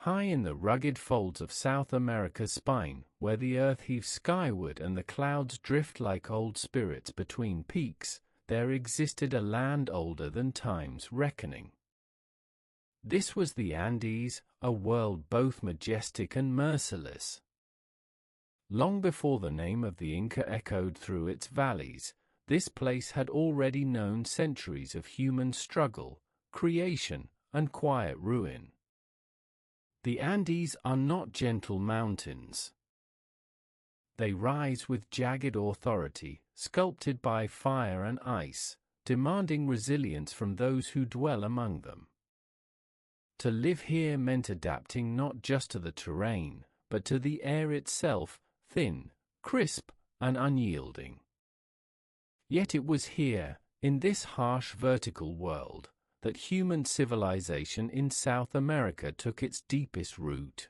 High in the rugged folds of South America's spine, where the earth heaves skyward and the clouds drift like old spirits between peaks, there existed a land older than time's reckoning. This was the Andes, a world both majestic and merciless. Long before the name of the Inca echoed through its valleys, this place had already known centuries of human struggle, creation, and quiet ruin. The Andes are not gentle mountains. They rise with jagged authority, sculpted by fire and ice, demanding resilience from those who dwell among them. To live here meant adapting not just to the terrain, but to the air itself, thin, crisp, and unyielding. Yet it was here, in this harsh vertical world, that human civilization in South America took its deepest root.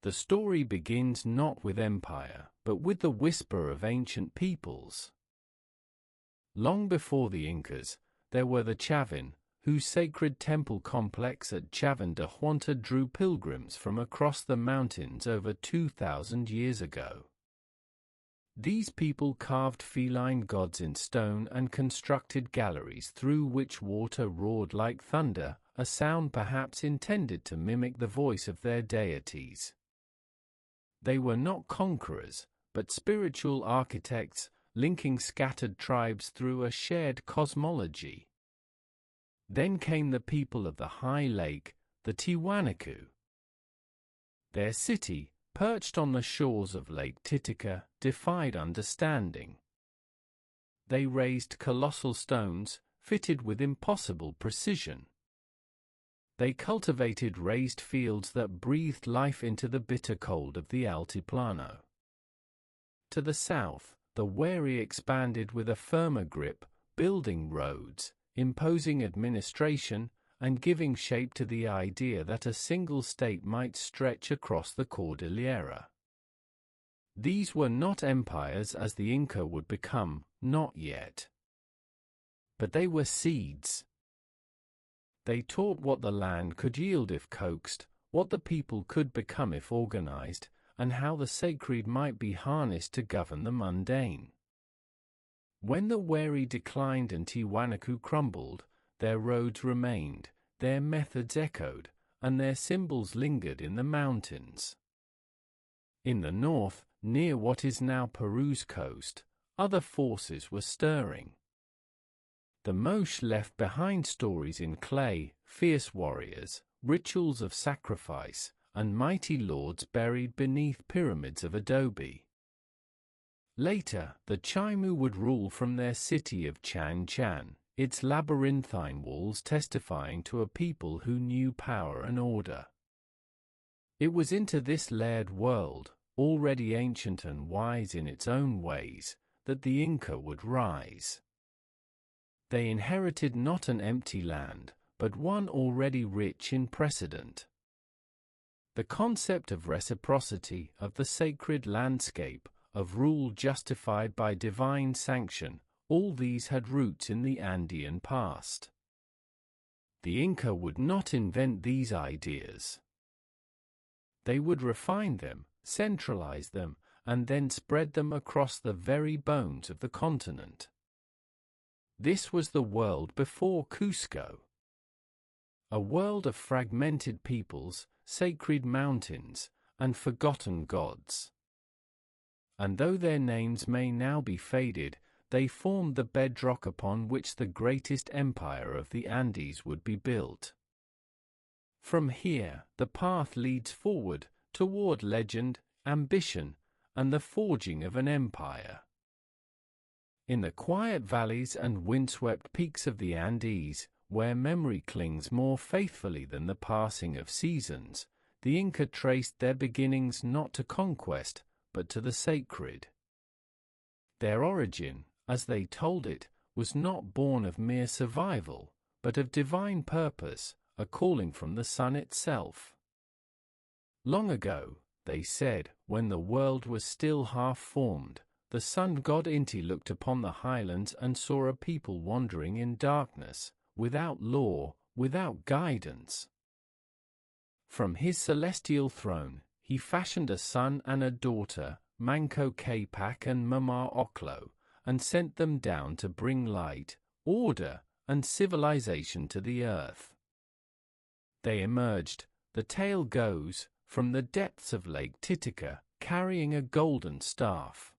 The story begins not with empire, but with the whisper of ancient peoples. Long before the Incas, there were the Chavin, whose sacred temple complex at Chavin de Huanta drew pilgrims from across the mountains over 2,000 years ago. These people carved feline gods in stone and constructed galleries through which water roared like thunder, a sound perhaps intended to mimic the voice of their deities. They were not conquerors, but spiritual architects, linking scattered tribes through a shared cosmology. Then came the people of the High Lake, the Tiwanaku. Their city, perched on the shores of Lake Titicaca, defied understanding. They raised colossal stones, fitted with impossible precision. They cultivated raised fields that breathed life into the bitter cold of the Altiplano. To the south, the Wari expanded with a firmer grip, building roads, imposing administration, and giving shape to the idea that a single state might stretch across the Cordillera. These were not empires as the Inca would become, not yet. But they were seeds. They taught what the land could yield if coaxed, what the people could become if organized, and how the sacred might be harnessed to govern the mundane. When the Wari declined and Tiwanaku crumbled, their roads remained, their methods echoed, and their symbols lingered in the mountains. In the north, near what is now Peru's coast, other forces were stirring. The Moche left behind stories in clay, fierce warriors, rituals of sacrifice, and mighty lords buried beneath pyramids of adobe. Later, the Chimu would rule from their city of Chan Chan, its labyrinthine walls testifying to a people who knew power and order. It was into this layered world, already ancient and wise in its own ways, that the Inca would rise. They inherited not an empty land, but one already rich in precedent. The concept of reciprocity, of the sacred landscape, of rule justified by divine sanction, all these had roots in the Andean past. The Inca would not invent these ideas. They would refine them, centralize them, and then spread them across the very bones of the continent. This was the world before Cusco. A world of fragmented peoples, sacred mountains, and forgotten gods. And though their names may now be faded, they formed the bedrock upon which the greatest empire of the Andes would be built. From here, the path leads forward, toward legend, ambition, and the forging of an empire. In the quiet valleys and windswept peaks of the Andes, where memory clings more faithfully than the passing of seasons, the Inca traced their beginnings not to conquest, but to the sacred. Their origin, as they told it, was not born of mere survival, but of divine purpose, a calling from the sun itself. Long ago, they said, when the world was still half-formed, the sun god Inti looked upon the highlands and saw a people wandering in darkness, without law, without guidance. From his celestial throne, he fashioned a son and a daughter, Manco Capac and Mama Oclo, and sent them down to bring light, order, and civilization to the earth. They emerged, the tale goes, from the depths of Lake Titicaca, carrying a golden staff.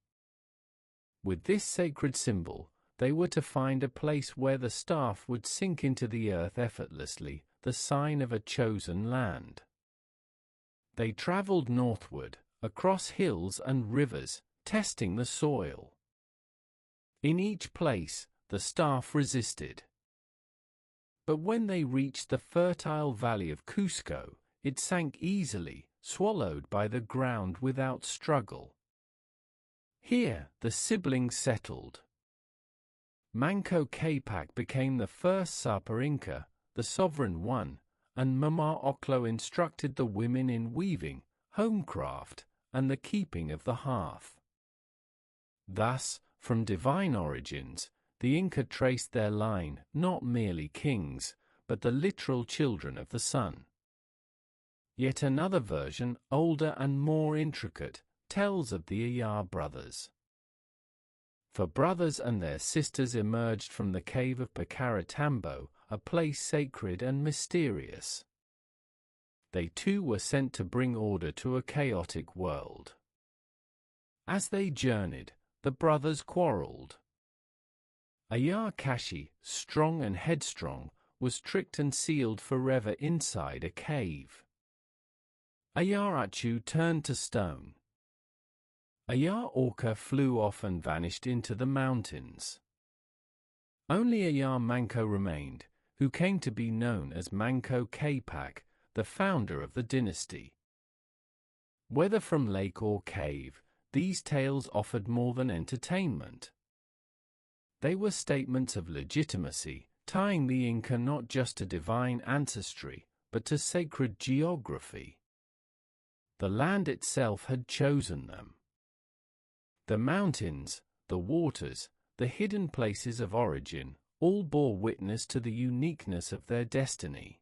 With this sacred symbol, they were to find a place where the staff would sink into the earth effortlessly, the sign of a chosen land. They traveled northward, across hills and rivers, testing the soil. In each place, the staff resisted. But when they reached the fertile valley of Cusco, it sank easily, swallowed by the ground without struggle. Here, the siblings settled. Manco Capac became the first Sapa Inca, the sovereign one, and Mama Oclo instructed the women in weaving, homecraft, and the keeping of the hearth. Thus, from divine origins, the Inca traced their line, not merely kings, but the literal children of the sun. Yet another version, older and more intricate, tells of the Ayar brothers. For brothers and their sisters emerged from the cave of Pacaratambo, a place sacred and mysterious. They too were sent to bring order to a chaotic world. As they journeyed, the brothers quarreled. Ayar Kashi, strong and headstrong, was tricked and sealed forever inside a cave. Ayar Achu turned to stone. Ayar Orca flew off and vanished into the mountains. Only Ayar Manco remained, who came to be known as Manco Capac, the founder of the dynasty. Whether from lake or cave, these tales offered more than entertainment. They were statements of legitimacy, tying the Inca not just to divine ancestry, but to sacred geography. The land itself had chosen them. The mountains, the waters, the hidden places of origin, all bore witness to the uniqueness of their destiny.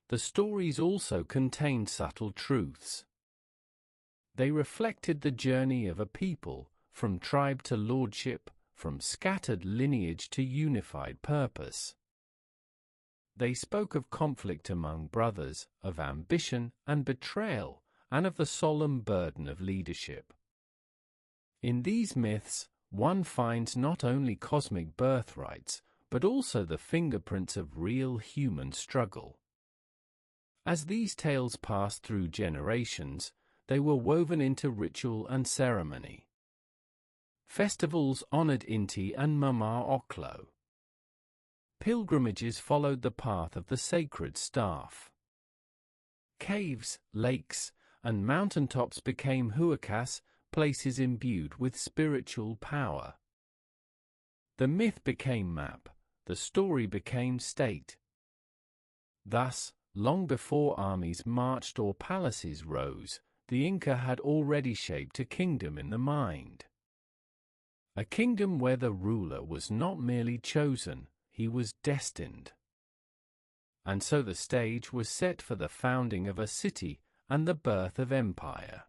The stories also contained subtle truths. They reflected the journey of a people, from tribe to lordship, from scattered lineage to unified purpose. They spoke of conflict among brothers, of ambition and betrayal, and of the solemn burden of leadership. In these myths, one finds not only cosmic birthrights, but also the fingerprints of real human struggle. As these tales passed through generations, they were woven into ritual and ceremony. Festivals honored Inti and Mama Oclo. Pilgrimages followed the path of the sacred staff. Caves, lakes, and mountaintops became huacas, places imbued with spiritual power. The myth became map, the story became state. Thus, long before armies marched or palaces rose, the Inca had already shaped a kingdom in the mind. A kingdom where the ruler was not merely chosen, he was destined. And so the stage was set for the founding of a city and the birth of empire.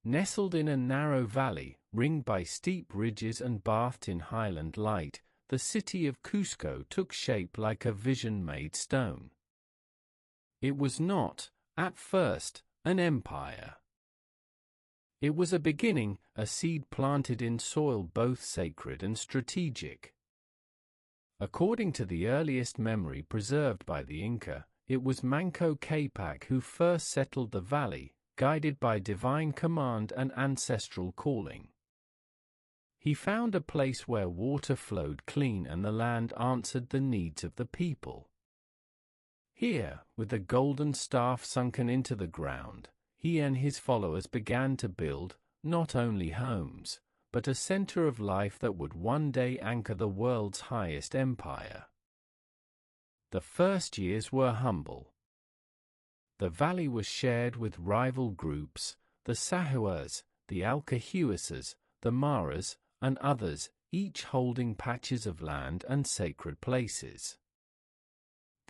Nestled in a narrow valley, ringed by steep ridges and bathed in highland light, the city of Cusco took shape like a vision-made stone. It was not, at first, an empire. It was a beginning, a seed planted in soil both sacred and strategic. According to the earliest memory preserved by the Inca, it was Manco Capac who first settled the valley, guided by divine command and ancestral calling. He found a place where water flowed clean and the land answered the needs of the people. Here, with the golden staff sunken into the ground, he and his followers began to build, not only homes, but a center of life that would one day anchor the world's highest empire. The first years were humble. The valley was shared with rival groups, the Sahuas, the Alcahueses, the Maras, and others, each holding patches of land and sacred places.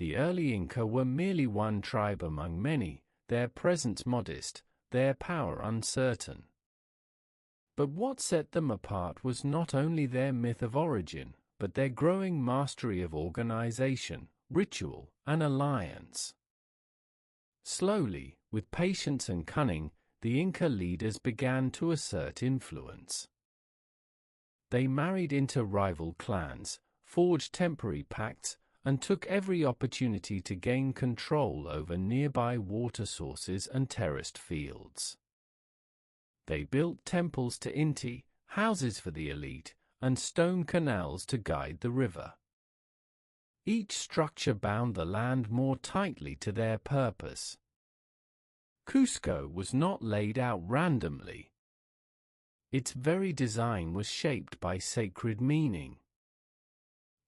The early Inca were merely one tribe among many, their presence modest, their power uncertain. But what set them apart was not only their myth of origin, but their growing mastery of organization, ritual, and alliance. Slowly, with patience and cunning, the Inca leaders began to assert influence. They married into rival clans, forged temporary pacts, and took every opportunity to gain control over nearby water sources and terraced fields. They built temples to Inti, houses for the elite, and stone canals to guide the river. Each structure bound the land more tightly to their purpose. Cusco was not laid out randomly. Its very design was shaped by sacred meaning.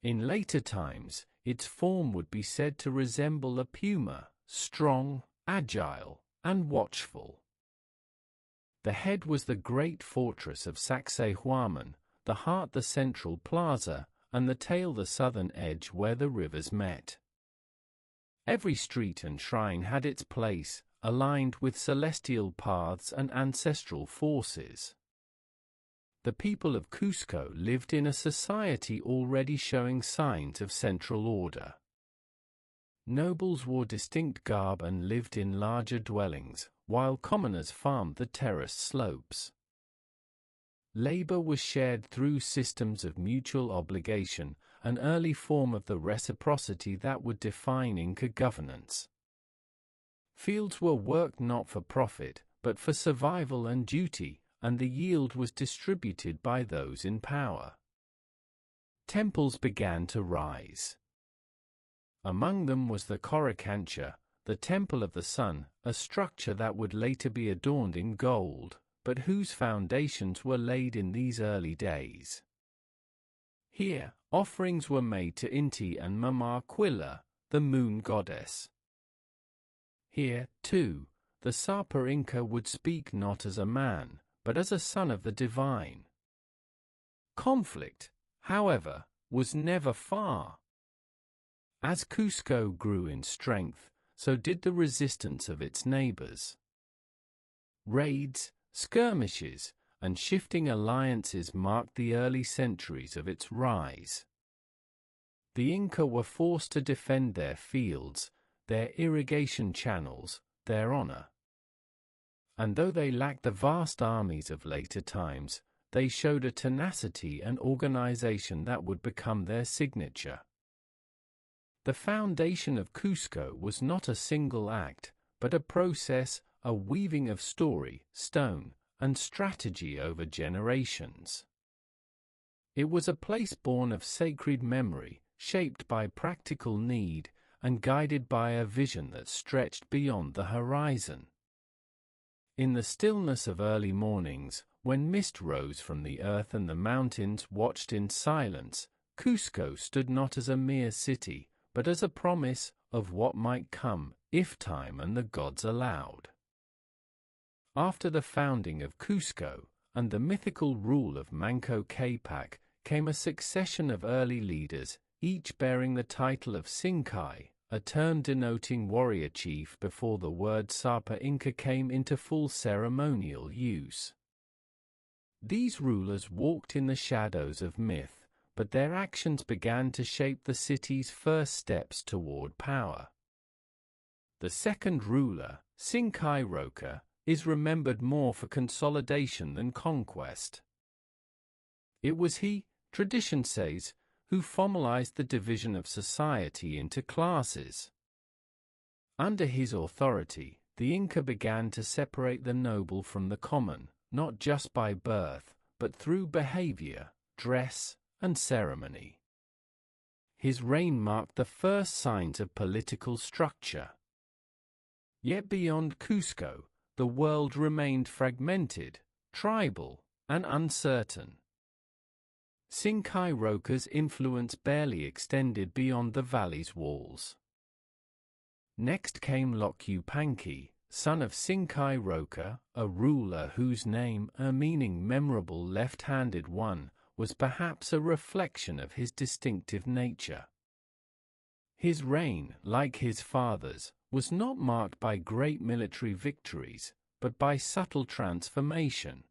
In later times, its form would be said to resemble a puma, strong, agile, and watchful. The head was the great fortress of Sacsayhuaman, the heart the central plaza, and the tail the southern edge where the rivers met. Every street and shrine had its place, aligned with celestial paths and ancestral forces. The people of Cusco lived in a society already showing signs of central order. Nobles wore distinct garb and lived in larger dwellings, while commoners farmed the terraced slopes. Labor was shared through systems of mutual obligation, an early form of the reciprocity that would define Inca governance. Fields were worked not for profit, but for survival and duty, and the yield was distributed by those in power. Temples began to rise. Among them was the Coricancha, the Temple of the Sun, a structure that would later be adorned in gold, but whose foundations were laid in these early days. Here, offerings were made to Inti and Mama Quilla, the moon goddess. Here, too, the Sapa Inca would speak not as a man, but as a son of the divine. Conflict, however, was never far. As Cusco grew in strength, so did the resistance of its neighbors. Raids, skirmishes, and shifting alliances marked the early centuries of its rise. The Inca were forced to defend their fields, their irrigation channels, their honor. And though they lacked the vast armies of later times, they showed a tenacity and organization that would become their signature. The foundation of Cusco was not a single act, but a process, a weaving of story, stone, and strategy over generations. It was a place born of sacred memory, shaped by practical need, and guided by a vision that stretched beyond the horizon. In the stillness of early mornings, when mist rose from the earth and the mountains watched in silence, Cusco stood not as a mere city, but as a promise of what might come, if time and the gods allowed. After the founding of Cusco, and the mythical rule of Manco Capac, came a succession of early leaders, each bearing the title of Sinkai, a term denoting warrior chief before the word Sapa Inca came into full ceremonial use. These rulers walked in the shadows of myth, but their actions began to shape the city's first steps toward power. The second ruler, Sinkai Roca, is remembered more for consolidation than conquest. It was he, tradition says, who formalized the division of society into classes. Under his authority, the Inca began to separate the noble from the common, not just by birth, but through behavior, dress, and ceremony. His reign marked the first signs of political structure. Yet beyond Cusco, the world remained fragmented, tribal, and uncertain. Sinkai Roca's influence barely extended beyond the valley's walls. Next came Lokyupanki, son of Sinkai Roca, a ruler whose name, a meaning memorable left-handed one, was perhaps a reflection of his distinctive nature. His reign, like his father's, was not marked by great military victories, but by subtle transformation.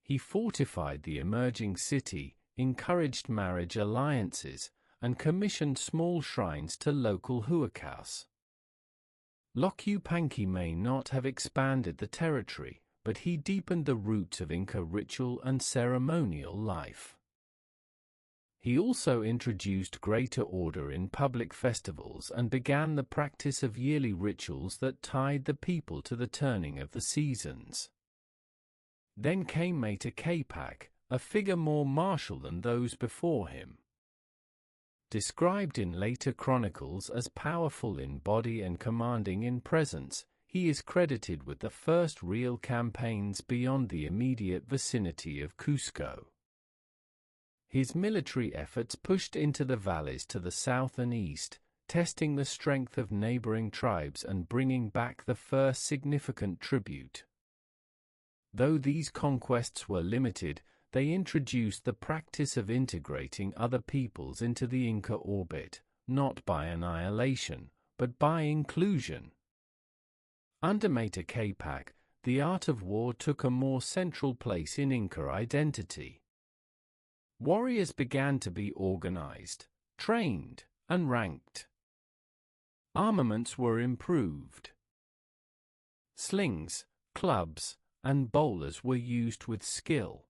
He fortified the emerging city, encouraged marriage alliances, and commissioned small shrines to local huacas. Locupanqui may not have expanded the territory, but he deepened the roots of Inca ritual and ceremonial life. He also introduced greater order in public festivals and began the practice of yearly rituals that tied the people to the turning of the seasons. Then came Mata Capac, a figure more martial than those before him. Described in later chronicles as powerful in body and commanding in presence, he is credited with the first real campaigns beyond the immediate vicinity of Cusco. His military efforts pushed into the valleys to the south and east, testing the strength of neighboring tribes and bringing back the first significant tribute. Though these conquests were limited, they introduced the practice of integrating other peoples into the Inca orbit, not by annihilation, but by inclusion. Under Mata Capac, the art of war took a more central place in Inca identity. Warriors began to be organized, trained, and ranked. Armaments were improved. Slings, clubs, and bowlers were used with skill.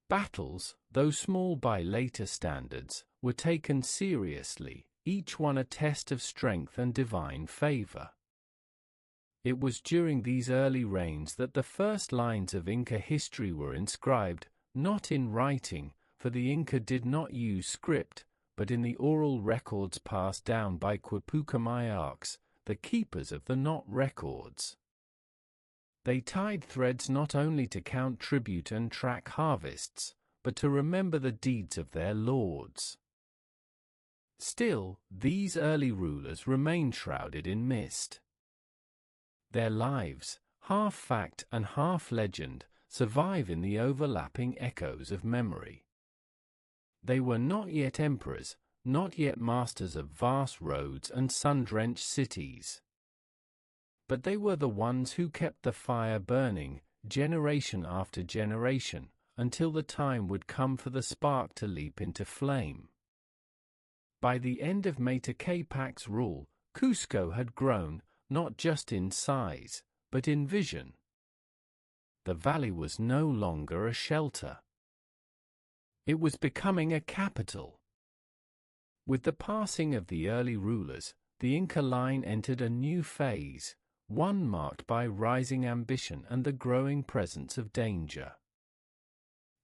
Battles, though small by later standards, were taken seriously, each one a test of strength and divine favor. It was during these early reigns that the first lines of Inca history were inscribed, not in writing, for the Inca did not use script, but in the oral records passed down by quipucamayarchs, the keepers of the knot records. They tied threads not only to count tribute and track harvests, but to remember the deeds of their lords. Still, these early rulers remained shrouded in mist. Their lives, half fact and half legend, survive in the overlapping echoes of memory. They were not yet emperors, not yet masters of vast roads and sun-drenched cities. But they were the ones who kept the fire burning, generation after generation, until the time would come for the spark to leap into flame. By the end of Mata Capac's rule, Cusco had grown, not just in size, but in vision. The valley was no longer a shelter. It was becoming a capital. With the passing of the early rulers, the Inca line entered a new phase, one marked by rising ambition and the growing presence of danger.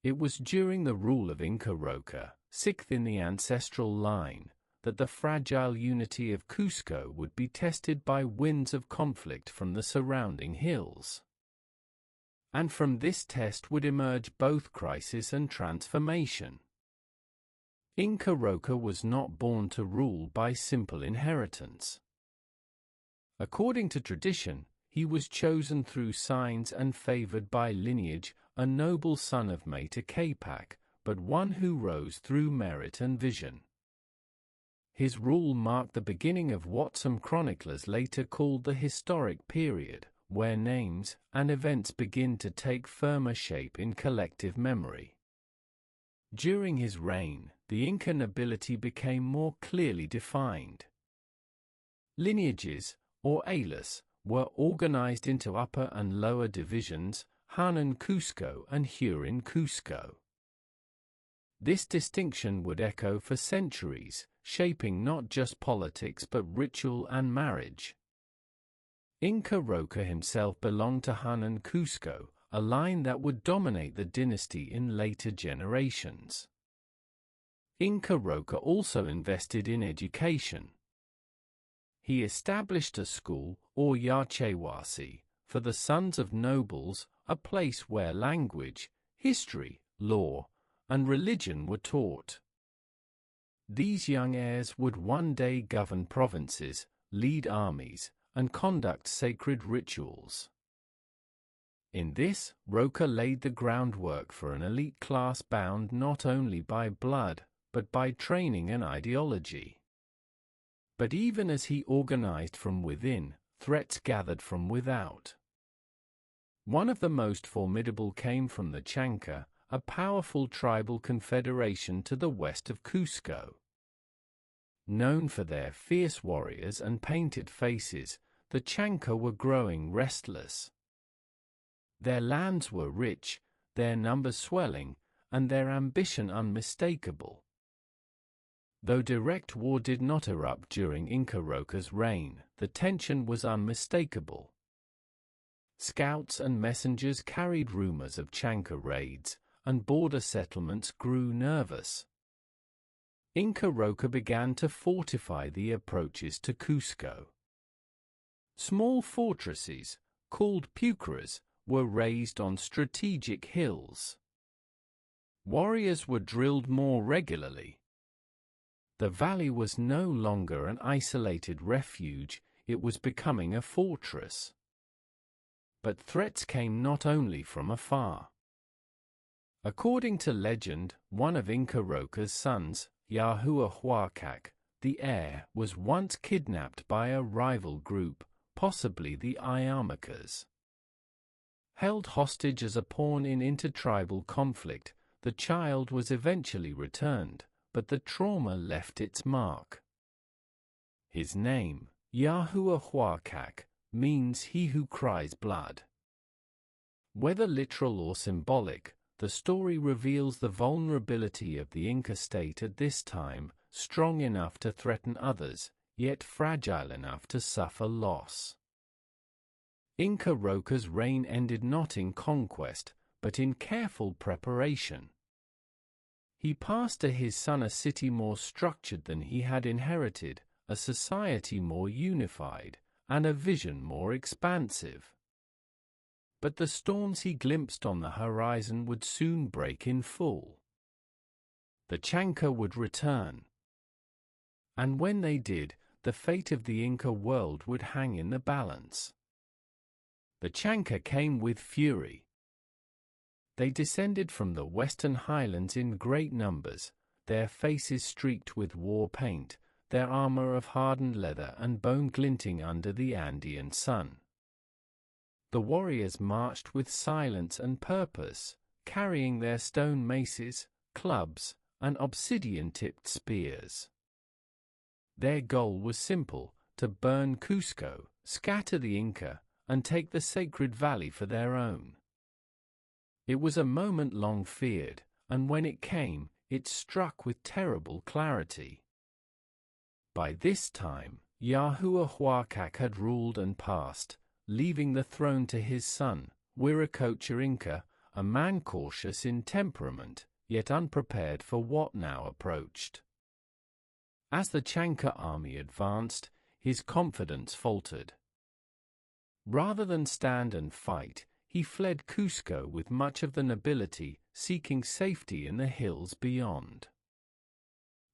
It was during the rule of Inca Roca, sixth in the ancestral line, that the fragile unity of Cusco would be tested by winds of conflict from the surrounding hills. And from this test would emerge both crisis and transformation. Inca Roca was not born to rule by simple inheritance. According to tradition, he was chosen through signs and favored by lineage, a noble son of Mata Capac, but one who rose through merit and vision. His rule marked the beginning of what some chroniclers later called the historic period, where names and events begin to take firmer shape in collective memory. During his reign, the Inca nobility became more clearly defined. Lineages, or ailas, were organized into upper and lower divisions, Hanan Cusco and Hurin Cusco. This distinction would echo for centuries, shaping not just politics but ritual and marriage. Inca Roca himself belonged to Hanan Cusco, a line that would dominate the dynasty in later generations. Inca Roca also invested in education. He established a school, or Yachewasi, for the sons of nobles, a place where language, history, law, and religion were taught. These young heirs would one day govern provinces, lead armies, and conduct sacred rituals. In this, Roca laid the groundwork for an elite class bound not only by blood, but by training and ideology. But even as he organized from within, threats gathered from without. One of the most formidable came from the Chanca, a powerful tribal confederation to the west of Cusco. Known for their fierce warriors and painted faces, the Chanca were growing restless. Their lands were rich, their numbers swelling, and their ambition unmistakable. Though direct war did not erupt during Inca Roca's reign, the tension was unmistakable. Scouts and messengers carried rumors of Chanca raids, and border settlements grew nervous. Inca Roca began to fortify the approaches to Cusco. Small fortresses, called pucras, were raised on strategic hills. Warriors were drilled more regularly. The valley was no longer an isolated refuge, it was becoming a fortress. But threats came not only from afar. According to legend, one of Inca Roca's sons, Yahuahuacac, the heir, was once kidnapped by a rival group, possibly the Ayamacas. Held hostage as a pawn in intertribal conflict, the child was eventually returned, but the trauma left its mark. His name, Yahuahuacac, means he who cries blood. Whether literal or symbolic, the story reveals the vulnerability of the Inca state at this time, strong enough to threaten others, yet fragile enough to suffer loss. Inca Roca's reign ended not in conquest, but in careful preparation. He passed to his son a city more structured than he had inherited, a society more unified, and a vision more expansive. But the storms he glimpsed on the horizon would soon break in full. The Chanca would return. And when they did, the fate of the Inca world would hang in the balance. The Chanca came with fury. They descended from the western highlands in great numbers, their faces streaked with war paint, their armor of hardened leather and bone glinting under the Andean sun. The warriors marched with silence and purpose, carrying their stone maces, clubs, and obsidian-tipped spears. Their goal was simple: to burn Cusco, scatter the Inca, and take the sacred valley for their own. It was a moment long feared, and when it came, it struck with terrible clarity. By this time, Yahuahuacac had ruled and passed, leaving the throne to his son, Wiracocha Inca, a man cautious in temperament, yet unprepared for what now approached. As the Chanca army advanced, his confidence faltered. Rather than stand and fight, he fled Cusco with much of the nobility, seeking safety in the hills beyond.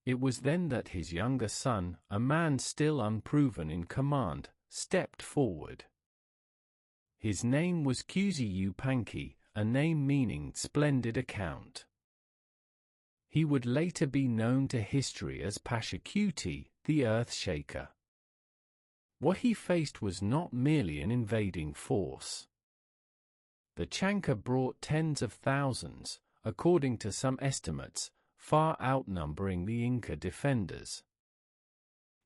It was then that his younger son, a man still unproven in command, stepped forward. His name was Yupanqui, a name meaning splendid account. He would later be known to history as Pachacuti, the Earth Shaker. What he faced was not merely an invading force. The Chanca brought tens of thousands, according to some estimates, far outnumbering the Inca defenders.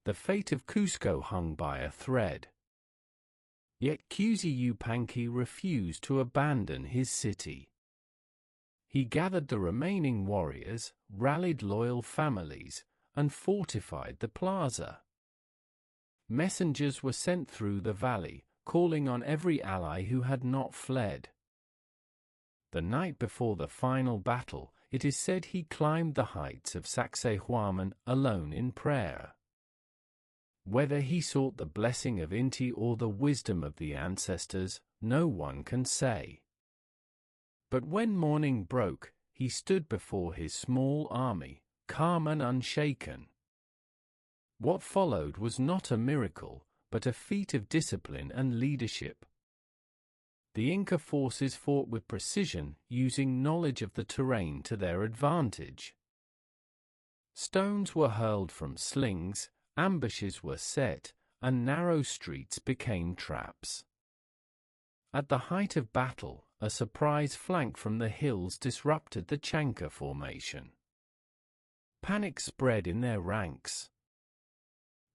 The fate of Cusco hung by a thread. Yet Yupanqui refused to abandon his city. He gathered the remaining warriors, rallied loyal families, and fortified the plaza. Messengers were sent through the valley, calling on every ally who had not fled. The night before the final battle, it is said he climbed the heights of Sacsayhuaman alone in prayer. Whether he sought the blessing of Inti or the wisdom of the ancestors, no one can say. But when morning broke, he stood before his small army, calm and unshaken. What followed was not a miracle, but a feat of discipline and leadership. The Inca forces fought with precision, using knowledge of the terrain to their advantage. Stones were hurled from slings, ambushes were set, and narrow streets became traps. At the height of battle, a surprise flank from the hills disrupted the Chanca formation. Panic spread in their ranks.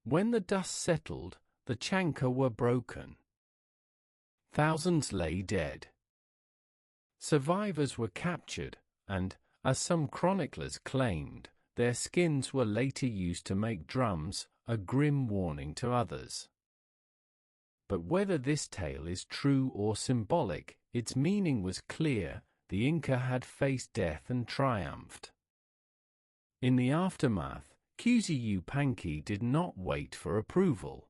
When the dust settled, the Chanca were broken. Thousands lay dead. Survivors were captured, and, as some chroniclers claimed, their skins were later used to make drums, a grim warning to others. But whether this tale is true or symbolic, its meaning was clear: the Inca had faced death and triumphed. In the aftermath, Yupanqui did not wait for approval.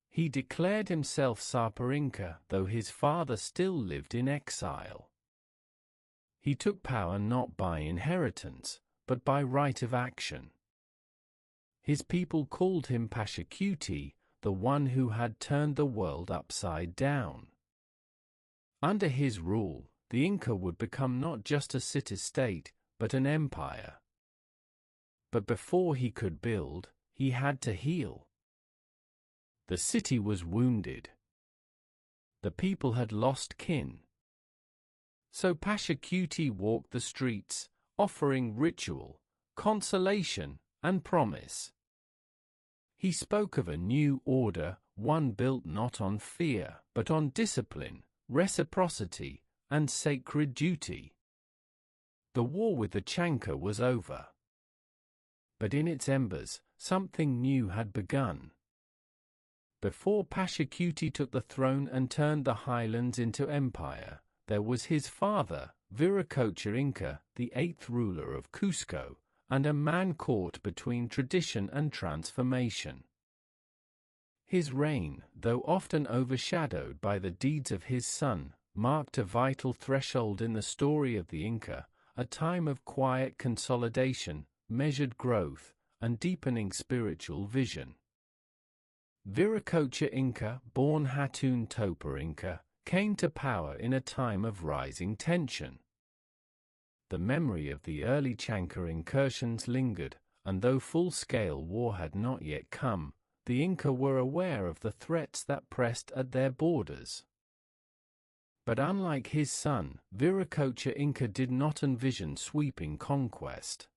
He declared himself Sapa Inca, though his father still lived in exile. He took power not by inheritance, but by right of action. His people called him Pachacuti, the one who had turned the world upside down. Under his rule, the Inca would become not just a city-state, but an empire. But before he could build, he had to heal. The city was wounded. The people had lost kin. So Pachacuti walked the streets, offering ritual, consolation, and promise. He spoke of a new order, one built not on fear, but on discipline, reciprocity, and sacred duty. The war with the Chanca was over. But in its embers, something new had begun. Before Pachacuti took the throne and turned the highlands into empire, there was his father, Viracocha Inca, the 8th ruler of Cusco, and a man caught between tradition and transformation. His reign, though often overshadowed by the deeds of his son, marked a vital threshold in the story of the Inca, a time of quiet consolidation, measured growth, and deepening spiritual vision. Viracocha Inca, born Hatun Topa Inca, came to power in a time of rising tension. The memory of the early Chanca incursions lingered, and though full-scale war had not yet come, the Inca were aware of the threats that pressed at their borders. But unlike his son, Viracocha Inca did not envision sweeping conquest.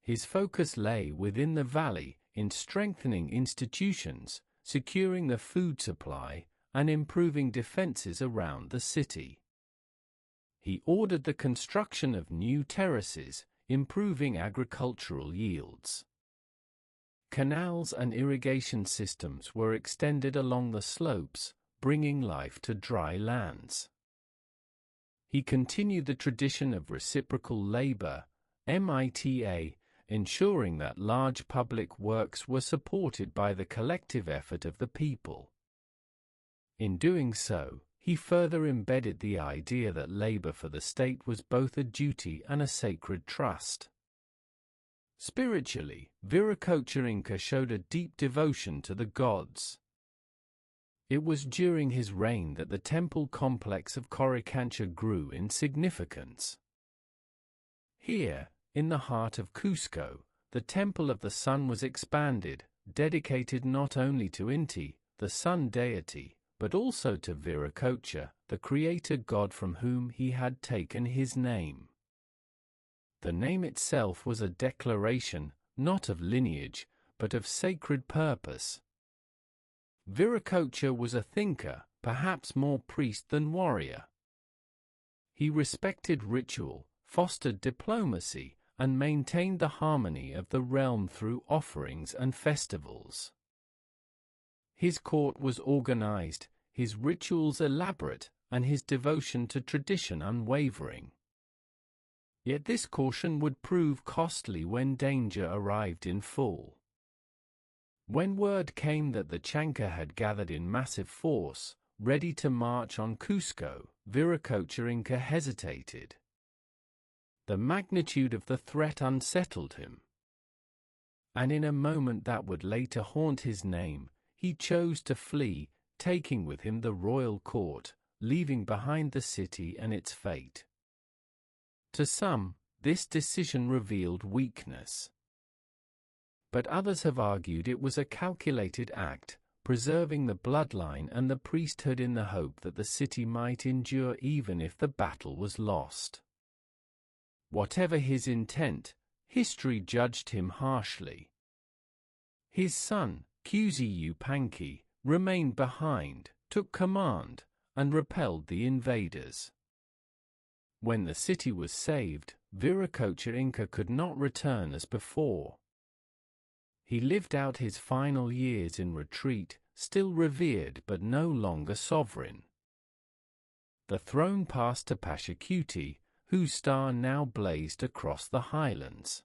His focus lay within the valley, in strengthening institutions, securing the food supply, and improving defenses around the city. He ordered the construction of new terraces, improving agricultural yields. Canals and irrigation systems were extended along the slopes, bringing life to dry lands. He continued the tradition of reciprocal labor, MITA, ensuring that large public works were supported by the collective effort of the people. In doing so, he further embedded the idea that labor for the state was both a duty and a sacred trust. Spiritually, Viracocha Inca showed a deep devotion to the gods. It was during his reign that the temple complex of Coricancha grew in significance. Here, in the heart of Cusco, the Temple of the Sun was expanded, dedicated not only to Inti, the sun deity, but also to Viracocha, the creator god from whom he had taken his name. The name itself was a declaration, not of lineage, but of sacred purpose. Viracocha was a thinker, perhaps more priest than warrior. He respected ritual, fostered diplomacy, and maintained the harmony of the realm through offerings and festivals. His court was organized, his rituals elaborate, and his devotion to tradition unwavering. Yet this caution would prove costly when danger arrived in full. When word came that the Chanca had gathered in massive force, ready to march on Cusco, Viracocha Inca hesitated. The magnitude of the threat unsettled him. And in a moment that would later haunt his name, he chose to flee, taking with him the royal court, leaving behind the city and its fate. To some, this decision revealed weakness. but others have argued it was a calculated act, preserving the bloodline and the priesthood in the hope that the city might endure even if the battle was lost. Whatever his intent, history judged him harshly. His son, Yupanqui, remained behind, took command, and repelled the invaders. When the city was saved, Viracocha Inca could not return as before. He lived out his final years in retreat, still revered but no longer sovereign. The throne passed to Pachacuti, whose star now blazed across the highlands.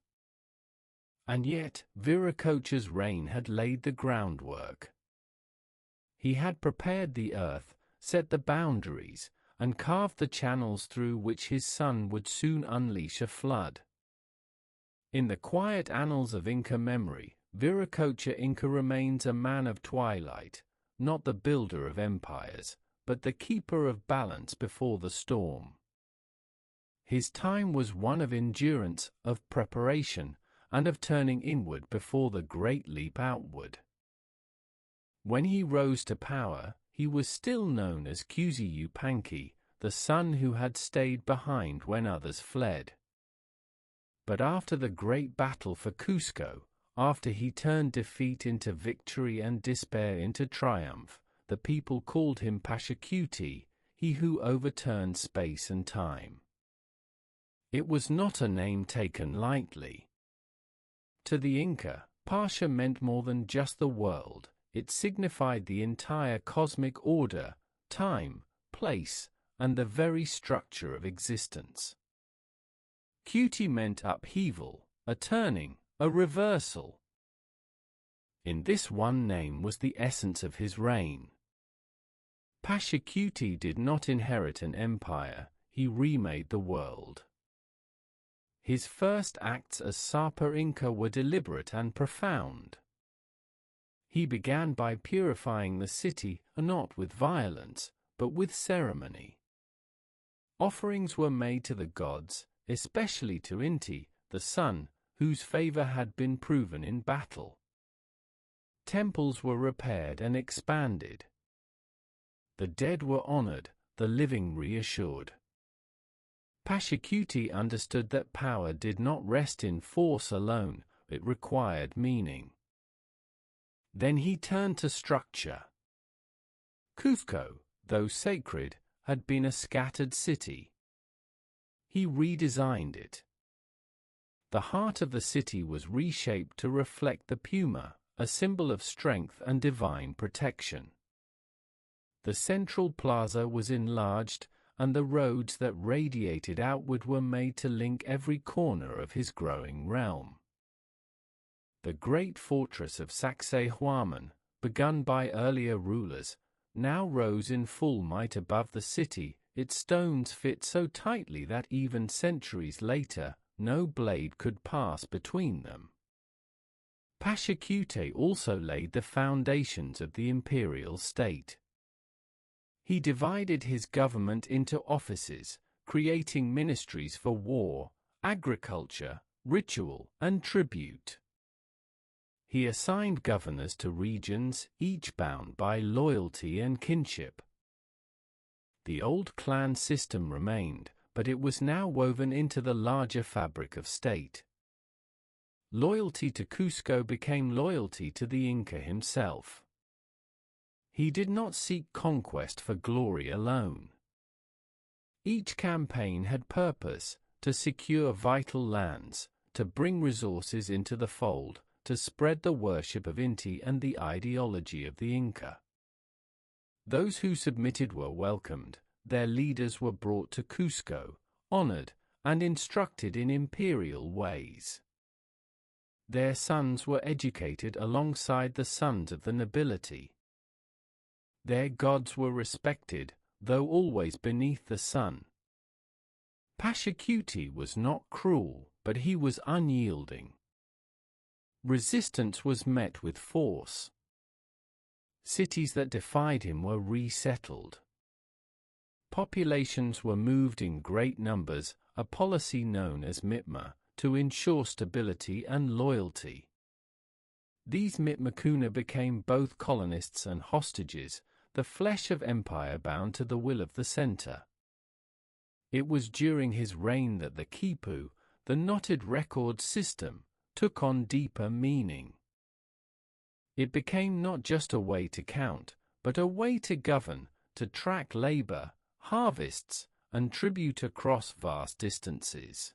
And yet, Viracocha's reign had laid the groundwork. He had prepared the earth, set the boundaries, and carved the channels through which his son would soon unleash a flood. In the quiet annals of Inca memory, Viracocha Inca remains a man of twilight, not the builder of empires, but the keeper of balance before the storm. His time was one of endurance, of preparation, and of turning inward before the great leap outward. When he rose to power, he was still known as Yupanqui, the son who had stayed behind when others fled. But after the great battle for Cusco, after he turned defeat into victory and despair into triumph, the people called him Pachacuti, he who overturned space and time. It was not a name taken lightly. To the Inca, Pacha meant more than just the world. It signified the entire cosmic order, time, place, and the very structure of existence. Cuti meant upheaval, a turning, a reversal. In this one name was the essence of his reign. Pachacuti did not inherit an empire, he remade the world. His first acts as Sapa Inca were deliberate and profound. He began by purifying the city, not with violence, but with ceremony. Offerings were made to the gods, especially to Inti, the sun, whose favor had been proven in battle. Temples were repaired and expanded. The dead were honored, the living reassured. Pachacuti understood that power did not rest in force alone, it required meaning. Then he turned to structure. Cusco, though sacred, had been a scattered city. He redesigned it. The heart of the city was reshaped to reflect the puma, a symbol of strength and divine protection. The central plaza was enlarged, and the roads that radiated outward were made to link every corner of his growing realm. The great fortress of Sacsayhuaman, begun by earlier rulers, now rose in full might above the city, its stones fit so tightly that even centuries later, no blade could pass between them. Pachacuti also laid the foundations of the imperial state. He divided his government into offices, creating ministries for war, agriculture, ritual, and tribute. He assigned governors to regions, each bound by loyalty and kinship. The old clan system remained, but it was now woven into the larger fabric of state. Loyalty to Cusco became loyalty to the Inca himself. He did not seek conquest for glory alone. Each campaign had purpose: to secure vital lands, to bring resources into the fold, to spread the worship of Inti and the ideology of the Inca. Those who submitted were welcomed, their leaders were brought to Cusco, honored, and instructed in imperial ways. Their sons were educated alongside the sons of the nobility. Their gods were respected, though always beneath the sun. Pachacuti was not cruel, but he was unyielding. Resistance was met with force. Cities that defied him were resettled. Populations were moved in great numbers, a policy known as mitma, to ensure stability and loyalty. These Mitmakuna became both colonists and hostages, the flesh of empire bound to the will of the center. It was during his reign that the quipu, the knotted record system, took on deeper meaning. It became not just a way to count, but a way to govern, to track labor, harvests, and tribute across vast distances.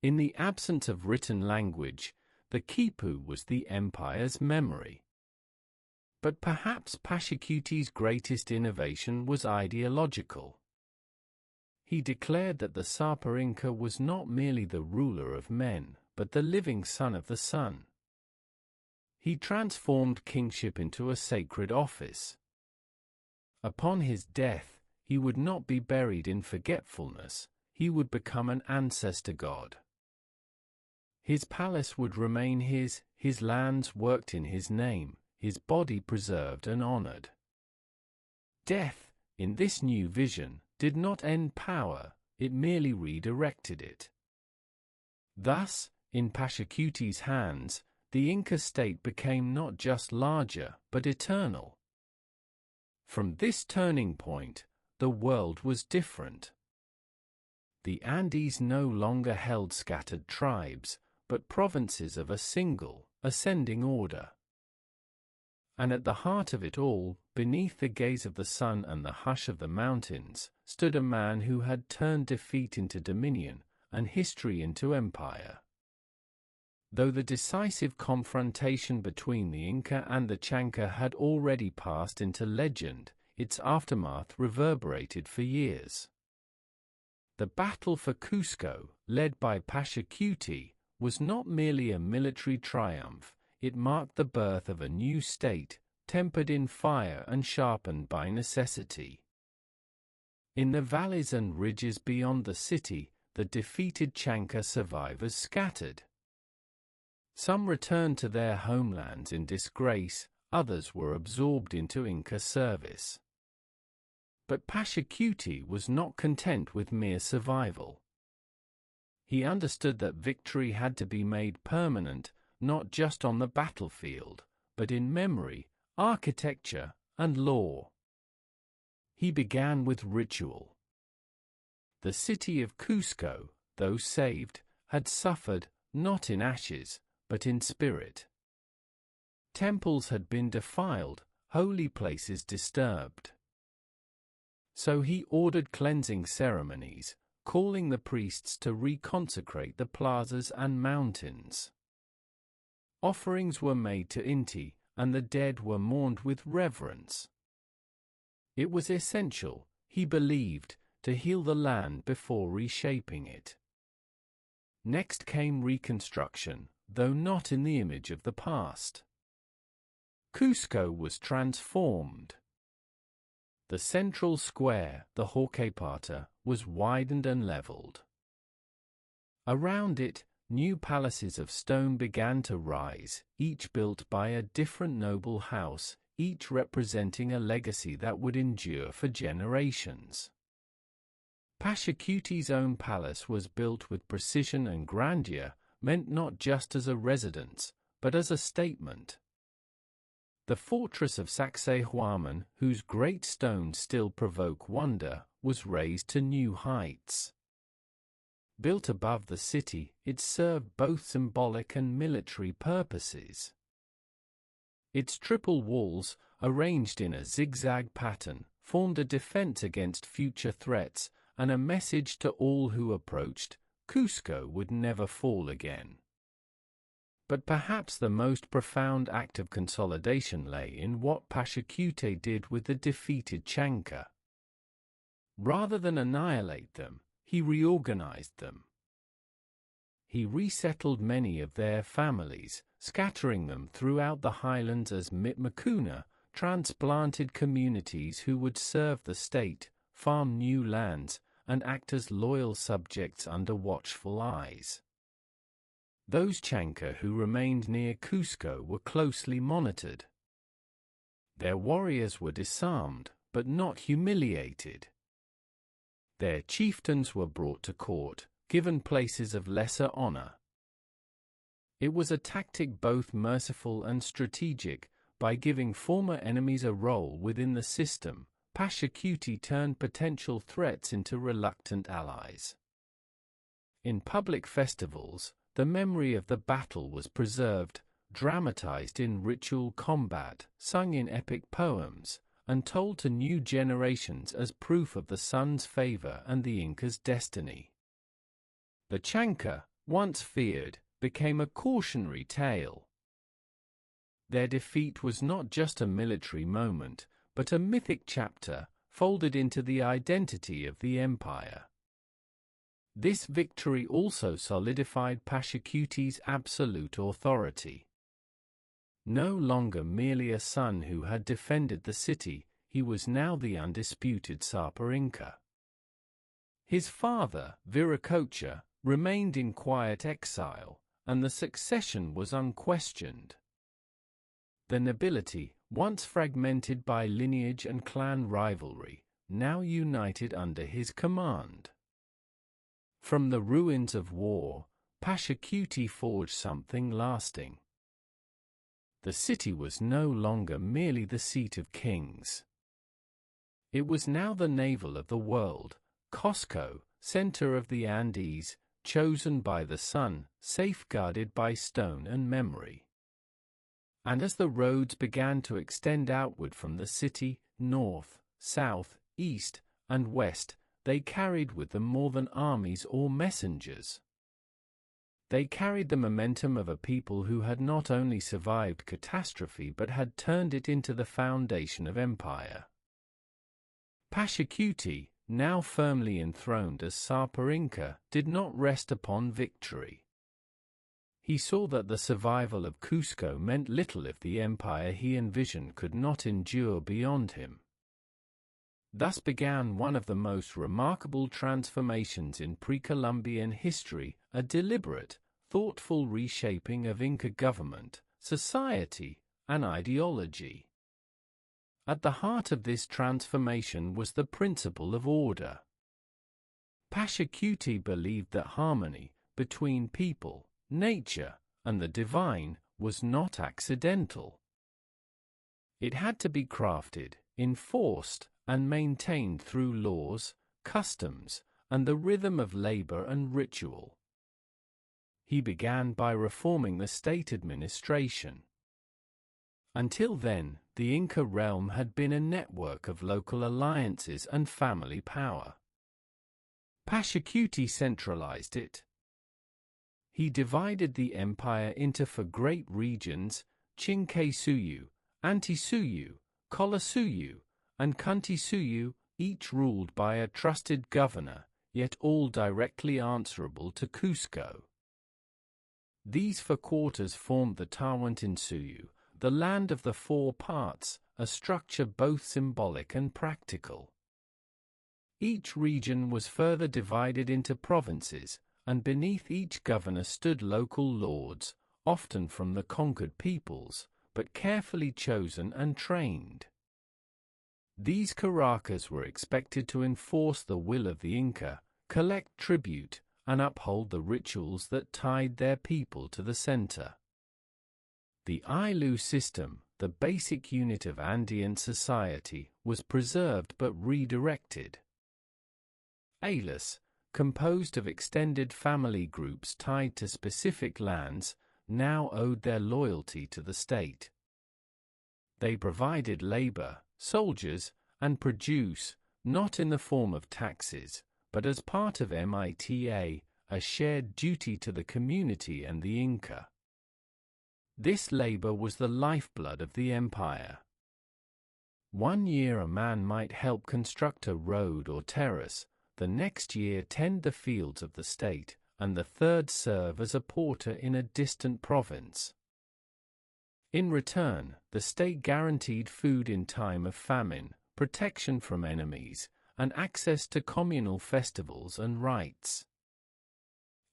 In the absence of written language, the quipu was the empire's memory. But perhaps Pashakuti's greatest innovation was ideological. He declared that the Sapa Inca was not merely the ruler of men, but the living son of the sun. He transformed kingship into a sacred office. Upon his death, he would not be buried in forgetfulness, he would become an ancestor god. His palace would remain his lands worked in his name, his body preserved and honored. Death, in this new vision, did not end power, it merely redirected it. Thus, in Pashakuti's hands, the Inca state became not just larger, but eternal. From this turning point, the world was different. The Andes no longer held scattered tribes, but provinces of a single, ascending order. And at the heart of it all, beneath the gaze of the sun and the hush of the mountains, stood a man who had turned defeat into dominion, and history into empire. Though the decisive confrontation between the Inca and the Chanca had already passed into legend, its aftermath reverberated for years. The battle for Cusco, led by Pashakuti, was not merely a military triumph, it marked the birth of a new state, tempered in fire and sharpened by necessity. In the valleys and ridges beyond the city, the defeated Chanca survivors scattered. Some returned to their homelands in disgrace, others were absorbed into Inca service. But Pashakuti was not content with mere survival. He understood that victory had to be made permanent, not just on the battlefield, but in memory, architecture, and law. He began with ritual. The city of Cusco, though saved, had suffered, not in ashes, but in spirit. Temples had been defiled, holy places disturbed. So he ordered cleansing ceremonies, calling the priests to reconsecrate the plazas and mountains. Offerings were made to Inti, and the dead were mourned with reverence. It was essential, he believed, to heal the land before reshaping it. Next came reconstruction, though not in the image of the past. Cusco was transformed. The central square, the Horquepata, was widened and leveled. Around it, new palaces of stone began to rise, each built by a different noble house, each representing a legacy that would endure for generations. Pashakuti's own palace was built with precision and grandeur, meant not just as a residence, but as a statement. The fortress of Sacsayhuaman, whose great stones still provoke wonder, was raised to new heights. Built above the city, it served both symbolic and military purposes. Its triple walls, arranged in a zigzag pattern, formed a defense against future threats, and a message to all who approached: Cusco would never fall again. But perhaps the most profound act of consolidation lay in what Pashakute did with the defeated Chanca. Rather than annihilate them, he reorganized them. He resettled many of their families, scattering them throughout the highlands as Mitmakuna, transplanted communities who would serve the state, farm new lands, and act as loyal subjects under watchful eyes. Those Chanca who remained near Cusco were closely monitored. Their warriors were disarmed, but not humiliated. Their chieftains were brought to court, given places of lesser honor. It was a tactic both merciful and strategic. By giving former enemies a role within the system, Pachacuti turned potential threats into reluctant allies. In public festivals, the memory of the battle was preserved, dramatized in ritual combat, sung in epic poems, and told to new generations as proof of the sun's favor and the Inca's destiny. The chanca, once feared, became a cautionary tale. Their defeat was not just a military moment, but a mythic chapter, folded into the identity of the empire. This victory also solidified Pachacuti's absolute authority. No longer merely a son who had defended the city, he was now the undisputed Sapa Inca. His father, Viracocha, remained in quiet exile, and the succession was unquestioned. The nobility, once fragmented by lineage and clan rivalry, now united under his command. From the ruins of war, Pachacuti forged something lasting. The city was no longer merely the seat of kings. It was now the navel of the world, Cusco, center of the Andes, chosen by the sun, safeguarded by stone and memory. And as the roads began to extend outward from the city, north, south, east, and west, they carried with them more than armies or messengers. They carried the momentum of a people who had not only survived catastrophe but had turned it into the foundation of empire. Pachacuti, now firmly enthroned as Sapa Inca, did not rest upon victory. He saw that the survival of Cusco meant little if the empire he envisioned could not endure beyond him. Thus began one of the most remarkable transformations in pre-Columbian history, a deliberate, thoughtful reshaping of Inca government, society, and ideology. At the heart of this transformation was the principle of order. Pachacuti believed that harmony between people, nature, and the divine was not accidental. It had to be crafted, enforced, and maintained through laws, customs, and the rhythm of labor and ritual. He began by reforming the state administration. Until then, the Inca realm had been a network of local alliances and family power. Pachacuti centralized it. He divided the empire into four great regions: Chinquesuyu, Antisuyu, Colasuyu, and Kuntisuyu, each ruled by a trusted governor, yet all directly answerable to Cusco. These four quarters formed the Tawantinsuyu, the land of the four parts, a structure both symbolic and practical. Each region was further divided into provinces, and beneath each governor stood local lords, often from the conquered peoples, but carefully chosen and trained. These Caracas were expected to enforce the will of the Inca, collect tribute, and uphold the rituals that tied their people to the center. The Ilu system, the basic unit of Andean society, was preserved but redirected. Ayllus, composed of extended family groups tied to specific lands, now owed their loyalty to the state. They provided labor, soldiers, and produce, not in the form of taxes, but as part of mita, a shared duty to the community and the Inca. This labor was the lifeblood of the empire. One year a man might help construct a road or terrace, the next year tend the fields of the state, and the third serve as a porter in a distant province. In return, the state guaranteed food in time of famine, protection from enemies, and access to communal festivals and rites.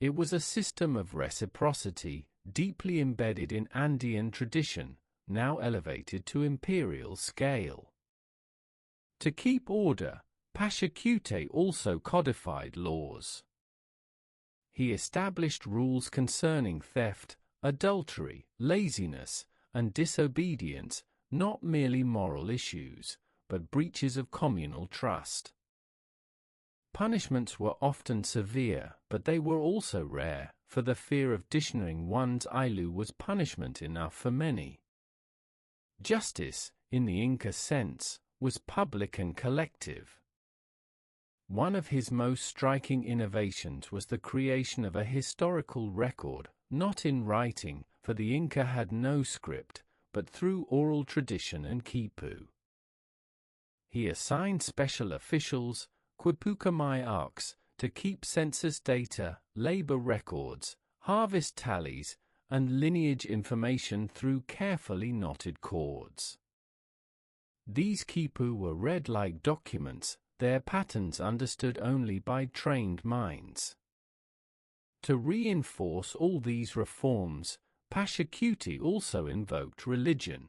It was a system of reciprocity, deeply embedded in Andean tradition, now elevated to imperial scale. To keep order, Pachacuti also codified laws. He established rules concerning theft, adultery, laziness, and disobedience, not merely moral issues, but breaches of communal trust. Punishments were often severe, but they were also rare, for the fear of dishonouring one's ilu was punishment enough for many. Justice, in the Inca sense, was public and collective. One of his most striking innovations was the creation of a historical record, not in writing, for the Inca had no script, but through oral tradition and quipu. He assigned special officials, quipucamai to keep census data, labor records, harvest tallies, and lineage information through carefully knotted cords. These quipu were read like documents, their patterns understood only by trained minds. To reinforce all these reforms, Pachacuti also invoked religion.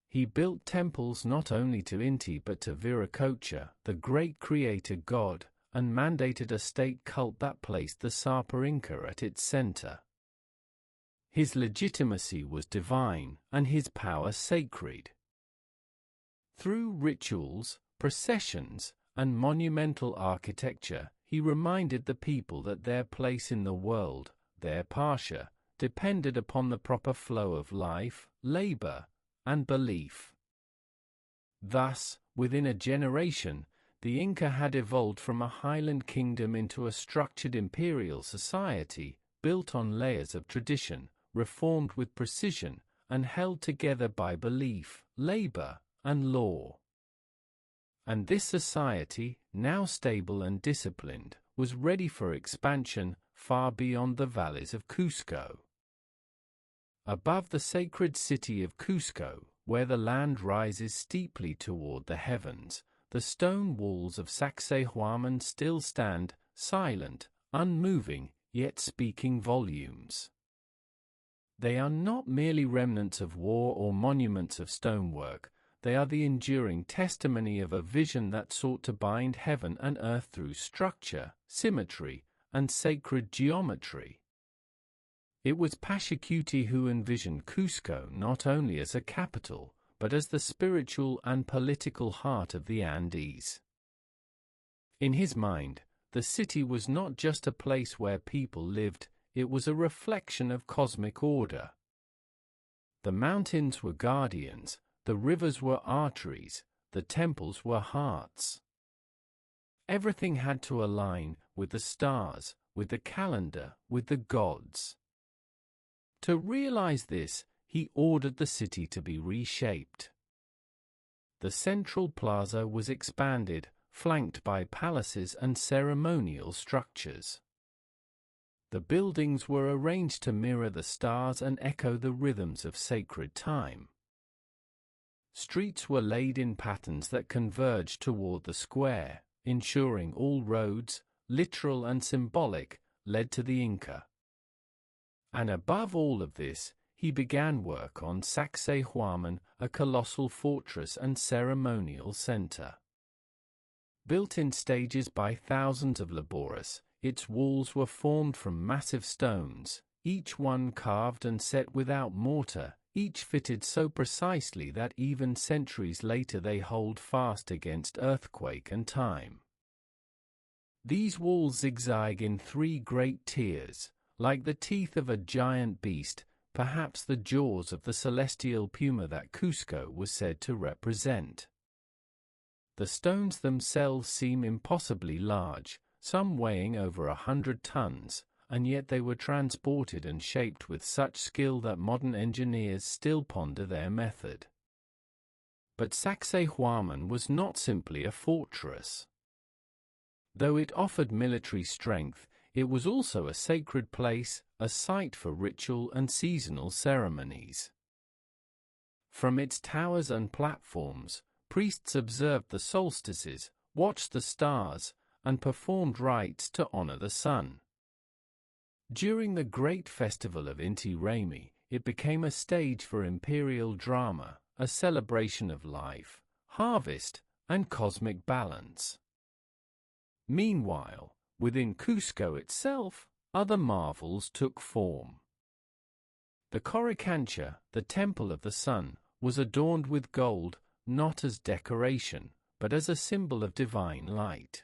He built temples not only to Inti but to Viracocha, the great creator god, and mandated a state cult that placed the Sapa Inca at its center. His legitimacy was divine, and his power sacred. Through rituals, processions, and monumental architecture, he reminded the people that their place in the world, their pasha, depended upon the proper flow of life, labor, and belief. Thus, within a generation, the Inca had evolved from a highland kingdom into a structured imperial society, built on layers of tradition, reformed with precision, and held together by belief, labor, and law. And this society, now stable and disciplined, was ready for expansion far beyond the valleys of Cusco. Above the sacred city of Cusco, where the land rises steeply toward the heavens, the stone walls of Sacsayhuaman still stand, silent, unmoving, yet speaking volumes. They are not merely remnants of war or monuments of stonework, they are the enduring testimony of a vision that sought to bind heaven and earth through structure, symmetry, and sacred geometry. It was Pachacuti who envisioned Cusco not only as a capital, but as the spiritual and political heart of the Andes. In his mind, the city was not just a place where people lived, it was a reflection of cosmic order. The mountains were guardians, the rivers were arteries, the temples were hearts. Everything had to align with the stars, with the calendar, with the gods. To realize this, he ordered the city to be reshaped. The central plaza was expanded, flanked by palaces and ceremonial structures. The buildings were arranged to mirror the stars and echo the rhythms of sacred time. Streets were laid in patterns that converged toward the square, ensuring all roads, literal and symbolic, led to the Inca. And above all of this, he began work on Sacsayhuaman, a colossal fortress and ceremonial center. Built in stages by thousands of laboras, its walls were formed from massive stones, each one carved and set without mortar, each fitted so precisely that even centuries later they hold fast against earthquake and time. These walls zigzag in three great tiers, like the teeth of a giant beast, perhaps the jaws of the celestial puma that Cusco was said to represent. The stones themselves seem impossibly large, some weighing over 100 tons, and yet they were transported and shaped with such skill that modern engineers still ponder their method. But Sacsayhuaman was not simply a fortress. Though it offered military strength, it was also a sacred place, a site for ritual and seasonal ceremonies. From its towers and platforms, priests observed the solstices, watched the stars, and performed rites to honor the sun. During the great festival of Inti Raymi, it became a stage for imperial drama, a celebration of life, harvest, and cosmic balance. Meanwhile, within Cusco itself, other marvels took form. The Coricancha, the temple of the sun, was adorned with gold, not as decoration, but as a symbol of divine light.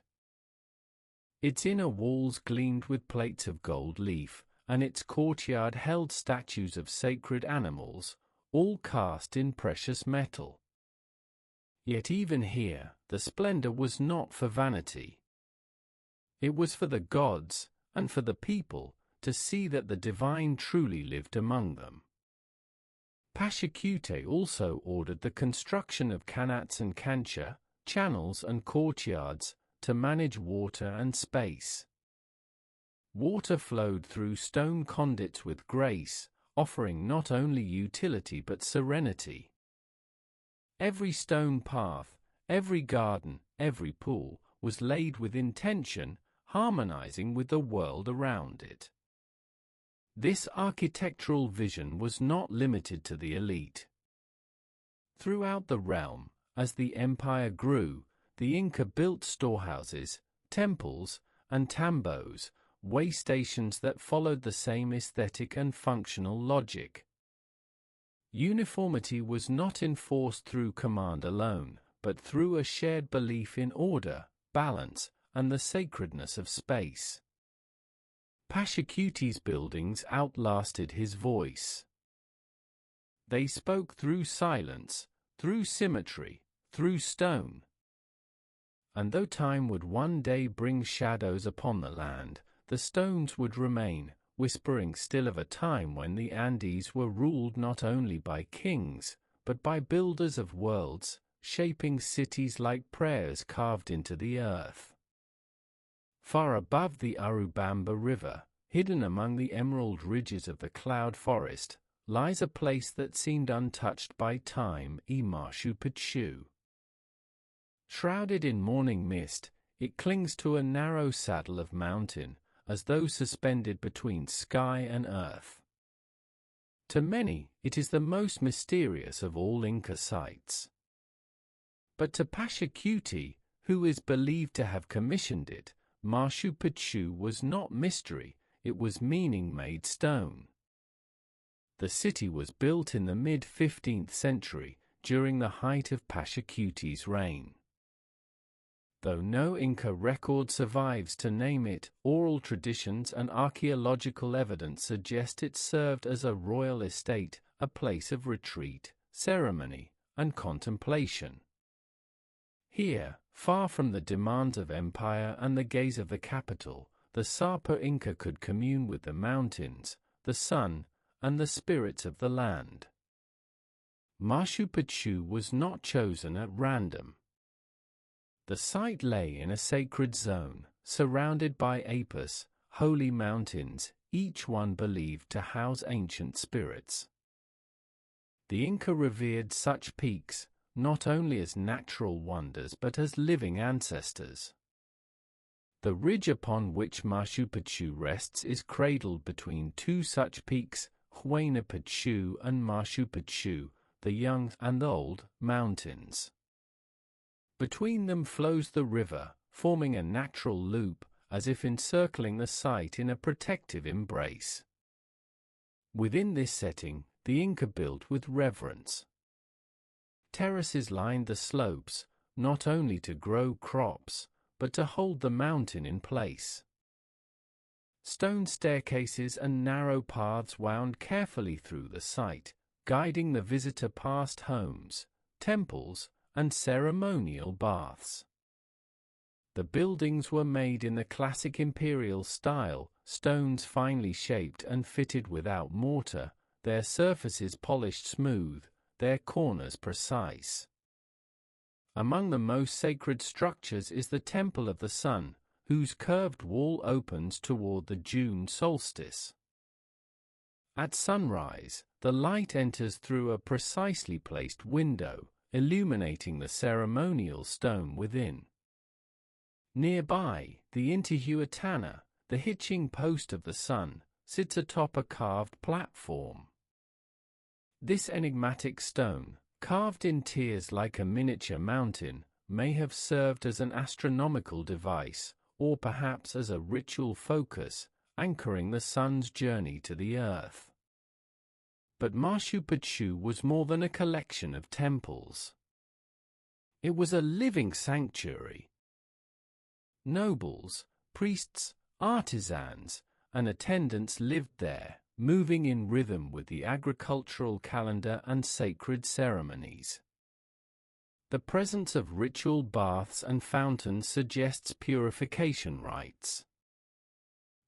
Its inner walls gleamed with plates of gold leaf, and its courtyard held statues of sacred animals, all cast in precious metal. Yet even here, the splendor was not for vanity. It was for the gods, and for the people, to see that the divine truly lived among them. Pashakute also ordered the construction of kanats and kancha, channels and courtyards, to manage water and space. Water flowed through stone conduits with grace, offering not only utility but serenity. Every stone path, every garden, every pool, was laid with intention, harmonizing with the world around it. This architectural vision was not limited to the elite. Throughout the realm, as the empire grew, the Inca built storehouses, temples, and tambos, way stations that followed the same aesthetic and functional logic. Uniformity was not enforced through command alone, but through a shared belief in order, balance, and the sacredness of space. Pashakute's buildings outlasted his voice. They spoke through silence, through symmetry, through stone. And though time would one day bring shadows upon the land, the stones would remain, whispering still of a time when the Andes were ruled not only by kings, but by builders of worlds, shaping cities like prayers carved into the earth. Far above the Urubamba River, hidden among the emerald ridges of the cloud forest, lies a place that seemed untouched by time, Machu Picchu. Shrouded in morning mist, it clings to a narrow saddle of mountain, as though suspended between sky and earth. To many, it is the most mysterious of all Inca sites. But to Pashakute, who is believed to have commissioned it, Machu Picchu was not mystery, it was meaning made stone. The city was built in the mid-15th century, during the height of Pashakute's reign. Though no Inca record survives to name it, oral traditions and archaeological evidence suggest it served as a royal estate, a place of retreat, ceremony, and contemplation. Here, far from the demands of empire and the gaze of the capital, the Sapa Inca could commune with the mountains, the sun, and the spirits of the land. Machu Picchu was not chosen at random. The site lay in a sacred zone, surrounded by Apis, holy mountains, each one believed to house ancient spirits. The Inca revered such peaks, not only as natural wonders but as living ancestors. The ridge upon which Machu Picchu rests is cradled between two such peaks, Huayna Picchu and Machu Picchu, the young and old mountains. Between them flows the river, forming a natural loop, as if encircling the site in a protective embrace. Within this setting, the Inca built with reverence. Terraces lined the slopes, not only to grow crops, but to hold the mountain in place. Stone staircases and narrow paths wound carefully through the site, guiding the visitor past homes, temples, and ceremonial baths. The buildings were made in the classic imperial style, stones finely shaped and fitted without mortar, their surfaces polished smooth, their corners precise. Among the most sacred structures is the Temple of the Sun, whose curved wall opens toward the June solstice. At sunrise, the light enters through a precisely placed window, illuminating the ceremonial stone within. Nearby, the Intihuatana, the hitching post of the sun, sits atop a carved platform. This enigmatic stone, carved in tiers like a miniature mountain, may have served as an astronomical device, or perhaps as a ritual focus, anchoring the sun's journey to the earth. But Machu Picchu was more than a collection of temples. It was a living sanctuary. Nobles, priests, artisans, and attendants lived there, moving in rhythm with the agricultural calendar and sacred ceremonies. The presence of ritual baths and fountains suggests purification rites.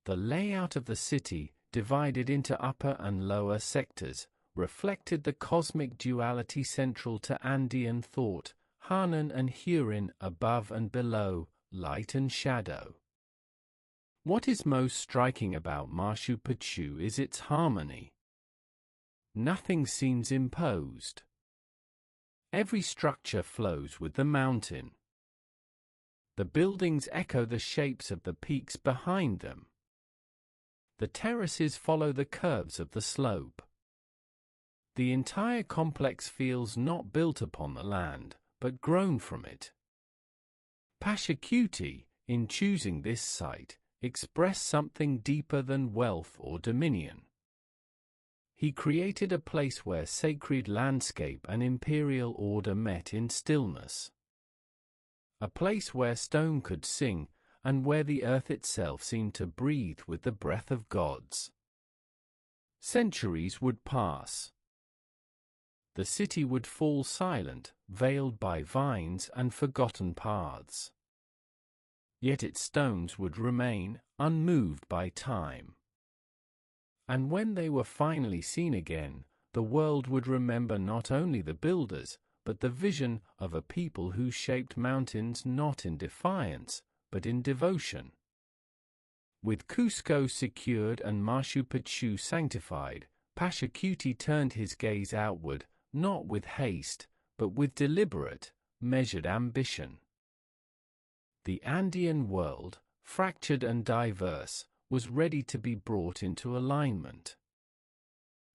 The layout of the city, divided into upper and lower sectors, reflected the cosmic duality central to Andean thought, Hanan and Hurin above and below, light and shadow. What is most striking about Machu Picchu is its harmony. Nothing seems imposed. Every structure flows with the mountain. The buildings echo the shapes of the peaks behind them. The terraces follow the curves of the slope. The entire complex feels not built upon the land, but grown from it. Pachacuti, in choosing this site, expressed something deeper than wealth or dominion. He created a place where sacred landscape and imperial order met in stillness. A place where stone could sing, and where the earth itself seemed to breathe with the breath of gods. Centuries would pass. The city would fall silent, veiled by vines and forgotten paths. Yet its stones would remain, unmoved by time. And when they were finally seen again, the world would remember not only the builders, but the vision of a people who shaped mountains not in defiance, but in devotion. With Cusco secured and Machu Picchu sanctified, Pachacuti turned his gaze outward, not with haste, but with deliberate, measured ambition. The Andean world, fractured and diverse, was ready to be brought into alignment.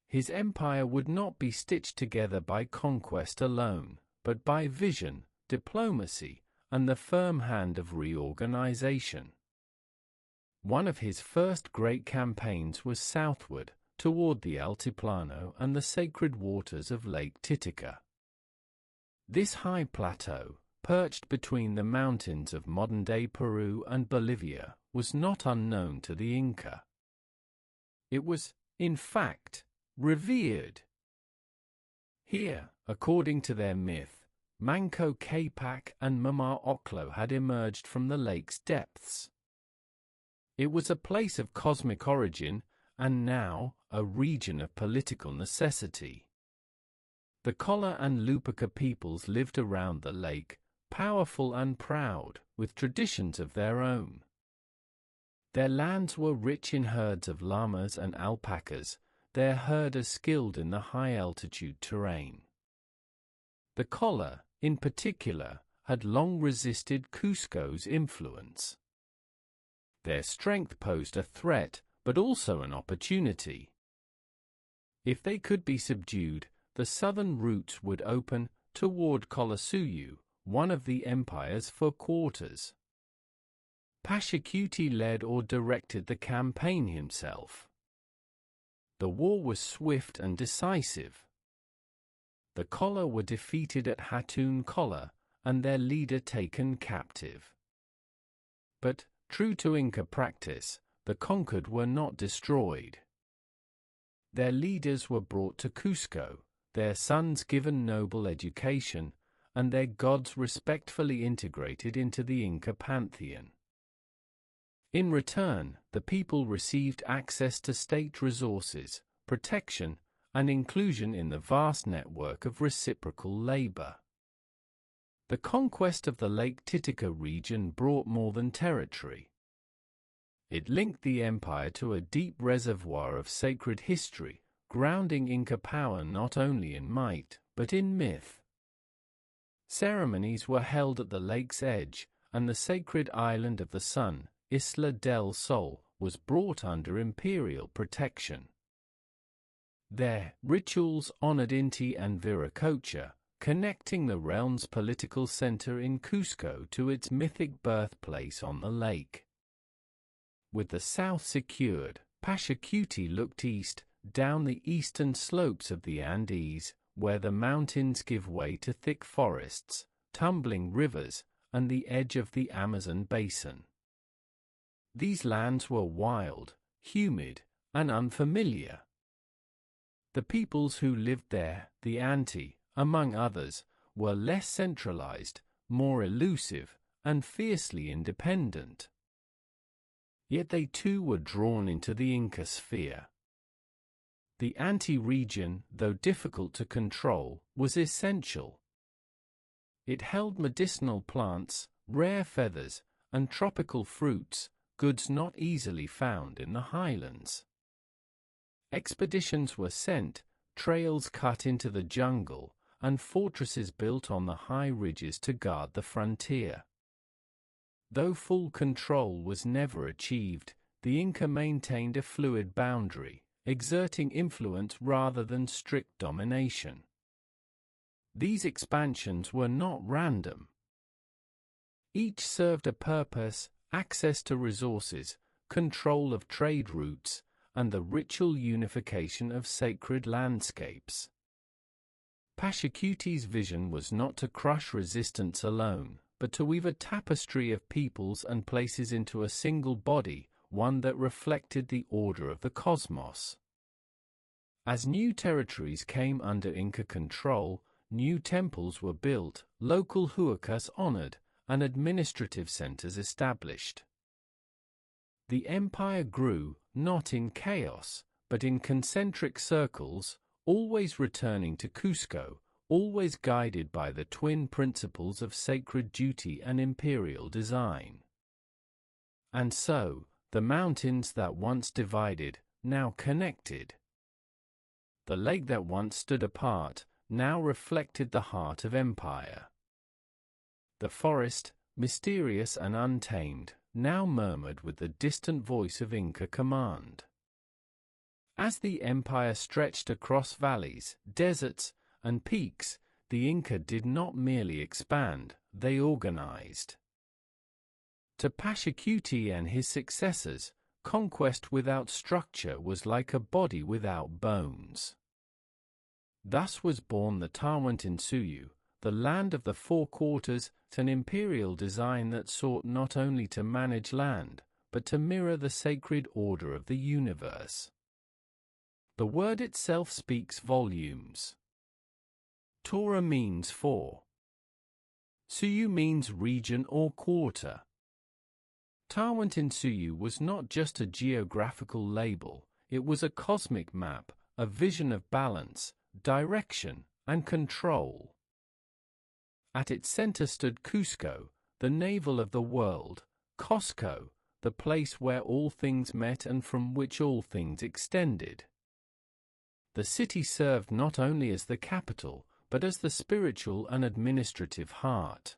His empire would not be stitched together by conquest alone, but by vision, diplomacy, and the firm hand of reorganization. One of his first great campaigns was southward, toward the Altiplano and the sacred waters of Lake Titicaca. This high plateau, perched between the mountains of modern-day Peru and Bolivia, was not unknown to the Inca. It was, in fact, revered. Here, according to their myth, Manco Capac and Mama Oclo had emerged from the lake's depths. It was a place of cosmic origin, and now, a region of political necessity. The Colla and Lupica peoples lived around the lake, powerful and proud, with traditions of their own. Their lands were rich in herds of llamas and alpacas, their herders skilled in the high-altitude terrain. The Colla, in particular, had long resisted Cusco's influence. Their strength posed a threat, but also an opportunity. If they could be subdued, the southern routes would open toward Collasuyu, one of the empire's four quarters. Pachacuti led or directed the campaign himself. The war was swift and decisive. The Colla were defeated at Hatun Colla, and their leader taken captive. But, true to Inca practice, the conquered were not destroyed. Their leaders were brought to Cusco, their sons given noble education, and their gods respectfully integrated into the Inca pantheon. In return, the people received access to state resources, protection, and inclusion in the vast network of reciprocal labor. The conquest of the Lake Titicaca region brought more than territory. It linked the empire to a deep reservoir of sacred history, grounding Inca power not only in might, but in myth. Ceremonies were held at the lake's edge, and the sacred island of the sun, Isla del Sol, was brought under imperial protection. There, rituals honored Inti and Viracocha, connecting the realm's political center in Cusco to its mythic birthplace on the lake. With the south secured, Pachacuti looked east, down the eastern slopes of the Andes, where the mountains give way to thick forests, tumbling rivers, and the edge of the Amazon basin. These lands were wild, humid, and unfamiliar. The peoples who lived there, the Anti, among others, were less centralized, more elusive, and fiercely independent. Yet they too were drawn into the Inca sphere. The Anti region, though difficult to control, was essential. It held medicinal plants, rare feathers, and tropical fruits, goods not easily found in the highlands. Expeditions were sent, trails cut into the jungle, and fortresses built on the high ridges to guard the frontier. Though full control was never achieved, the Inca maintained a fluid boundary, exerting influence rather than strict domination. These expansions were not random. Each served a purpose: access to resources, control of trade routes, and the ritual unification of sacred landscapes. Pashakuti's vision was not to crush resistance alone, but to weave a tapestry of peoples and places into a single body, one that reflected the order of the cosmos. As new territories came under Inca control, new temples were built, local huacas honored, and administrative centers established. The empire grew, not in chaos, but in concentric circles, always returning to Cusco, always guided by the twin principles of sacred duty and imperial design. And so, the mountains that once divided, now connected. The lake that once stood apart, now reflected the heart of empire. The forest, mysterious and untamed, now murmured with the distant voice of Inca command. As the empire stretched across valleys, deserts, and peaks, the Inca did not merely expand, they organized. To Pachacuti and his successors, conquest without structure was like a body without bones. Thus was born the Tawantinsuyu, the land of the four quarters, an imperial design that sought not only to manage land, but to mirror the sacred order of the universe. The word itself speaks volumes. Tora means four. Suyu means region or quarter. Tawantinsuyu was not just a geographical label, it was a cosmic map, a vision of balance, direction, and control. At its center stood Cusco, the navel of the world, Cosco, the place where all things met and from which all things extended. The city served not only as the capital, but as the spiritual and administrative heart.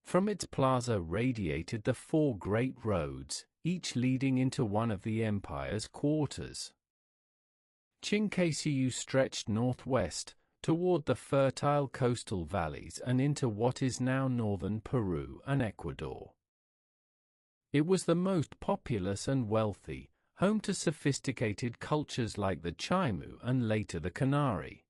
From its plaza radiated the four great roads, each leading into one of the empire's quarters. Chinkasiu stretched northwest, toward the fertile coastal valleys and into what is now northern Peru and Ecuador. It was the most populous and wealthy, home to sophisticated cultures like the Chimu and later the Canary.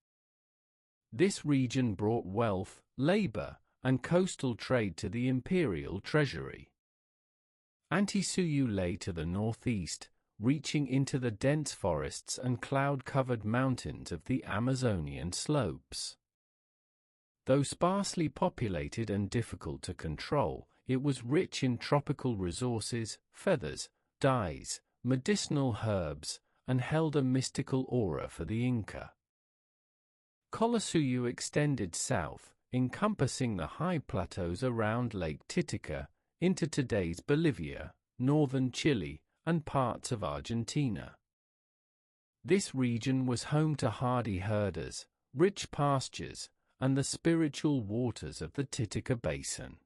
This region brought wealth, labor, and coastal trade to the imperial treasury. Antisuyu lay to the northeast, reaching into the dense forests and cloud-covered mountains of the Amazonian slopes. Though sparsely populated and difficult to control, it was rich in tropical resources, feathers, dyes, medicinal herbs, and held a mystical aura for the Inca. Colasuyu extended south, encompassing the high plateaus around Lake Titicaca, into today's Bolivia, northern Chile, and parts of Argentina. This region was home to hardy herders, rich pastures, and the spiritual waters of the Titicaca Basin.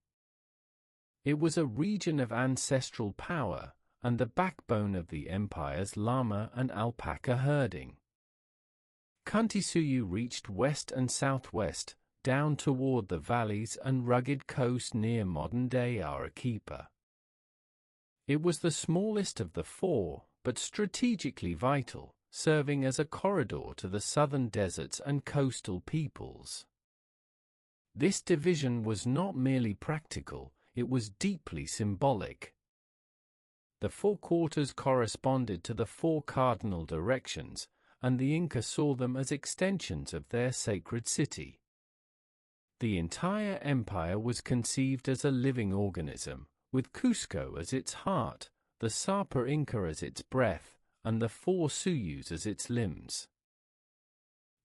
It was a region of ancestral power, and the backbone of the empire's llama and alpaca herding. Kuntisuyu reached west and southwest, down toward the valleys and rugged coast near modern-day Arequipa. It was the smallest of the four, but strategically vital, serving as a corridor to the southern deserts and coastal peoples. This division was not merely practical, it was deeply symbolic. The four quarters corresponded to the four cardinal directions, and the Inca saw them as extensions of their sacred city. The entire empire was conceived as a living organism, with Cusco as its heart, the Sapa Inca as its breath, and the four Suyus as its limbs.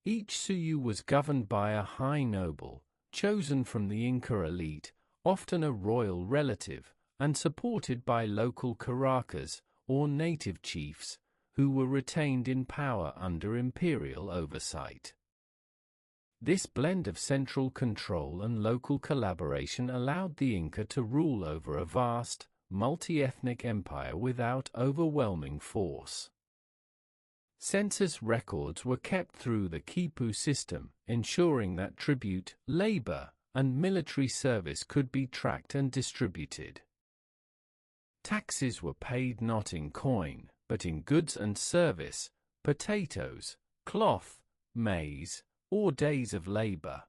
Each Suyu was governed by a high noble, chosen from the Inca elite, often a royal relative, and supported by local Caracas, or native chiefs, who were retained in power under imperial oversight. This blend of central control and local collaboration allowed the Inca to rule over a vast, multi-ethnic empire without overwhelming force. Census records were kept through the quipu system, ensuring that tribute, labor, and military service could be tracked and distributed. Taxes were paid not in coin, but in goods and service, potatoes, cloth, maize, or days of labor.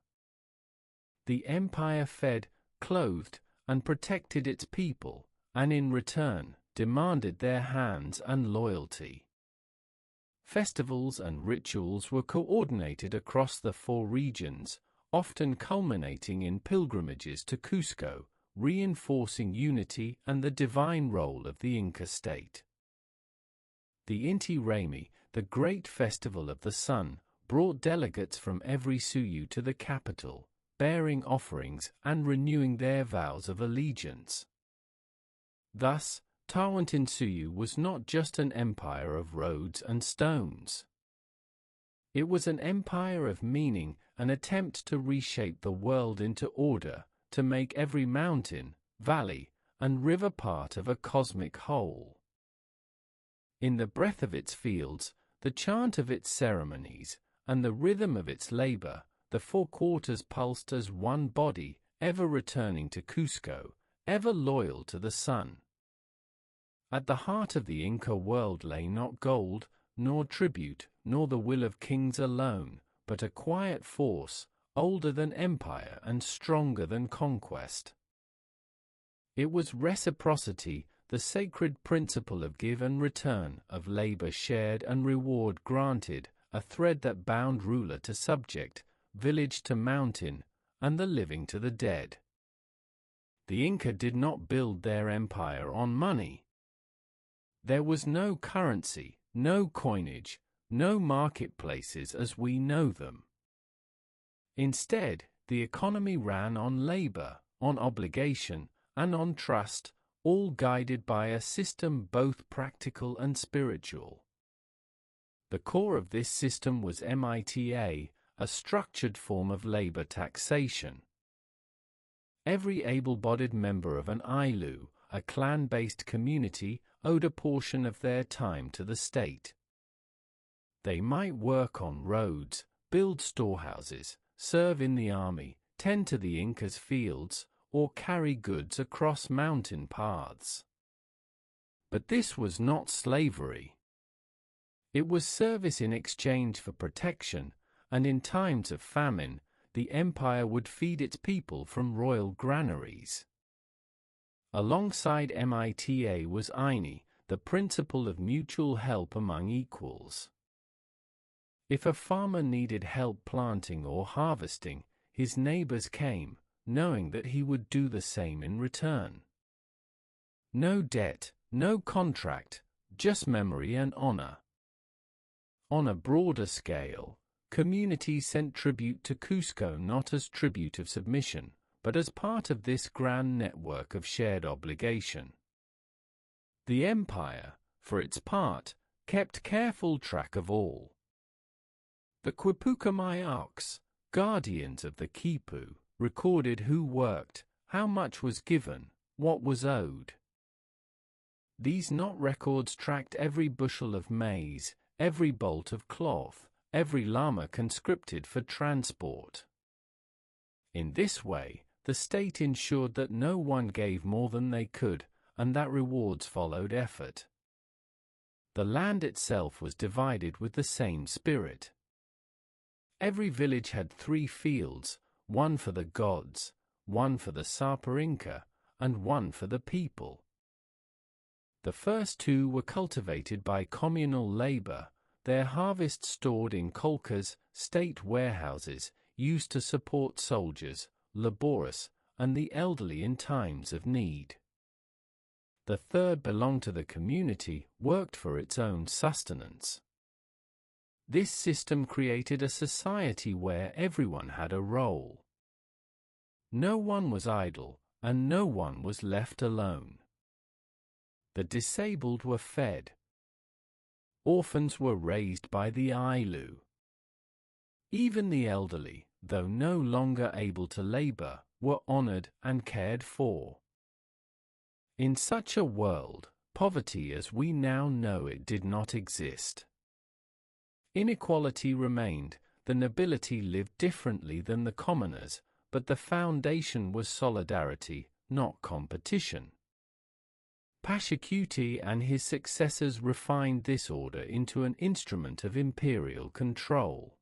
The empire fed, clothed, and protected its people, and in return, demanded their hands and loyalty. Festivals and rituals were coordinated across the four regions, often culminating in pilgrimages to Cusco, reinforcing unity and the divine role of the Inca state. The Inti Raymi, the great festival of the sun, brought delegates from every Suyu to the capital, bearing offerings and renewing their vows of allegiance. Thus, Tawantinsuyu was not just an empire of roads and stones. It was an empire of meaning, an attempt to reshape the world into order, to make every mountain, valley, and river part of a cosmic whole. In the breath of its fields, the chant of its ceremonies, and the rhythm of its labor, the four quarters pulsed as one body, ever returning to Cusco, ever loyal to the sun. At the heart of the Inca world lay not gold, nor tribute, nor the will of kings alone, but a quiet force, older than empire and stronger than conquest. It was reciprocity, the sacred principle of give and return, of labor shared and reward granted, a thread that bound ruler to subject, village to mountain, and the living to the dead. The Inca did not build their empire on money. There was no currency, no coinage, no marketplaces as we know them. Instead, the economy ran on labor, on obligation, and on trust, all guided by a system both practical and spiritual. The core of this system was MITA, a structured form of labor taxation. Every able-bodied member of an Ailu, a clan-based community, owed a portion of their time to the state. They might work on roads, build storehouses, serve in the army, tend to the Inca's fields, or carry goods across mountain paths. But this was not slavery. It was service in exchange for protection, and in times of famine, the empire would feed its people from royal granaries. Alongside MITA was Aini, the principle of mutual help among equals. If a farmer needed help planting or harvesting, his neighbors came, knowing that he would do the same in return. No debt, no contract, just memory and honor. On a broader scale, communities sent tribute to Cusco not as tribute of submission, but as part of this grand network of shared obligation. The empire, for its part, kept careful track of all. The Quipucamayaks, guardians of the quipu, recorded who worked, how much was given, what was owed. These knot records tracked every bushel of maize, every bolt of cloth, every llama conscripted for transport. In this way, the state ensured that no one gave more than they could, and that rewards followed effort. The land itself was divided with the same spirit. Every village had 3 fields, one for the gods, one for the Sapa Inca, and one for the people. The first 2 were cultivated by communal labor, their harvest stored in kolkas, state warehouses, used to support soldiers, laborers, and the elderly in times of need. The third belonged to the community, worked for its own sustenance. This system created a society where everyone had a role. No one was idle, and no one was left alone. The disabled were fed. Orphans were raised by the Ailu. Even the elderly, though no longer able to labor, were honored and cared for. In such a world, poverty as we now know it did not exist. Inequality remained, the nobility lived differently than the commoners, but the foundation was solidarity, not competition. Pachacuti and his successors refined this order into an instrument of imperial control.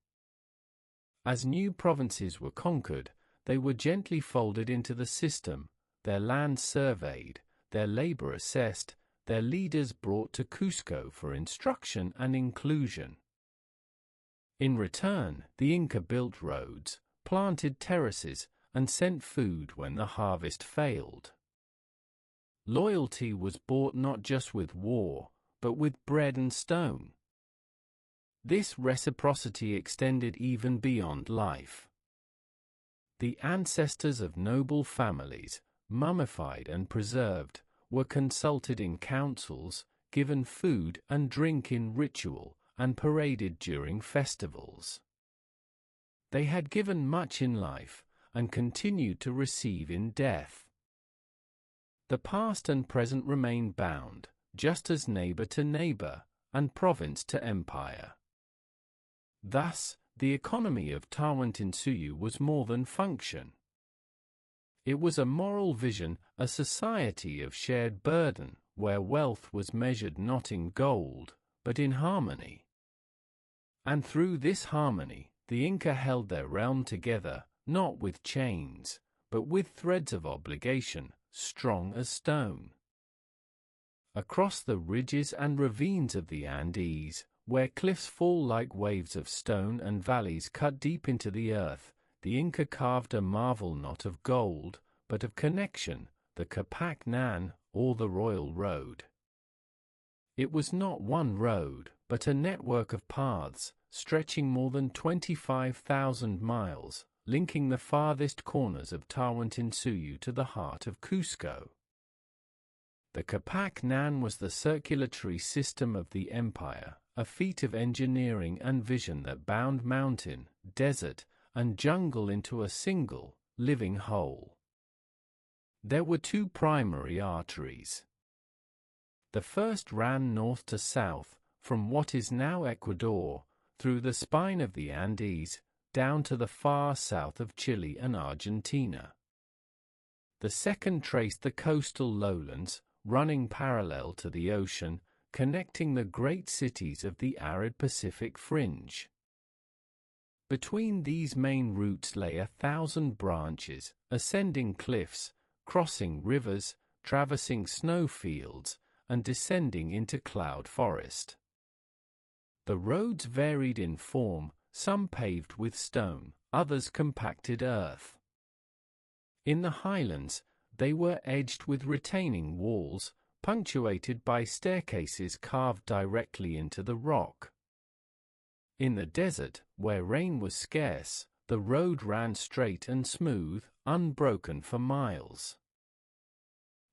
As new provinces were conquered, they were gently folded into the system, their land surveyed, their labor assessed, their leaders brought to Cusco for instruction and inclusion. In return, the Inca built roads, planted terraces, and sent food when the harvest failed. Loyalty was bought not just with war, but with bread and stone. This reciprocity extended even beyond life. The ancestors of noble families, mummified and preserved, were consulted in councils, given food and drink in ritual, and paraded during festivals. They had given much in life, and continued to receive in death. The past and present remain bound, just as neighbor to neighbor, and province to empire. Thus, the economy of Tawantinsuyu was more than function. It was a moral vision, a society of shared burden, where wealth was measured not in gold, but in harmony. And through this harmony, the Inca held their realm together, not with chains, but with threads of obligation, strong as stone. Across the ridges and ravines of the Andes, where cliffs fall like waves of stone and valleys cut deep into the earth, the Inca carved a marvel not of gold, but of connection, the Capac Nan, or the Royal Road. It was not one road, but a network of paths, stretching more than 25,000 miles, linking the farthest corners of Tawantinsuyu to the heart of Cusco. The Capac Nan was the circulatory system of the empire, a feat of engineering and vision that bound mountain, desert, and jungle into a single, living whole. There were 2 primary arteries. The first ran north to south, from what is now Ecuador, through the spine of the Andes, down to the far south of Chile and Argentina. The second traced the coastal lowlands, running parallel to the ocean, connecting the great cities of the arid Pacific fringe. Between these main routes lay 1,000 branches, ascending cliffs, crossing rivers, traversing snowfields, and descending into cloud forest. The roads varied in form, some paved with stone, others compacted earth. In the highlands, they were edged with retaining walls, punctuated by staircases carved directly into the rock. In the desert, where rain was scarce, the road ran straight and smooth, unbroken for miles.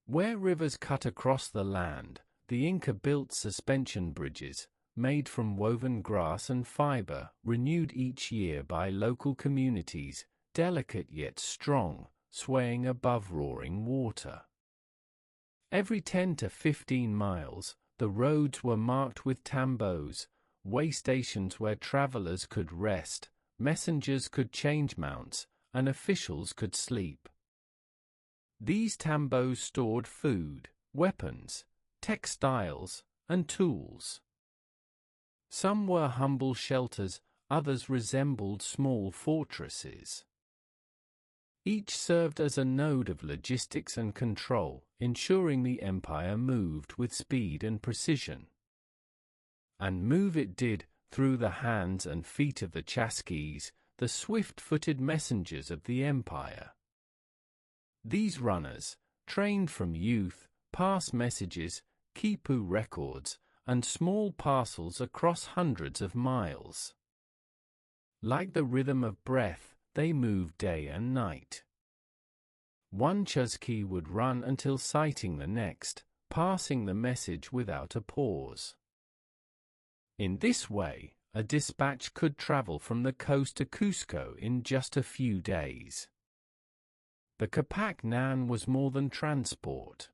Where rivers cut across the land, the Inca built suspension bridges, made from woven grass and fiber, renewed each year by local communities, delicate yet strong, swaying above roaring water. Every 10 to 15 miles, the roads were marked with tambos, way stations where travelers could rest, messengers could change mounts, and officials could sleep. These tambos stored food, weapons, textiles, and tools. Some were humble shelters, others resembled small fortresses. Each served as a node of logistics and control, ensuring the empire moved with speed and precision. And move it did, through the hands and feet of the chasquis, the swift-footed messengers of the empire. These runners, trained from youth, pass messages, quipu records, and small parcels across hundreds of miles. Like the rhythm of breath, they move day and night. One chasqui would run until sighting the next, passing the message without a pause. In this way, a dispatch could travel from the coast to Cusco in just a few days. The Capac Nan was more than transport.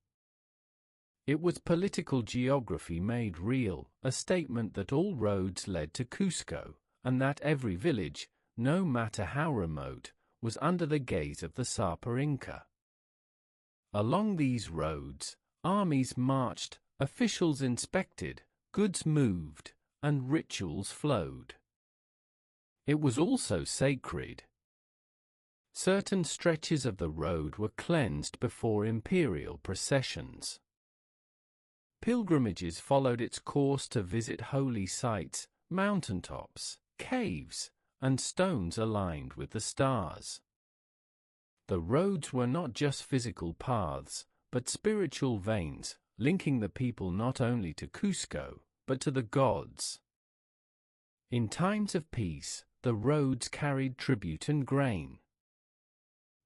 It was political geography made real, a statement that all roads led to Cusco, and that every village, no matter how remote, was under the gaze of the Sapa Inca. Along these roads, armies marched, officials inspected, goods moved, and rituals flowed. It was also sacred. Certain stretches of the road were cleansed before imperial processions. Pilgrimages followed its course to visit holy sites, mountaintops, caves, and stones aligned with the stars. The roads were not just physical paths, but spiritual veins, linking the people not only to Cusco, but to the gods. In times of peace, the roads carried tribute and grain.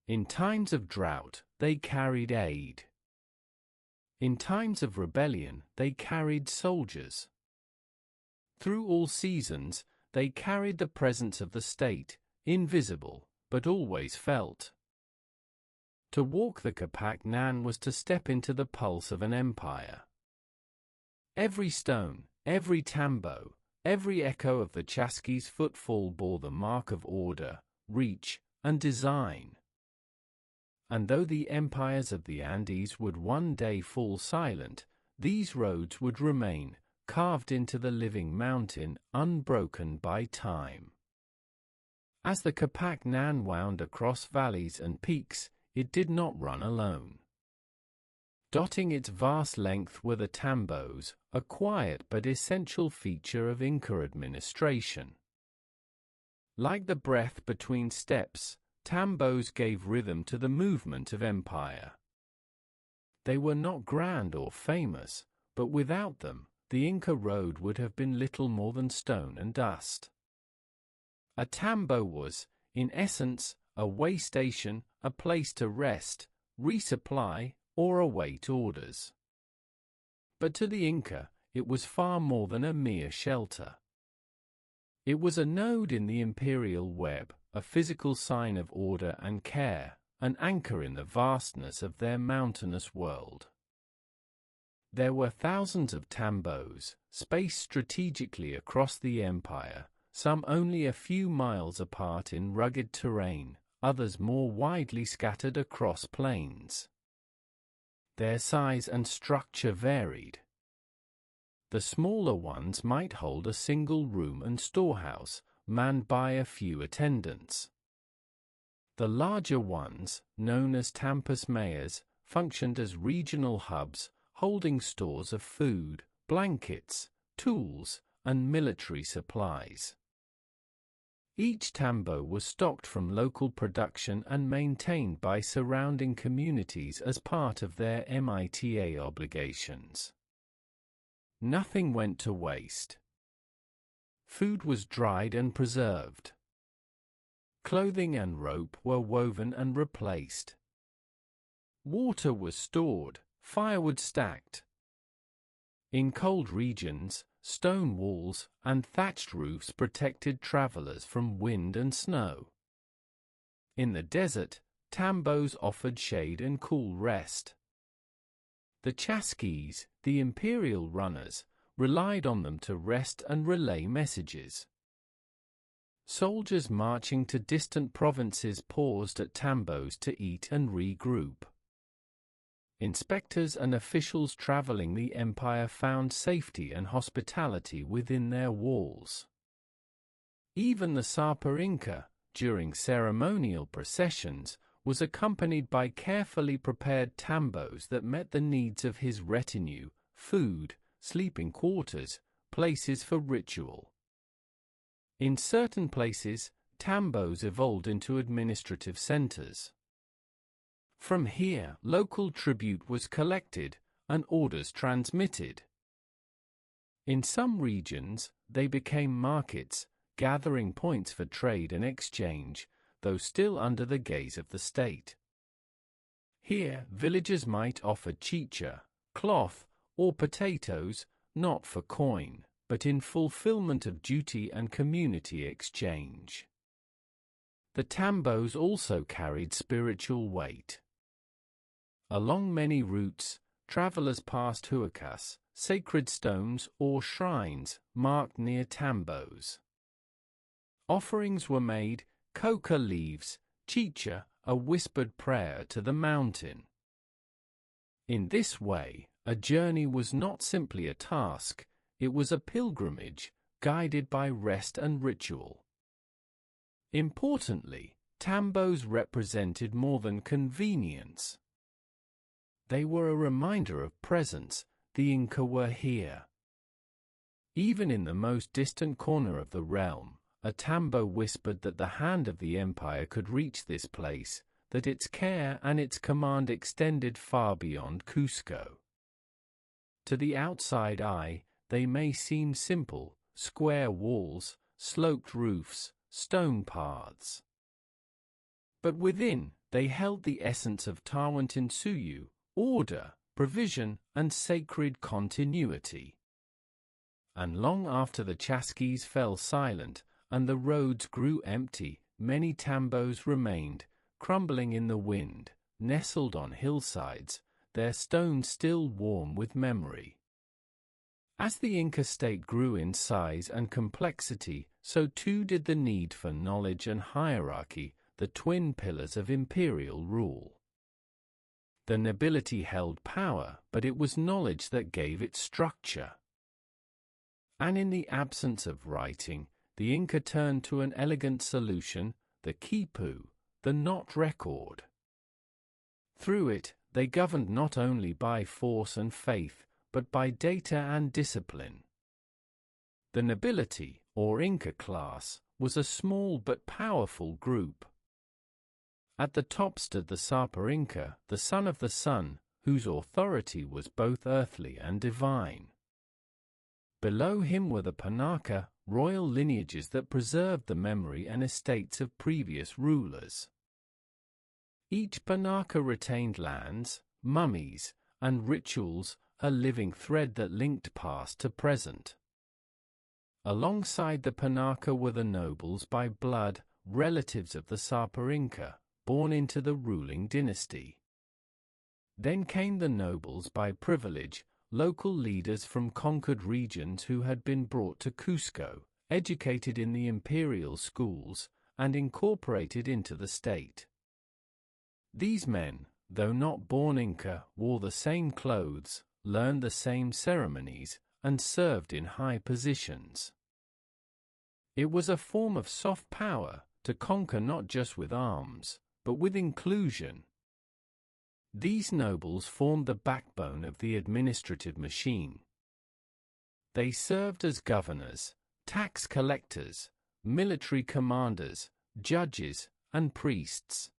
In times of drought, they carried aid. In times of rebellion, they carried soldiers. Through all seasons, they carried the presence of the state, invisible, but always felt. To walk the Capac Nan was to step into the pulse of an empire. Every stone, every tambo, every echo of the chasqui's footfall bore the mark of order, reach, and design. And though the empires of the Andes would one day fall silent, these roads would remain, carved into the living mountain, unbroken by time. As the Capac Nan wound across valleys and peaks, it did not run alone. Dotting its vast length were the tambos, a quiet but essential feature of Inca administration. Like the breath between steps, tambos gave rhythm to the movement of empire. They were not grand or famous, but without them, the Inca road would have been little more than stone and dust. A tambo was, in essence, a way station, a place to rest, resupply, or await orders. But to the Inca, it was far more than a mere shelter. It was a node in the imperial web, a physical sign of order and care, an anchor in the vastness of their mountainous world. There were thousands of tambos, spaced strategically across the empire, some only a few miles apart in rugged terrain, others more widely scattered across plains. Their size and structure varied. The smaller ones might hold a single room and storehouse, manned by a few attendants. The larger ones, known as Tampas Mayors, functioned as regional hubs, holding stores of food, blankets, tools, and military supplies. Each tambo was stocked from local production and maintained by surrounding communities as part of their MITA obligations. Nothing went to waste. Food was dried and preserved. Clothing and rope were woven and replaced. Water was stored, firewood stacked. In cold regions, stone walls and thatched roofs protected travelers from wind and snow. In the desert, tambos offered shade and cool rest. The chasquis, the imperial runners, relied on them to rest and relay messages. Soldiers marching to distant provinces paused at tambos to eat and regroup. Inspectors and officials traveling the empire found safety and hospitality within their walls. Even the Sapa Inca, during ceremonial processions, was accompanied by carefully prepared tambos that met the needs of his retinue: food, sleeping quarters, places for ritual. In certain places, tambos evolved into administrative centers. From here, local tribute was collected and orders transmitted. In some regions, they became markets, gathering points for trade and exchange, though still under the gaze of the state. Here, villagers might offer chicha, cloth, or potatoes, not for coin, but in fulfillment of duty and community exchange. The tambos also carried spiritual weight. Along many routes, travelers passed huacas, sacred stones or shrines, marked near tambos. Offerings were made, coca leaves, chicha, a whispered prayer to the mountain. In this way, a journey was not simply a task, it was a pilgrimage, guided by rest and ritual. Importantly, tambos represented more than convenience. They were a reminder of presence: the Inca were here. Even in the most distant corner of the realm, a tambo whispered that the hand of the empire could reach this place, that its care and its command extended far beyond Cusco. To the outside eye, they may seem simple: square walls, sloped roofs, stone paths. But within, they held the essence of Tawantinsuyu: order, provision, and sacred continuity. And long after the chasquis fell silent, and the roads grew empty, many tambos remained, crumbling in the wind, nestled on hillsides, their stones still warm with memory. As the Inca state grew in size and complexity, so too did the need for knowledge and hierarchy, the twin pillars of imperial rule. The nobility held power, but it was knowledge that gave it structure. And in the absence of writing, the Inca turned to an elegant solution: the quipu, the knot record. Through it, they governed not only by force and faith, but by data and discipline. The nobility, or Inca class, was a small but powerful group. At the top stood the Sapa Inca, the son of the sun, whose authority was both earthly and divine. Below him were the Panaka, royal lineages that preserved the memory and estates of previous rulers. Each Panaka retained lands, mummies, and rituals, a living thread that linked past to present. Alongside the Panaka were the nobles by blood, relatives of the Sapa Inca, born into the ruling dynasty. Then came the nobles by privilege, local leaders from conquered regions who had been brought to Cusco, educated in the imperial schools, and incorporated into the state. These men, though not born Inca, wore the same clothes, learned the same ceremonies, and served in high positions. It was a form of soft power, to conquer not just with arms, but with inclusion. These nobles formed the backbone of the administrative machine. They served as governors, tax collectors, military commanders, judges, and priests.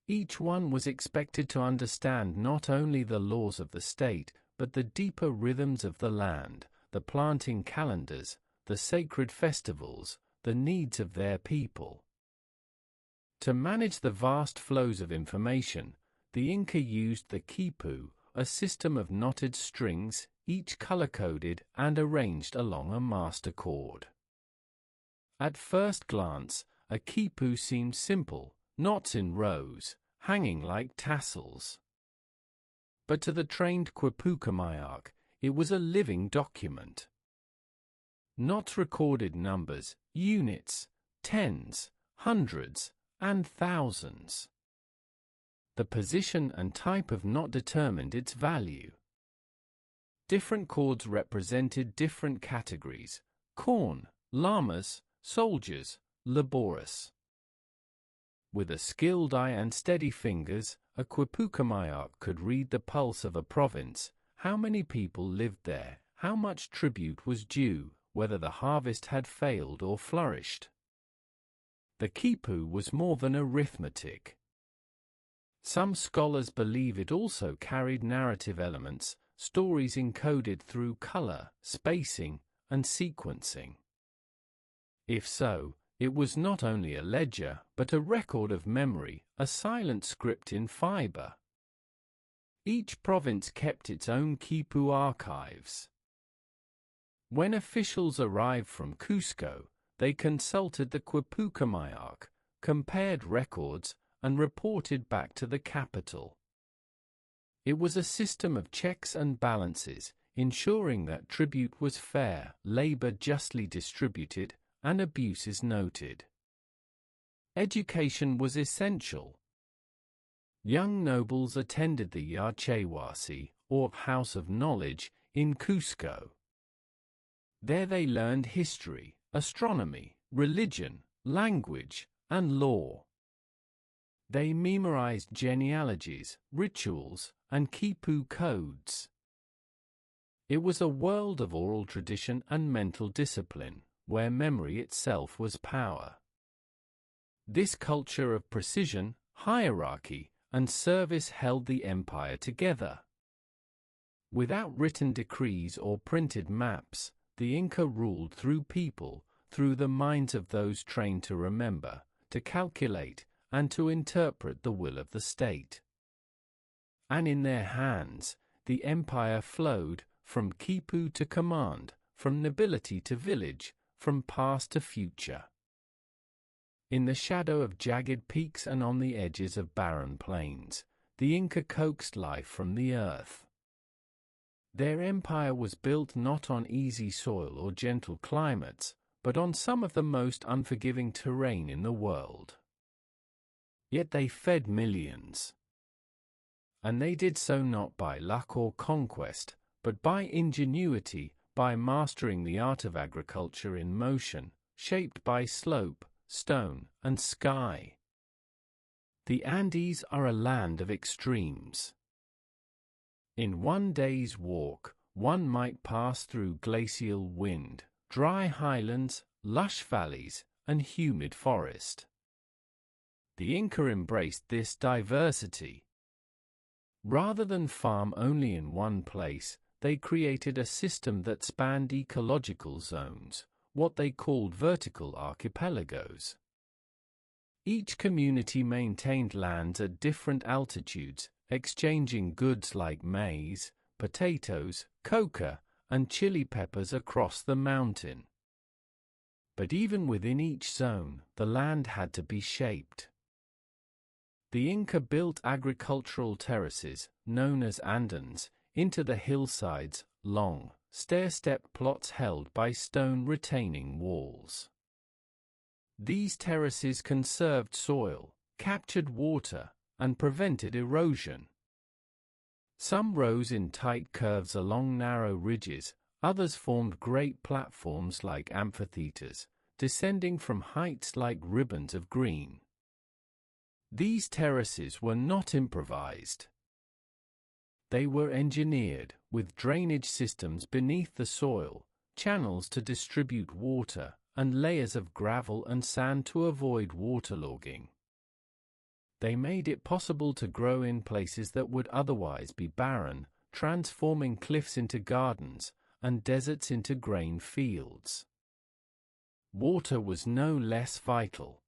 Each one was expected to understand not only the laws of the state, but the deeper rhythms of the land, the planting calendars, the sacred festivals, the needs of their people. To manage the vast flows of information, the Inca used the quipu, a system of knotted strings, each color-coded and arranged along a master chord. At first glance, a quipu seemed simple, knots in rows, hanging like tassels. But to the trained quipucamayak, it was a living document. Knots recorded numbers, units, tens, hundreds, and thousands. The position and type of knot determined its value. Different cords represented different categories: corn, llamas, soldiers, laborious. With a skilled eye and steady fingers, a Quipucamayak could read the pulse of a province, how many people lived there, how much tribute was due, whether the harvest had failed or flourished. The quipu was more than arithmetic. Some scholars believe it also carried narrative elements, stories encoded through color, spacing, and sequencing. If so, it was not only a ledger, but a record of memory, a silent script in fiber. Each province kept its own quipu archives. When officials arrived from Cusco, they consulted the Quipucamayak, compared records, and reported back to the capital. It was a system of checks and balances, ensuring that tribute was fair, labor justly distributed, and abuses noted. Education was essential. Young nobles attended the Yachewasi, or House of Knowledge, in Cusco. There they learned history, astronomy, religion, language, and law. They memorized genealogies, rituals, and quipu codes. It was a world of oral tradition and mental discipline, where memory itself was power. This culture of precision, hierarchy, and service held the empire together. Without written decrees or printed maps, the Inca ruled through people, through the minds of those trained to remember, to calculate, and to interpret the will of the state. And in their hands, the empire flowed, from quipu to command, from nobility to village, from past to future. In the shadow of jagged peaks and on the edges of barren plains, the Inca coaxed life from the earth. Their empire was built not on easy soil or gentle climates, but on some of the most unforgiving terrain in the world. Yet they fed millions. And they did so not by luck or conquest, but by ingenuity, by mastering the art of agriculture in motion, shaped by slope, stone, and sky. The Andes are a land of extremes. In one day's walk, one might pass through glacial wind, dry highlands, lush valleys, and humid forest. The Inca embraced this diversity. Rather than farm only in one place, they created a system that spanned ecological zones, what they called vertical archipelagos. Each community maintained lands at different altitudes, exchanging goods like maize, potatoes, coca, and chili peppers across the mountain. But even within each zone, the land had to be shaped. The Inca built agricultural terraces, known as andans, into the hillsides, long, stair-step plots held by stone retaining walls. These terraces conserved soil, captured water, and prevented erosion. Some rose in tight curves along narrow ridges, others formed great platforms like amphitheaters, descending from heights like ribbons of green. These terraces were not improvised. They were engineered, with drainage systems beneath the soil, channels to distribute water, and layers of gravel and sand to avoid waterlogging. They made it possible to grow in places that would otherwise be barren, transforming cliffs into gardens, and deserts into grain fields. Water was no less vital.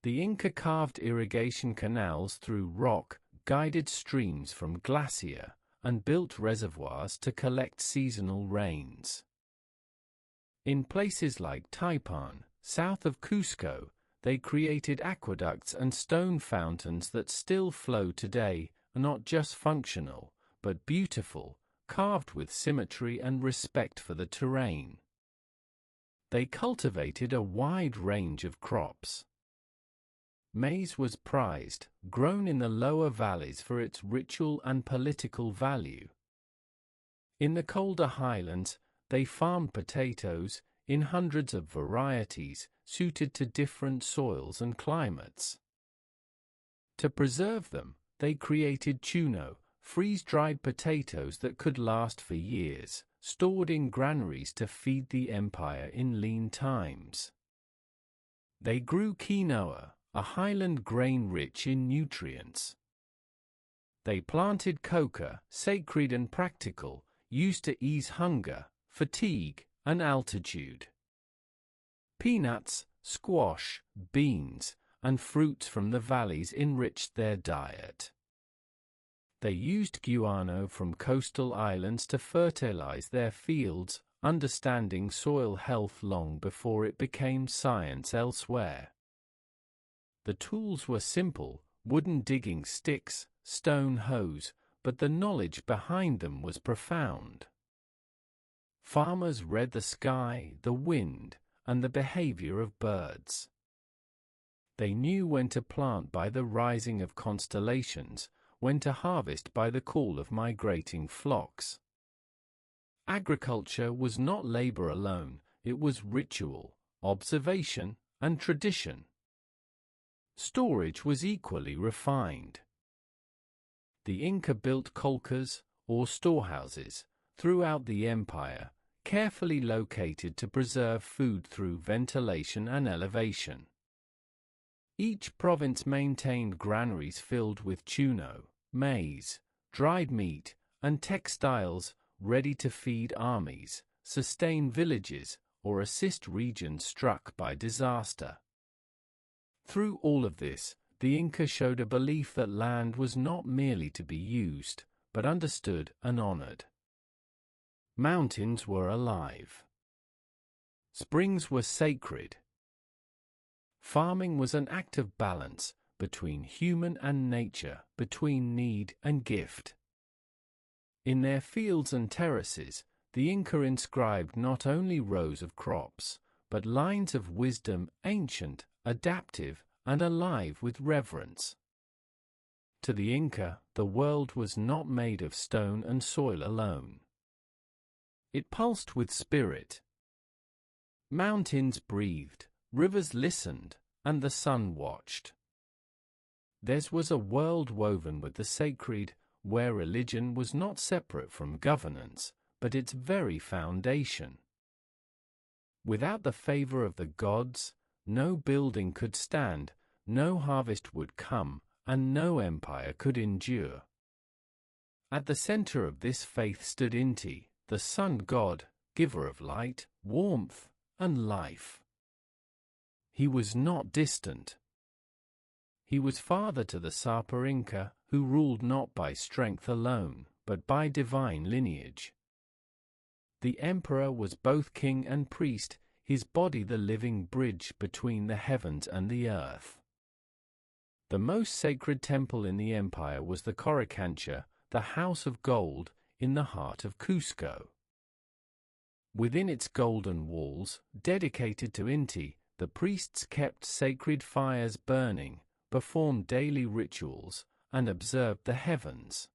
The Inca carved irrigation canals through rock, guided streams from glacier, and built reservoirs to collect seasonal rains. In places like Taipan, south of Cusco, they created aqueducts and stone fountains that still flow today, not just functional, but beautiful, carved with symmetry and respect for the terrain. They cultivated a wide range of crops. Maize was prized, grown in the lower valleys for its ritual and political value. In the colder highlands, they farmed potatoes, in hundreds of varieties, suited to different soils and climates. To preserve them, they created chuno, freeze-dried potatoes that could last for years, stored in granaries to feed the empire in lean times. They grew quinoa, a highland grain rich in nutrients. They planted coca, sacred and practical, used to ease hunger, fatigue, and altitude. Peanuts, squash, beans, and fruits from the valleys enriched their diet. They used guano from coastal islands to fertilize their fields, understanding soil health long before it became science elsewhere. The tools were simple, wooden digging sticks, stone hoes, but the knowledge behind them was profound. Farmers read the sky, the wind, and the behavior of birds. They knew when to plant by the rising of constellations, when to harvest by the call of migrating flocks. Agriculture was not labor alone, it was ritual, observation, and tradition. Storage was equally refined. The Inca built kolkas, or storehouses, throughout the empire, carefully located to preserve food through ventilation and elevation. Each province maintained granaries filled with chuno, maize, dried meat, and textiles, ready to feed armies, sustain villages, or assist regions struck by disaster. Through all of this, the Inca showed a belief that land was not merely to be used, but understood and honored. Mountains were alive. Springs were sacred. Farming was an act of balance, between human and nature, between need and gift. In their fields and terraces, the Inca inscribed not only rows of crops, but lines of wisdom, ancient, adaptive, and alive with reverence. To the Inca, the world was not made of stone and soil alone. It pulsed with spirit. Mountains breathed, rivers listened, and the sun watched. Theirs was a world woven with the sacred, where religion was not separate from governance, but its very foundation. Without the favor of the gods, no building could stand, no harvest would come, and no empire could endure. At the center of this faith stood Inti, the sun god, giver of light, warmth, and life. He was not distant. He was father to the Sapa Inca, who ruled not by strength alone, but by divine lineage. The emperor was both king and priest, his body the living bridge between the heavens and the earth. The most sacred temple in the empire was the Coricancha, the House of Gold, in the heart of Cusco. Within its golden walls, dedicated to Inti, the priests kept sacred fires burning, performed daily rituals, and observed the heavens.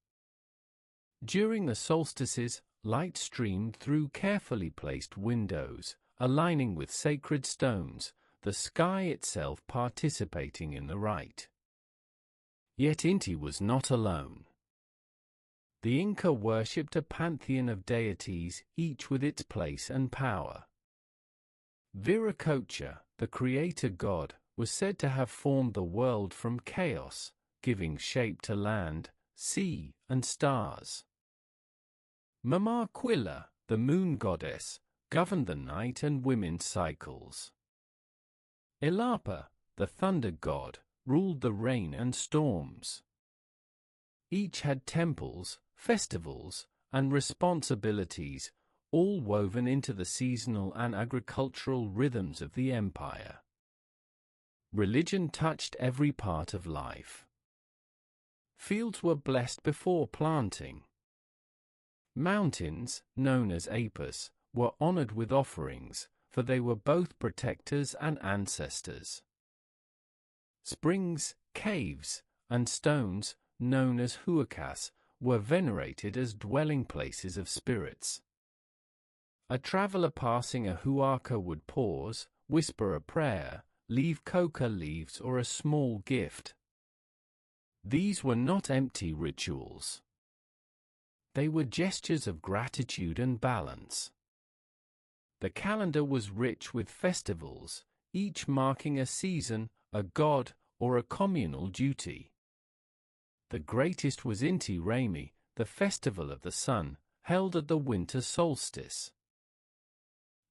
During the solstices, light streamed through carefully placed windows, aligning with sacred stones, the sky itself participating in the rite. Yet Inti was not alone. The Inca worshipped a pantheon of deities, each with its place and power. Viracocha, the creator god, was said to have formed the world from chaos, giving shape to land, sea, and stars. Mamaquilla, the moon goddess, governed the night and women's cycles. Ilapa, the thunder god, ruled the rain and storms. Each had temples, festivals, and responsibilities, all woven into the seasonal and agricultural rhythms of the empire. Religion touched every part of life. Fields were blessed before planting. Mountains, known as apus, were honored with offerings, for they were both protectors and ancestors. Springs, caves, and stones, known as huacas, were venerated as dwelling places of spirits. A traveler passing a huaca would pause, whisper a prayer, leave coca leaves or a small gift. These were not empty rituals. They were gestures of gratitude and balance. The calendar was rich with festivals, each marking a season, a god, or a communal duty. The greatest was Inti Raymi, the festival of the sun, held at the winter solstice.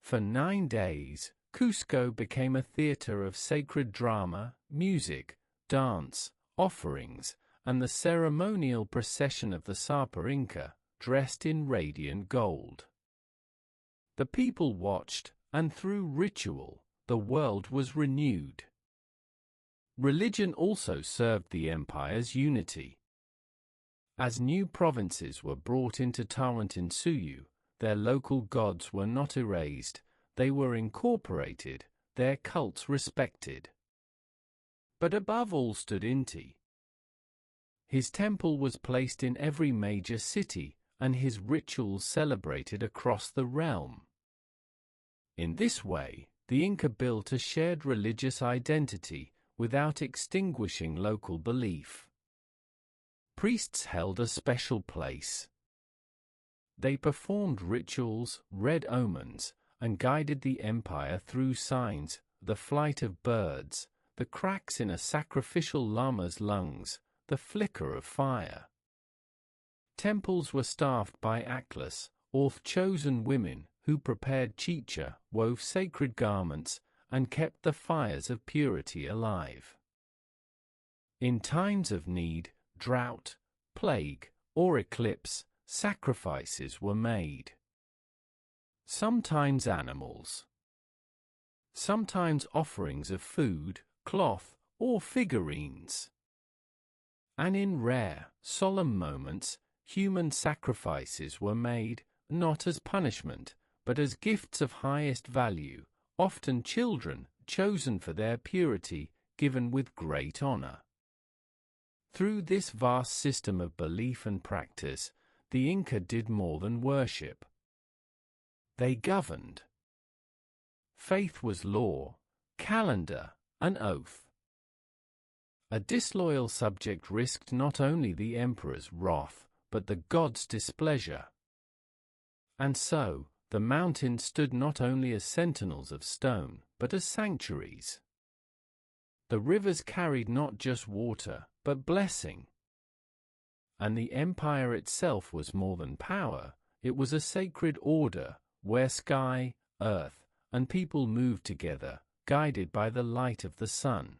For 9 days, Cusco became a theater of sacred drama, music, dance, offerings, and the ceremonial procession of the Sapa Inca, dressed in radiant gold. The people watched, and through ritual, the world was renewed. Religion also served the empire's unity. As new provinces were brought into Tawantinsuyu, their local gods were not erased, they were incorporated, their cults respected. But above all stood Inti. His temple was placed in every major city, and his rituals celebrated across the realm. In this way, the Inca built a shared religious identity, without extinguishing local belief. Priests held a special place. They performed rituals, read omens, and guided the empire through signs, the flight of birds, the cracks in a sacrificial llama's lungs, the flicker of fire. Temples were staffed by aklas, or chosen women, who prepared chicha, wove sacred garments, and kept the fires of purity alive. In times of need, drought, plague, or eclipse, sacrifices were made. Sometimes animals. Sometimes offerings of food, cloth, or figurines. And in rare, solemn moments, human sacrifices were made, not as punishment, but as gifts of highest value, often children, chosen for their purity, given with great honor. Through this vast system of belief and practice, the Inca did more than worship. They governed. Faith was law, calendar, and oath. A disloyal subject risked not only the emperor's wrath, but the god's displeasure. And so, the mountains stood not only as sentinels of stone, but as sanctuaries. The rivers carried not just water, but blessing. And the empire itself was more than power, it was a sacred order, where sky, earth, and people moved together, guided by the light of the sun.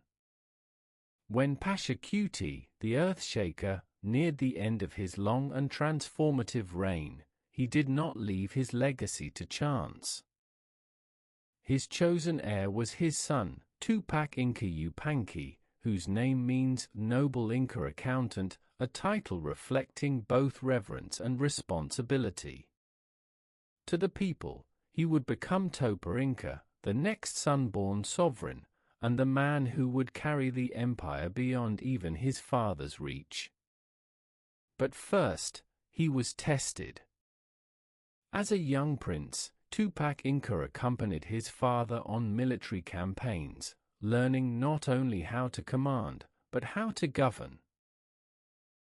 When Pachacuti, the Earthshaker, neared the end of his long and transformative reign, he did not leave his legacy to chance. His chosen heir was his son, Tupac Inca Yupanqui, whose name means noble Inca accountant, a title reflecting both reverence and responsibility. To the people, he would become Topa Inca, the next son-born sovereign, and the man who would carry the empire beyond even his father's reach. But first, he was tested. As a young prince, Tupac Inca accompanied his father on military campaigns, learning not only how to command, but how to govern.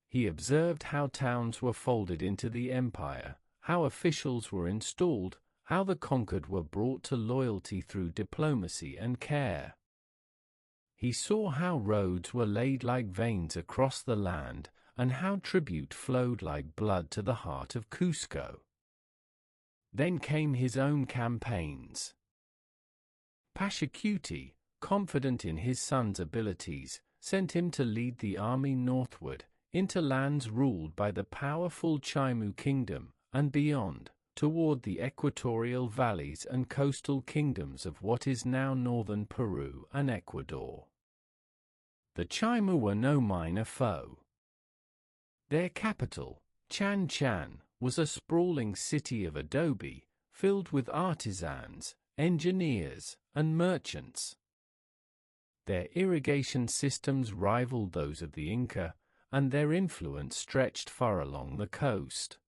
He observed how towns were folded into the empire, how officials were installed, how the conquered were brought to loyalty through diplomacy and care. He saw how roads were laid like veins across the land, and how tribute flowed like blood to the heart of Cusco. Then came his own campaigns. Pachacuti, confident in his son's abilities, sent him to lead the army northward, into lands ruled by the powerful Chimu kingdom, and beyond, toward the equatorial valleys and coastal kingdoms of what is now northern Peru and Ecuador. The Chimu were no minor foe. Their capital, Chan Chan, was a sprawling city of adobe, filled with artisans, engineers, and merchants. Their irrigation systems rivaled those of the Inca, and their influence stretched far along the coast.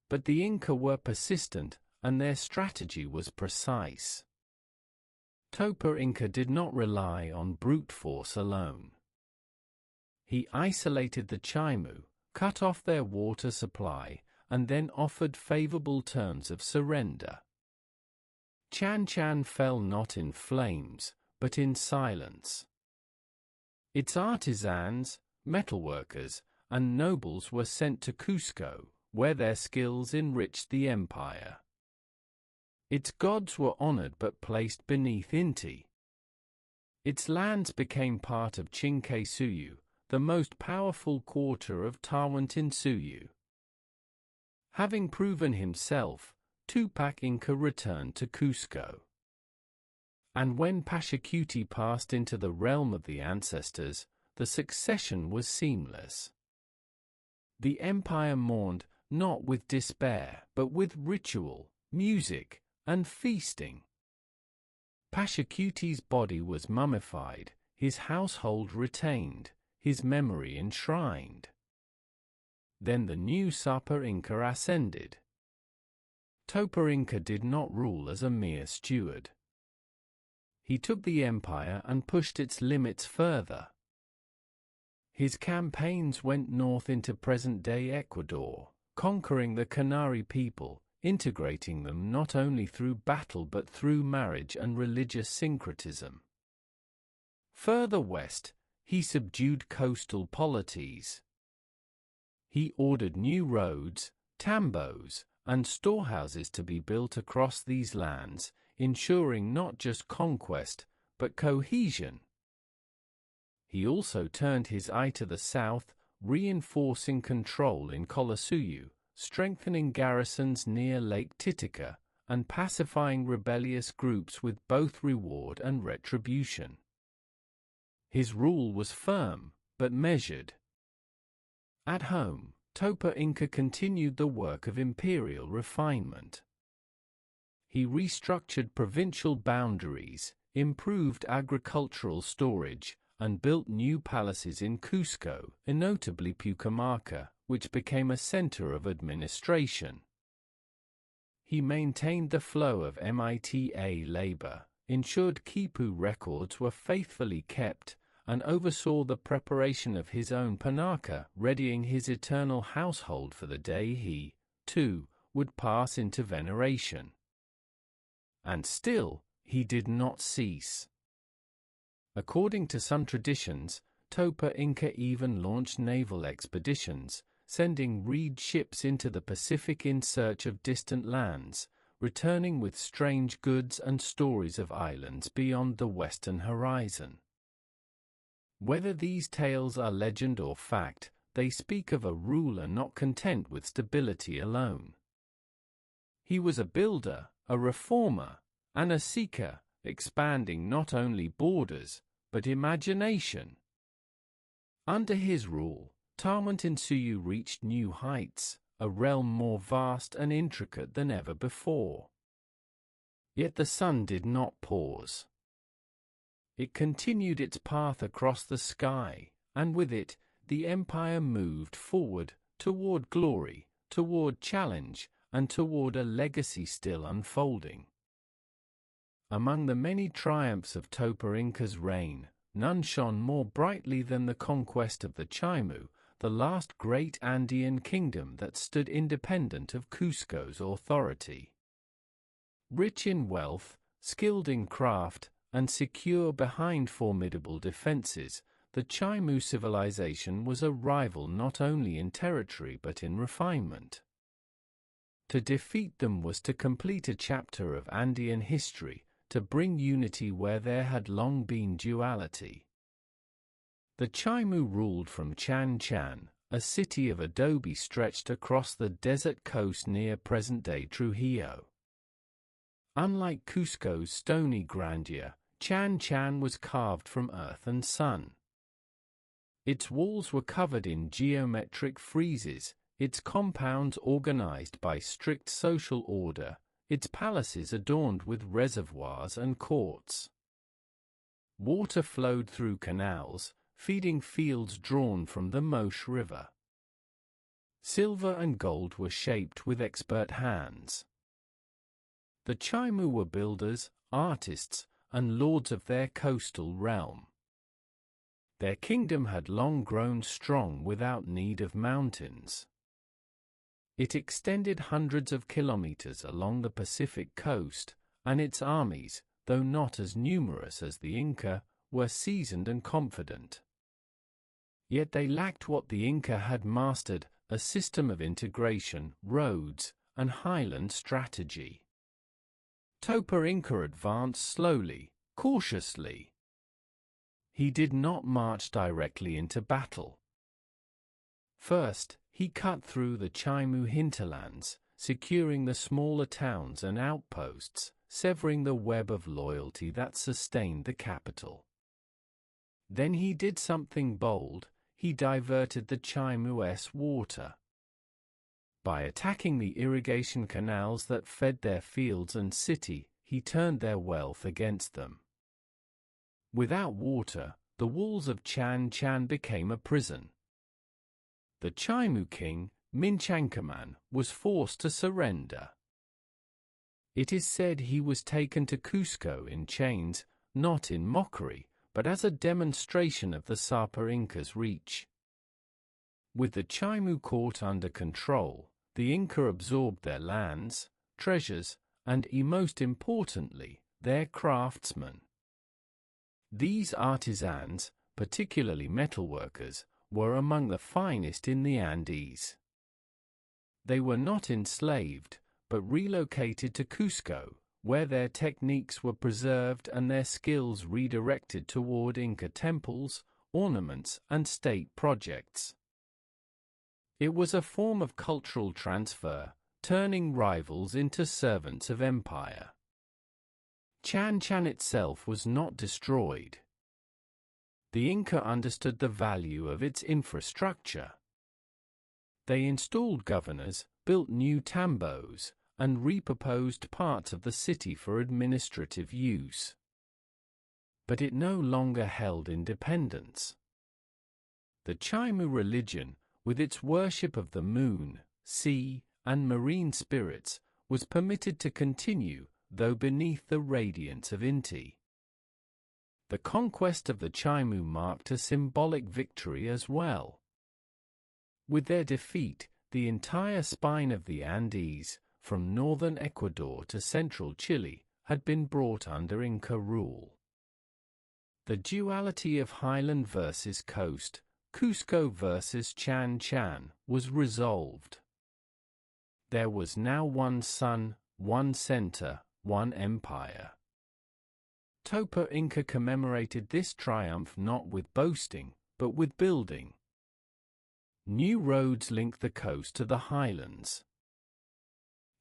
But the Inca were persistent, and their strategy was precise. Topa Inca did not rely on brute force alone. He isolated the Chimu, cut off their water supply, and then offered favorable terms of surrender. Chan Chan fell not in flames, but in silence. Its artisans, metalworkers, and nobles were sent to Cusco, where their skills enriched the empire. Its gods were honored but placed beneath Inti. Its lands became part of Chinque-Suyu, the most powerful quarter of Tawantinsuyu. Having proven himself, Tupac Inca returned to Cusco. And when Pachacuti passed into the realm of the ancestors, the succession was seamless. The empire mourned, not with despair, but with ritual, music, and feasting. Pachacuti's body was mummified, his household retained, his memory enshrined. Then the new Sapa Inca ascended. Topa Inca did not rule as a mere steward. He took the empire and pushed its limits further. His campaigns went north into present-day Ecuador, conquering the Canary people, integrating them not only through battle but through marriage and religious syncretism. Further west, he subdued coastal polities. He ordered new roads, tambos, and storehouses to be built across these lands, ensuring not just conquest, but cohesion. He also turned his eye to the south, reinforcing control in Colasuyu, strengthening garrisons near Lake Titicaca, and pacifying rebellious groups with both reward and retribution. His rule was firm, but measured. At home, Topa Inca continued the work of imperial refinement. He restructured provincial boundaries, improved agricultural storage, and built new palaces in Cusco, and notably Pucamarca, which became a center of administration. He maintained the flow of MITA labor, ensured Quipu records were faithfully kept, and oversaw the preparation of his own Panaca, readying his eternal household for the day he, too, would pass into veneration. And still, he did not cease. According to some traditions, Topa Inca even launched naval expeditions, sending reed ships into the Pacific in search of distant lands, returning with strange goods and stories of islands beyond the western horizon. Whether these tales are legend or fact, they speak of a ruler not content with stability alone. He was a builder, a reformer, and a seeker, expanding not only borders, but imagination. Under his rule, Tawantinsuyu reached new heights, a realm more vast and intricate than ever before. Yet the sun did not pause. It continued its path across the sky, and with it, the empire moved forward, toward glory, toward challenge, and toward a legacy still unfolding. Among the many triumphs of Topa Inca's reign, none shone more brightly than the conquest of the Chimu, the last great Andean kingdom that stood independent of Cusco's authority. Rich in wealth, skilled in craft, and secure behind formidable defenses, the Chimu civilization was a rival not only in territory but in refinement. To defeat them was to complete a chapter of Andean history, to bring unity where there had long been duality. The Chimu ruled from Chan Chan, a city of adobe stretched across the desert coast near present-day Trujillo. Unlike Cusco's stony grandeur, Chan Chan was carved from earth and sun. Its walls were covered in geometric friezes, its compounds organized by strict social order, its palaces adorned with reservoirs and courts. Water flowed through canals, feeding fields drawn from the Moche River. Silver and gold were shaped with expert hands. The Chimu were builders, artists, and lords of their coastal realm. Their kingdom had long grown strong without need of mountains. It extended hundreds of kilometers along the Pacific coast, and its armies, though not as numerous as the Inca, were seasoned and confident. Yet they lacked what the Inca had mastered, a system of integration, roads, and highland strategy. Topa Inca advanced slowly, cautiously. He did not march directly into battle. First, he cut through the Chimu hinterlands, securing the smaller towns and outposts, severing the web of loyalty that sustained the capital. Then he did something bold. He diverted the Chimu's water. By attacking the irrigation canals that fed their fields and city, he turned their wealth against them. Without water, the walls of Chan Chan became a prison. The Chimu king, Minchankaman, was forced to surrender. It is said he was taken to Cusco in chains, not in mockery, but as a demonstration of the Sapa Inca's reach. With the Chimu court under control, the Inca absorbed their lands, treasures, and, most importantly, their craftsmen. These artisans, particularly metalworkers, were among the finest in the Andes. They were not enslaved, but relocated to Cusco, where their techniques were preserved and their skills redirected toward Inca temples, ornaments, and state projects. It was a form of cultural transfer, turning rivals into servants of empire. Chan Chan itself was not destroyed. The Inca understood the value of its infrastructure. They installed governors, built new tambos, and repurposed parts of the city for administrative use. But it no longer held independence. The Chimu religion, with its worship of the moon, sea, and marine spirits, was permitted to continue, though beneath the radiance of Inti. The conquest of the Chimu marked a symbolic victory as well. With their defeat, the entire spine of the Andes, from northern Ecuador to central Chile, had been brought under Inca rule. The duality of highland versus coast, Cusco versus Chan Chan, was resolved. There was now one sun, one center, one empire. Topa Inca commemorated this triumph not with boasting, but with building. New roads linked the coast to the highlands.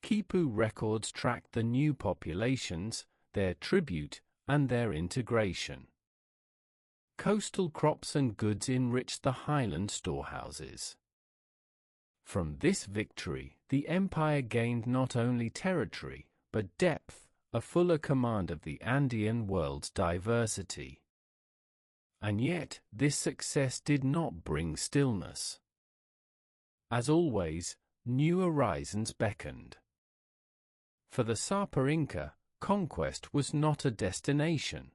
Quipu records tracked the new populations, their tribute, and their integration. Coastal crops and goods enriched the highland storehouses. From this victory, the empire gained not only territory, but depth, a fuller command of the Andean world's diversity. And yet, this success did not bring stillness. As always, new horizons beckoned. For the Sapa Inca, conquest was not a destination.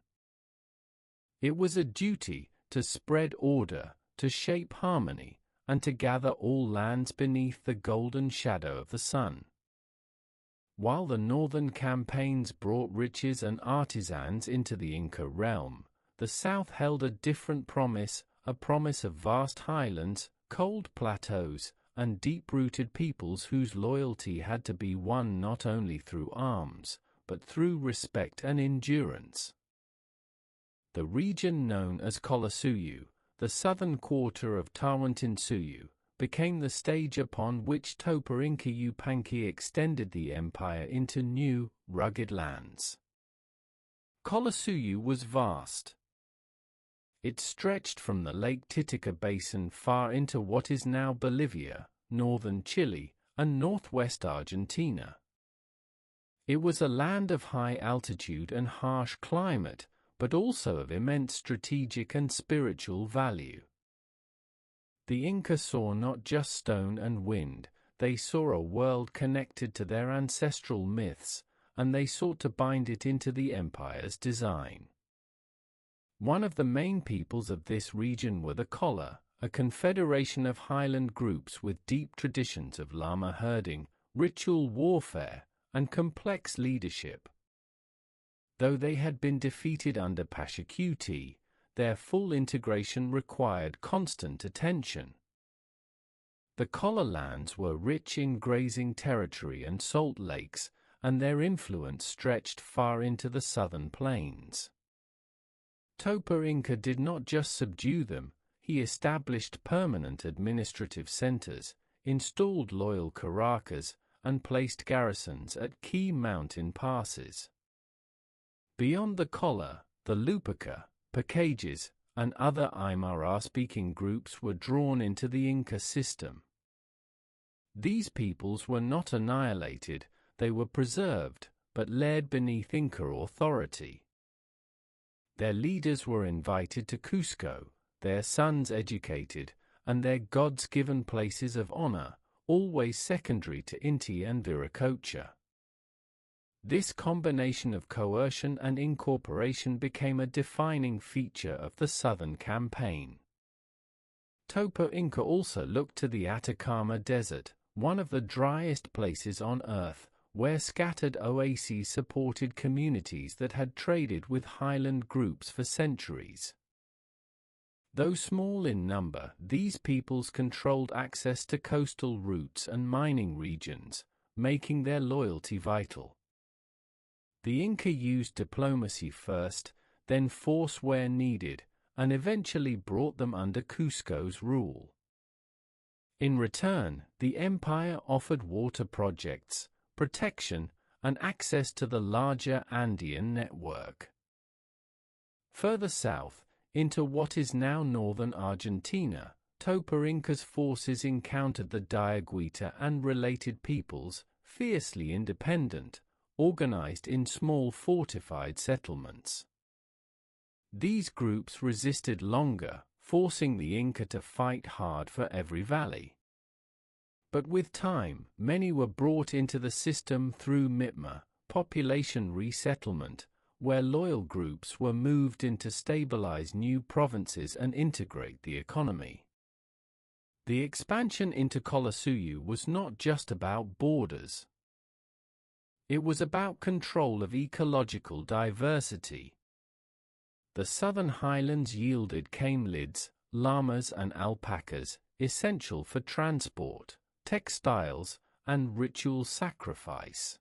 It was a duty to spread order, to shape harmony, and to gather all lands beneath the golden shadow of the sun. While the northern campaigns brought riches and artisans into the Inca realm, the south held a different promise, a promise of vast highlands, cold plateaus, and deep-rooted peoples whose loyalty had to be won not only through arms, but through respect and endurance. The region known as Collasuyu, the southern quarter of Tawantinsuyu, became the stage upon which Topa Inca Yupanqui extended the empire into new, rugged lands. Collasuyu was vast. It stretched from the Lake Titicaca basin far into what is now Bolivia, northern Chile, and northwest Argentina. It was a land of high altitude and harsh climate, but also of immense strategic and spiritual value. The Inca saw not just stone and wind, they saw a world connected to their ancestral myths, and they sought to bind it into the empire's design. One of the main peoples of this region were the Colla, a confederation of highland groups with deep traditions of llama herding, ritual warfare, and complex leadership. Though they had been defeated under Pachacuti, their full integration required constant attention. The Colla lands were rich in grazing territory and salt lakes, and their influence stretched far into the southern plains. Topa Inca did not just subdue them, he established permanent administrative centers, installed loyal caracas, and placed garrisons at key mountain passes. Beyond the Colla, the Lupica, Pacages, and other Aymara-speaking groups were drawn into the Inca system. These peoples were not annihilated, they were preserved, but led beneath Inca authority. Their leaders were invited to Cusco, their sons educated, and their gods given places of honor, always secondary to Inti and Viracocha. This combination of coercion and incorporation became a defining feature of the Southern Campaign. Topa Inca also looked to the Atacama Desert, one of the driest places on Earth, where scattered oases supported communities that had traded with highland groups for centuries. Though small in number, these peoples controlled access to coastal routes and mining regions, making their loyalty vital. The Inca used diplomacy first, then force where needed, and eventually brought them under Cusco's rule. In return, the empire offered water projects, protection, and access to the larger Andean network. Further south, into what is now northern Argentina, Topa Inca's forces encountered the Diaguita and related peoples, fiercely independent, organized in small fortified settlements. These groups resisted longer, forcing the Inca to fight hard for every valley. But with time, many were brought into the system through Mitma, population resettlement, where loyal groups were moved in to stabilize new provinces and integrate the economy. The expansion into Collasuyu was not just about borders. It was about control of ecological diversity. The southern highlands yielded camelids, llamas and alpacas, essential for transport, textiles, and ritual sacrifice.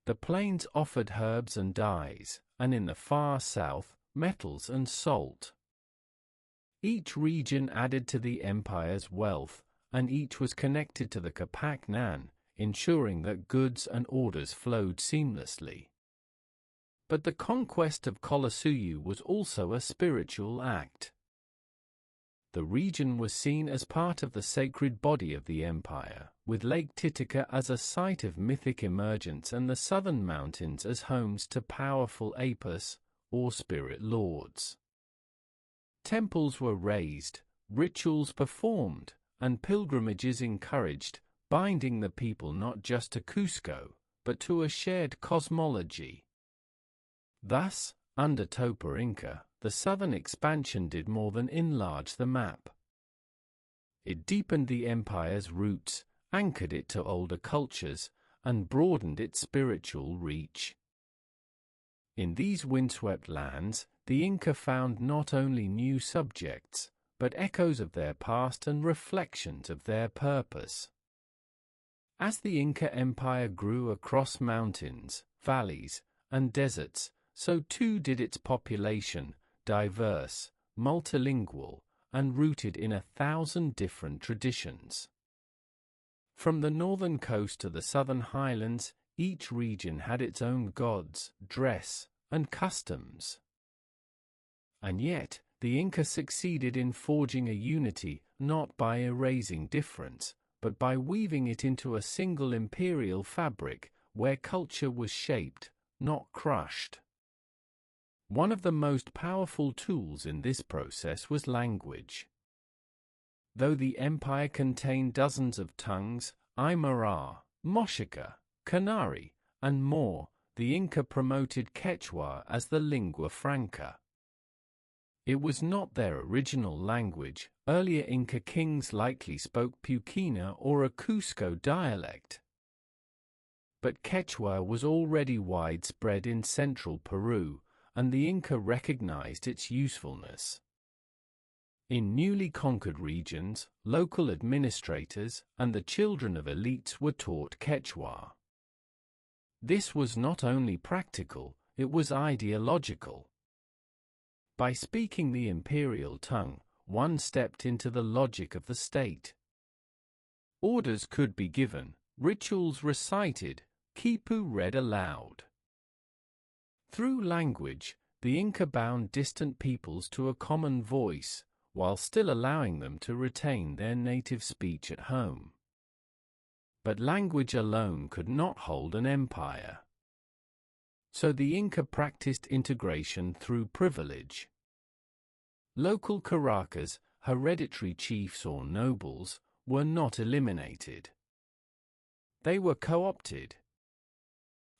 The plains offered herbs and dyes, and in the far south, metals and salt. Each region added to the empire's wealth, and each was connected to the Capacnan, ensuring that goods and orders flowed seamlessly. But the conquest of Collasuyu was also a spiritual act. The region was seen as part of the sacred body of the empire, with Lake Titicaca as a site of mythic emergence and the southern mountains as homes to powerful apis, or spirit lords. Temples were raised, rituals performed, and pilgrimages encouraged, binding the people not just to Cusco, but to a shared cosmology. Thus, under Topa Inca, the southern expansion did more than enlarge the map. It deepened the empire's roots, anchored it to older cultures, and broadened its spiritual reach. In these windswept lands, the Inca found not only new subjects, but echoes of their past and reflections of their purpose. As the Inca Empire grew across mountains, valleys, and deserts, so too did its population, diverse, multilingual, and rooted in 1,000 different traditions. From the northern coast to the southern highlands, each region had its own gods, dress, and customs. And yet, the Inca succeeded in forging a unity not by erasing difference, but by weaving it into a single imperial fabric, where culture was shaped, not crushed. One of the most powerful tools in this process was language. Though the empire contained dozens of tongues, Aymara, Mochica, Canary, and more, the Inca promoted Quechua as the lingua franca. It was not their original language. Earlier Inca kings likely spoke Puquina or a Cusco dialect. But Quechua was already widespread in central Peru, and the Inca recognized its usefulness. In newly conquered regions, local administrators and the children of elites were taught Quechua. This was not only practical, it was ideological. By speaking the imperial tongue, one stepped into the logic of the state. Orders could be given, rituals recited, quipu read aloud. Through language, the Inca bound distant peoples to a common voice, while still allowing them to retain their native speech at home. But language alone could not hold an empire. So the Inca practiced integration through privilege. Local Caracas, hereditary chiefs or nobles, were not eliminated. They were co-opted.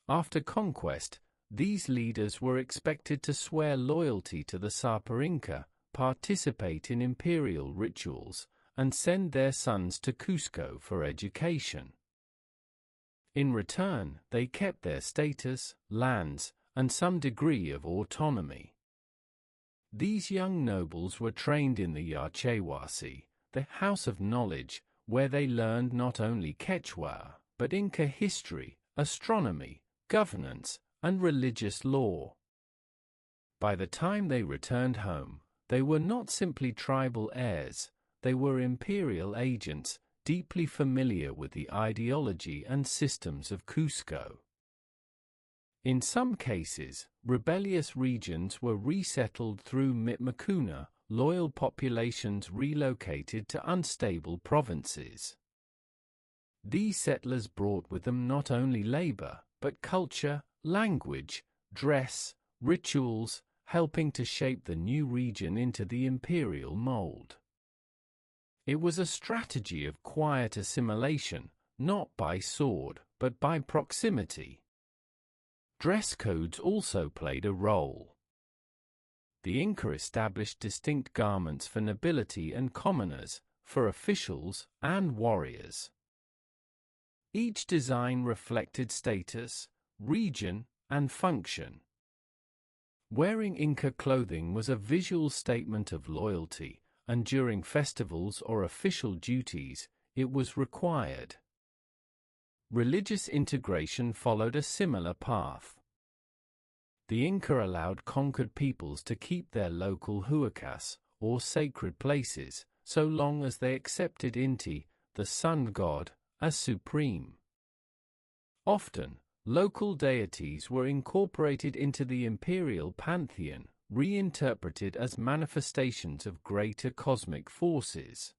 After conquest, these leaders were expected to swear loyalty to the Sapa Inca, participate in imperial rituals, and send their sons to Cusco for education. In return, they kept their status, lands, and some degree of autonomy. These young nobles were trained in the Yachewasi, the House of Knowledge, where they learned not only Quechua, but Inca history, astronomy, governance, and religious law. By the time they returned home, they were not simply tribal heirs, they were imperial agents, deeply familiar with the ideology and systems of Cusco. In some cases, rebellious regions were resettled through mitmacuna, loyal populations relocated to unstable provinces. These settlers brought with them not only labor, but culture, language, dress, rituals, helping to shape the new region into the imperial mold. It was a strategy of quiet assimilation, not by sword, but by proximity. Dress codes also played a role. The Inca established distinct garments for nobility and commoners, for officials and warriors. Each design reflected status, region, and function. Wearing Inca clothing was a visual statement of loyalty, and during festivals or official duties, it was required. Religious integration followed a similar path. The Inca allowed conquered peoples to keep their local huacas, or sacred places, so long as they accepted Inti, the sun god, as supreme. Often, local deities were incorporated into the imperial pantheon, reinterpreted as manifestations of greater cosmic forces.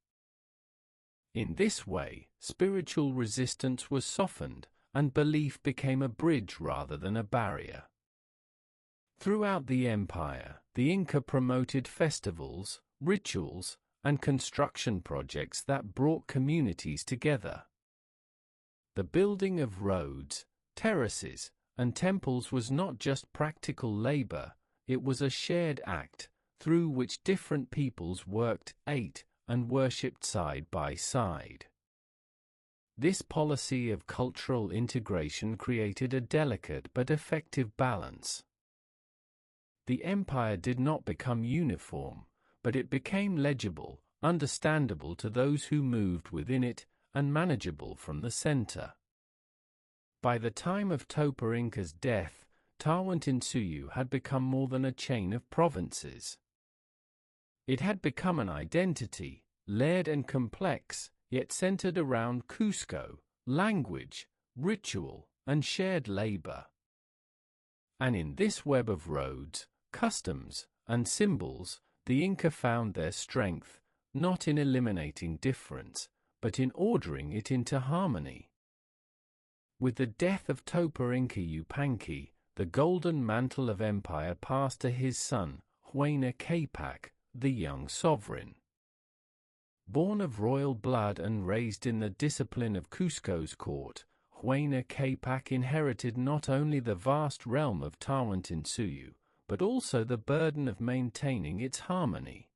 In this way, spiritual resistance was softened, and belief became a bridge rather than a barrier. Throughout the empire, the Inca promoted festivals, rituals, and construction projects that brought communities together. The building of roads, terraces, and temples was not just practical labor, it was a shared act, through which different peoples worked, ate, and worshipped side by side. This policy of cultural integration created a delicate but effective balance. The empire did not become uniform, but it became legible, understandable to those who moved within it, and manageable from the center. By the time of Topa Inca's death, Tawantinsuyu had become more than a chain of provinces. It had become an identity, layered and complex, yet centered around Cusco, language, ritual, and shared labor. And in this web of roads, customs, and symbols, the Inca found their strength, not in eliminating difference, but in ordering it into harmony. With the death of Topa Inca Yupanqui, the golden mantle of empire passed to his son, Huayna Capac, the young sovereign. Born of royal blood and raised in the discipline of Cusco's court, Huayna Capac inherited not only the vast realm of Tawantinsuyu, but also the burden of maintaining its harmony.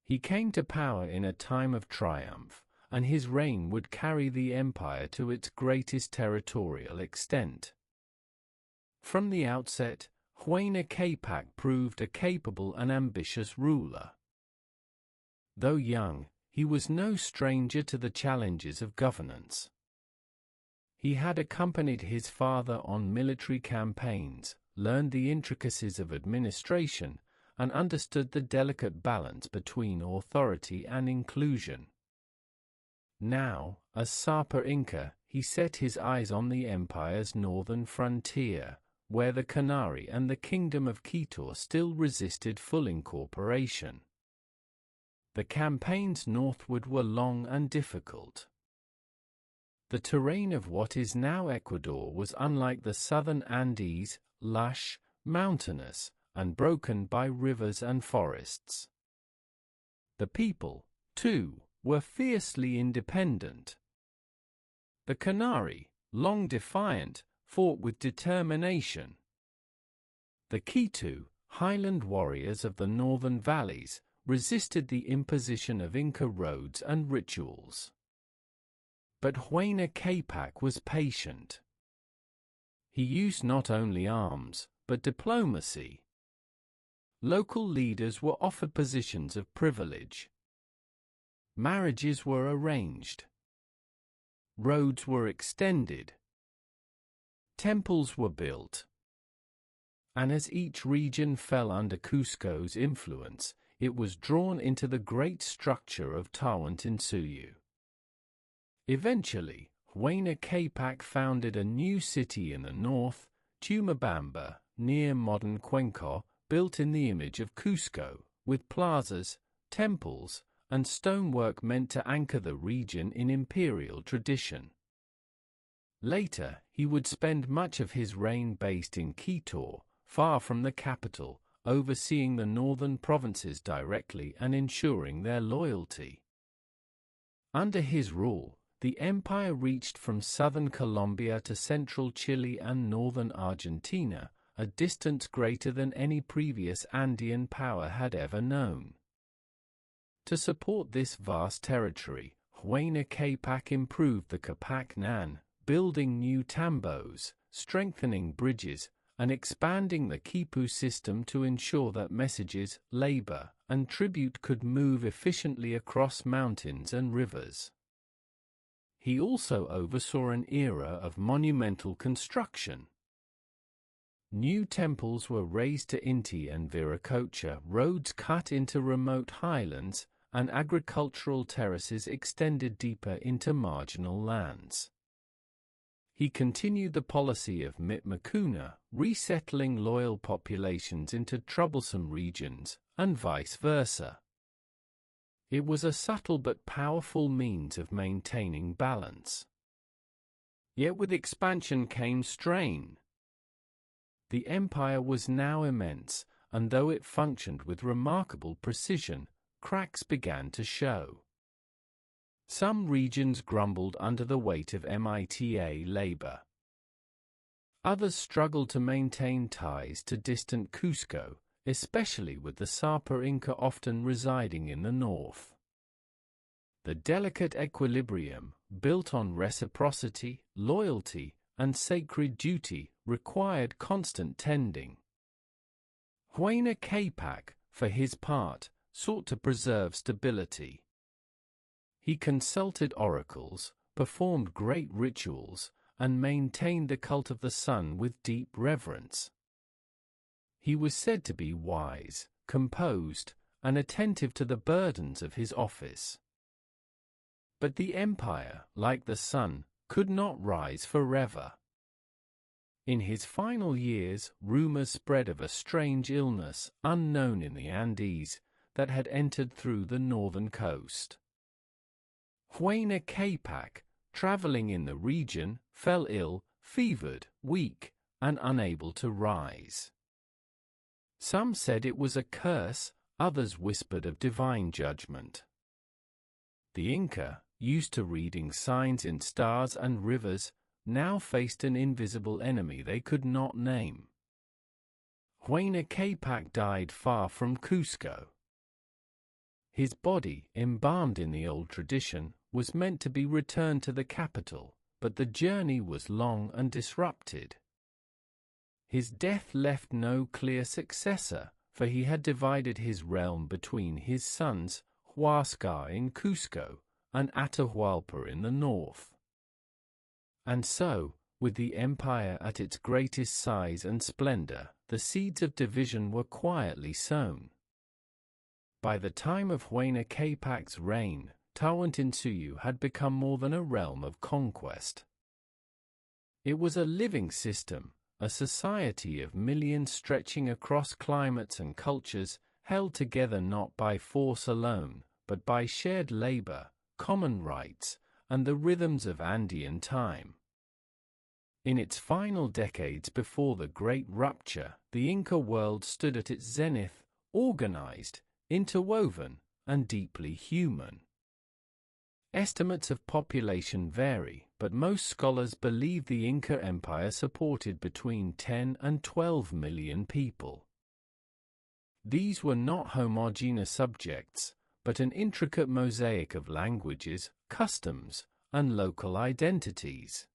He came to power in a time of triumph, and his reign would carry the empire to its greatest territorial extent. From the outset, Huayna Capac proved a capable and ambitious ruler. Though young, he was no stranger to the challenges of governance. He had accompanied his father on military campaigns, learned the intricacies of administration, and understood the delicate balance between authority and inclusion. Now, as Sapa Inca, he set his eyes on the empire's northern frontier, where the Canary and the Kingdom of Quito still resisted full incorporation. The campaigns northward were long and difficult. The terrain of what is now Ecuador was unlike the southern Andes, lush, mountainous, and broken by rivers and forests. The people, too, were fiercely independent. The Canary, long defiant, fought with determination. The Quito, highland warriors of the northern valleys, resisted the imposition of Inca roads and rituals. But Huayna Capac was patient. He used not only arms, but diplomacy. Local leaders were offered positions of privilege. Marriages were arranged. Roads were extended. Temples were built. And as each region fell under Cusco's influence, it was drawn into the great structure of Tawantinsuyu. Eventually, Huayna Capac founded a new city in the north, Tumabamba, near modern Cuenca, built in the image of Cusco, with plazas, temples, and stonework meant to anchor the region in imperial tradition. Later, he would spend much of his reign based in Quito, far from the capital, overseeing the northern provinces directly and ensuring their loyalty. Under his rule, the empire reached from southern Colombia to central Chile and northern Argentina, a distance greater than any previous Andean power had ever known. To support this vast territory, Huayna Capac improved the Capac-Nan, building new tambos, strengthening bridges, and expanding the quipu system to ensure that messages, labor, and tribute could move efficiently across mountains and rivers. He also oversaw an era of monumental construction. New temples were raised to Inti and Viracocha, roads cut into remote highlands, and agricultural terraces extended deeper into marginal lands. He continued the policy of Mitmakuna, resettling loyal populations into troublesome regions, and vice versa. It was a subtle but powerful means of maintaining balance. Yet with expansion came strain. The empire was now immense, and though it functioned with remarkable precision, cracks began to show. Some regions grumbled under the weight of MITA labor. Others struggled to maintain ties to distant Cusco, especially with the Sapa Inca often residing in the north. The delicate equilibrium, built on reciprocity, loyalty, and sacred duty, required constant tending. Huayna Capac, for his part, sought to preserve stability. He consulted oracles, performed great rituals, and maintained the cult of the sun with deep reverence. He was said to be wise, composed, and attentive to the burdens of his office. But the empire, like the sun, could not rise forever. In his final years, rumors spread of a strange illness, unknown in the Andes, that had entered through the northern coast. Huayna Capac, traveling in the region, fell ill, fevered, weak, and unable to rise. Some said it was a curse, others whispered of divine judgment. The Inca, used to reading signs in stars and rivers, now faced an invisible enemy they could not name. Huayna Capac died far from Cusco. His body, embalmed in the old tradition, was meant to be returned to the capital, but the journey was long and disrupted. His death left no clear successor, for he had divided his realm between his sons, Huascar in Cusco, and Atahualpa in the north. And so, with the empire at its greatest size and splendor, the seeds of division were quietly sown. By the time of Huayna Capac's reign, Tawantinsuyu had become more than a realm of conquest. It was a living system, a society of millions stretching across climates and cultures, held together not by force alone, but by shared labor, common rights, and the rhythms of Andean time. In its final decades before the Great Rupture, the Inca world stood at its zenith, organized, interwoven, and deeply human. Estimates of population vary, but most scholars believe the Inca Empire supported between 10 and 12 million people. These were not homogeneous subjects, but an intricate mosaic of languages, customs, and local identities.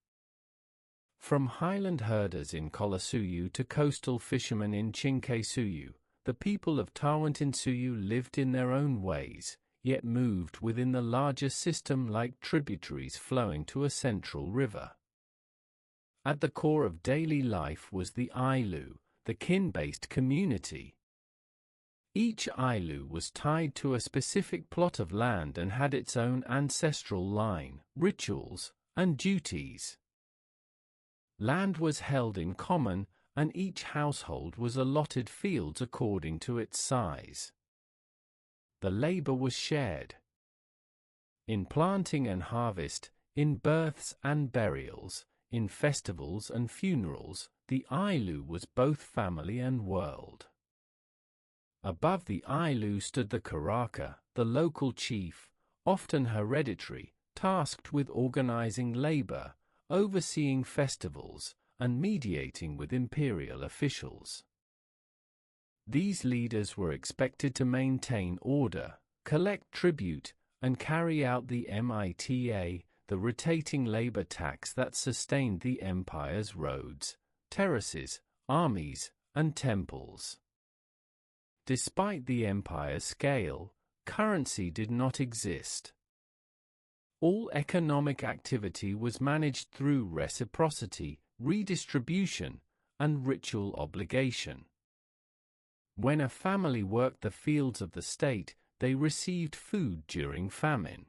From highland herders in Colasuyu to coastal fishermen in Chinquesuyu, the people of Tawantinsuyu lived in their own ways, yet moved within the larger system like tributaries flowing to a central river. At the core of daily life was the Ailu, the kin-based community. Each Ailu was tied to a specific plot of land and had its own ancestral line, rituals, and duties. Land was held in common, and each household was allotted fields according to its size. The labor was shared. In planting and harvest, in births and burials, in festivals and funerals, the Ailu was both family and world. Above the Ailu stood the Karaka, the local chief, often hereditary, tasked with organizing labor, overseeing festivals, and mediating with imperial officials. These leaders were expected to maintain order, collect tribute, and carry out the mita, the rotating labor tax that sustained the empire's roads, terraces, armies, and temples. Despite the empire's scale, currency did not exist. All economic activity was managed through reciprocity, redistribution, and ritual obligation. When a family worked the fields of the state, they received food during famine.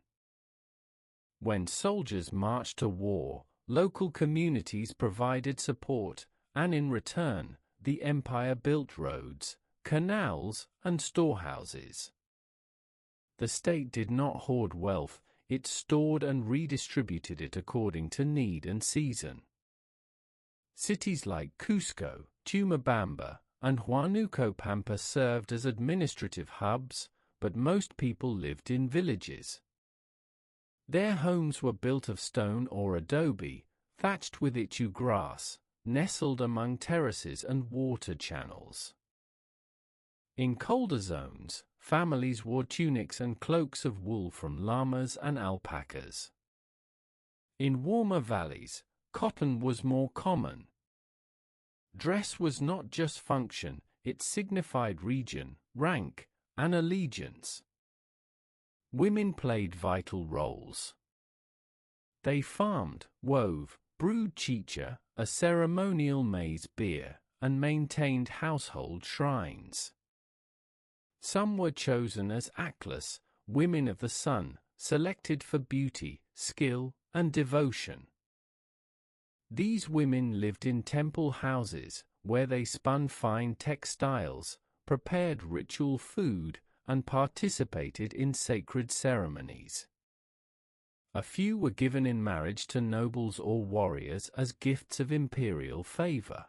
When soldiers marched to war, local communities provided support, and in return, the empire built roads, canals, and storehouses. The state did not hoard wealth, it stored and redistributed it according to need and season. Cities like Cusco, Tumabamba, and Huánuco Pampa served as administrative hubs, but most people lived in villages. Their homes were built of stone or adobe, thatched with ichu grass, nestled among terraces and water channels. In colder zones, families wore tunics and cloaks of wool from llamas and alpacas. In warmer valleys, cotton was more common. Dress was not just function, it signified region, rank, and allegiance. Women played vital roles. They farmed, wove, brewed chicha, a ceremonial maize beer, and maintained household shrines. Some were chosen as aklas, women of the sun, selected for beauty, skill, and devotion. These women lived in temple houses, where they spun fine textiles, prepared ritual food, and participated in sacred ceremonies. A few were given in marriage to nobles or warriors as gifts of imperial favor.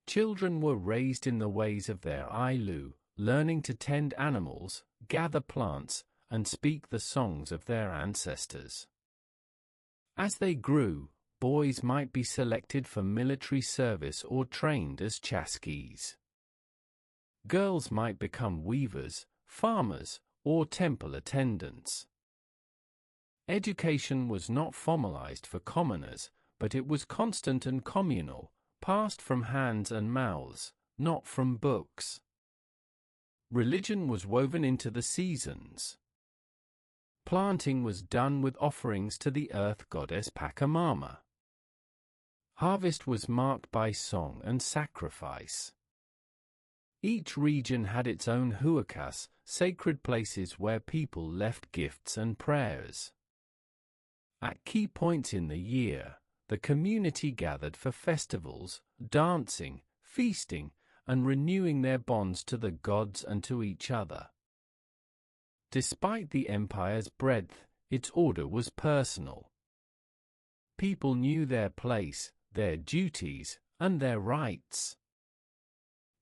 Children were raised in the ways of their Ailu, learning to tend animals, gather plants, and speak the songs of their ancestors. As they grew, boys might be selected for military service or trained as chaskis. Girls might become weavers, farmers, or temple attendants. Education was not formalized for commoners, but it was constant and communal, passed from hands and mouths, not from books. Religion was woven into the seasons. Planting was done with offerings to the earth goddess Pachamama. Harvest was marked by song and sacrifice. Each region had its own huacas, sacred places where people left gifts and prayers. At key points in the year, the community gathered for festivals, dancing, feasting, and renewing their bonds to the gods and to each other. Despite the empire's breadth, its order was personal. People knew their place, their duties, and their rights.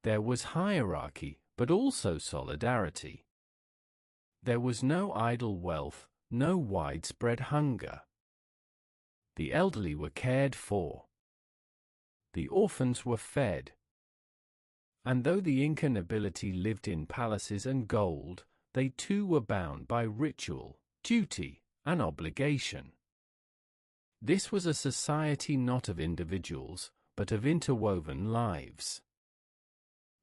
There was hierarchy, but also solidarity. There was no idle wealth, no widespread hunger. The elderly were cared for. The orphans were fed. And though the Inca nobility lived in palaces and gold, they too were bound by ritual, duty, and obligation. This was a society not of individuals, but of interwoven lives.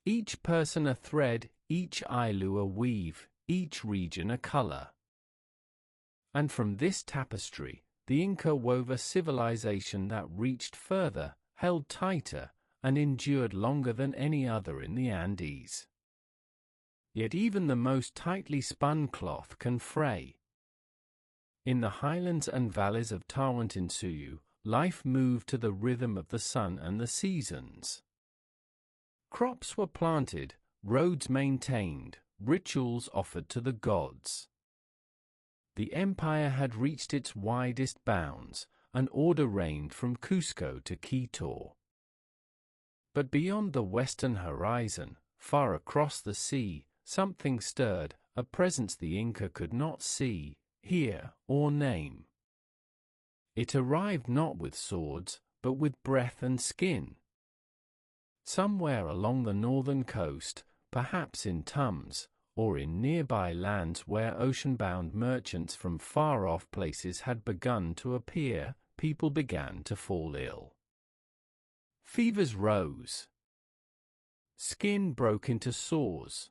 Each person a thread, each Ailu a weave, each region a color. And from this tapestry, the Inca wove a civilization that reached further, held tighter, and endured longer than any other in the Andes. Yet even the most tightly spun cloth can fray. In the highlands and valleys of Tawantinsuyu, life moved to the rhythm of the sun and the seasons. Crops were planted, roads maintained, rituals offered to the gods. The empire had reached its widest bounds, and order reigned from Cusco to Quito. But beyond the western horizon, far across the sea, something stirred, a presence the Inca could not see, hear, or name. It arrived not with swords, but with breath and skin. Somewhere along the northern coast, perhaps in Tums, or in nearby lands where ocean-bound merchants from far-off places had begun to appear, people began to fall ill. Fevers rose. Skin broke into sores.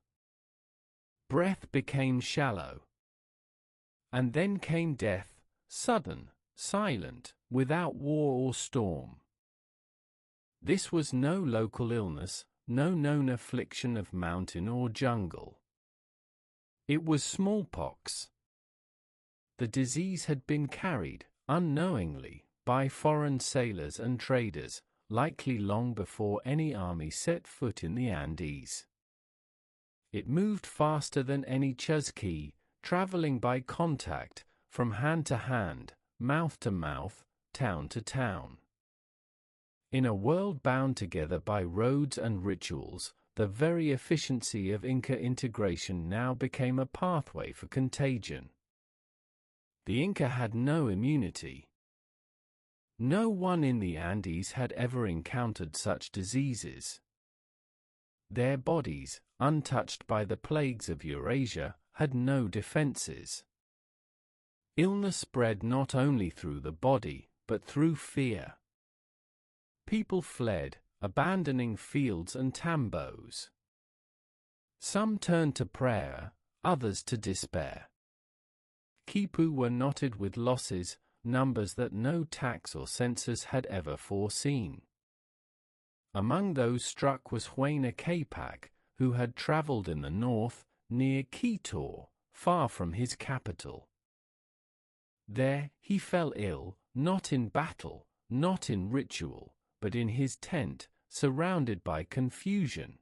Breath became shallow. And then came death, sudden, silent, without war or storm. This was no local illness, no known affliction of mountain or jungle. It was smallpox. The disease had been carried, unknowingly, by foreign sailors and traders, likely long before any army set foot in the Andes. It moved faster than any chusky, traveling by contact, from hand to hand, mouth to mouth, town to town. In a world bound together by roads and rituals, the very efficiency of Inca integration now became a pathway for contagion. The Inca had no immunity. No one in the Andes had ever encountered such diseases. Their bodies, untouched by the plagues of Eurasia, had no defenses. Illness spread not only through the body, but through fear. People fled, abandoning fields and tambos. Some turned to prayer, others to despair. Quipu were knotted with losses, numbers that no tax or census had ever foreseen. Among those struck was Huayna Capac, who had traveled in the north, near Quito, far from his capital. There, he fell ill, not in battle, not in ritual, but in his tent, surrounded by confusion.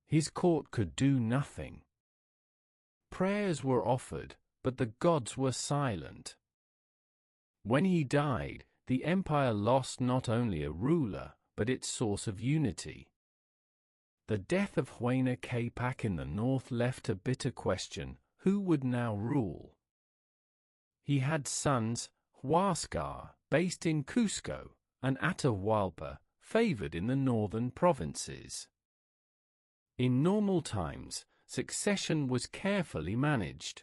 His court could do nothing. Prayers were offered, but the gods were silent. When he died, the empire lost not only a ruler, but its source of unity. The death of Huayna Capac in the north left a bitter question: who would now rule? He had sons, Huascar, based in Cusco, and Atahualpa, favored in the northern provinces. In normal times, succession was carefully managed.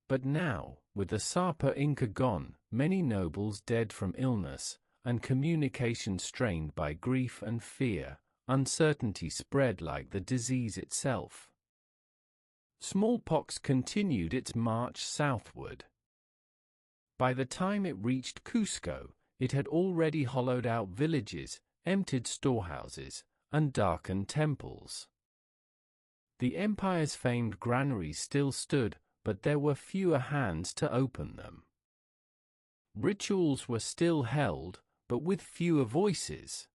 But now, with the Sapa Inca gone, many nobles dead from illness, and communication strained by grief and fear, uncertainty spread like the disease itself. Smallpox continued its march southward. By the time it reached Cusco, it had already hollowed out villages, emptied storehouses, and darkened temples. The empire's famed granaries still stood, but there were fewer hands to open them. Rituals were still held, but with fewer voices.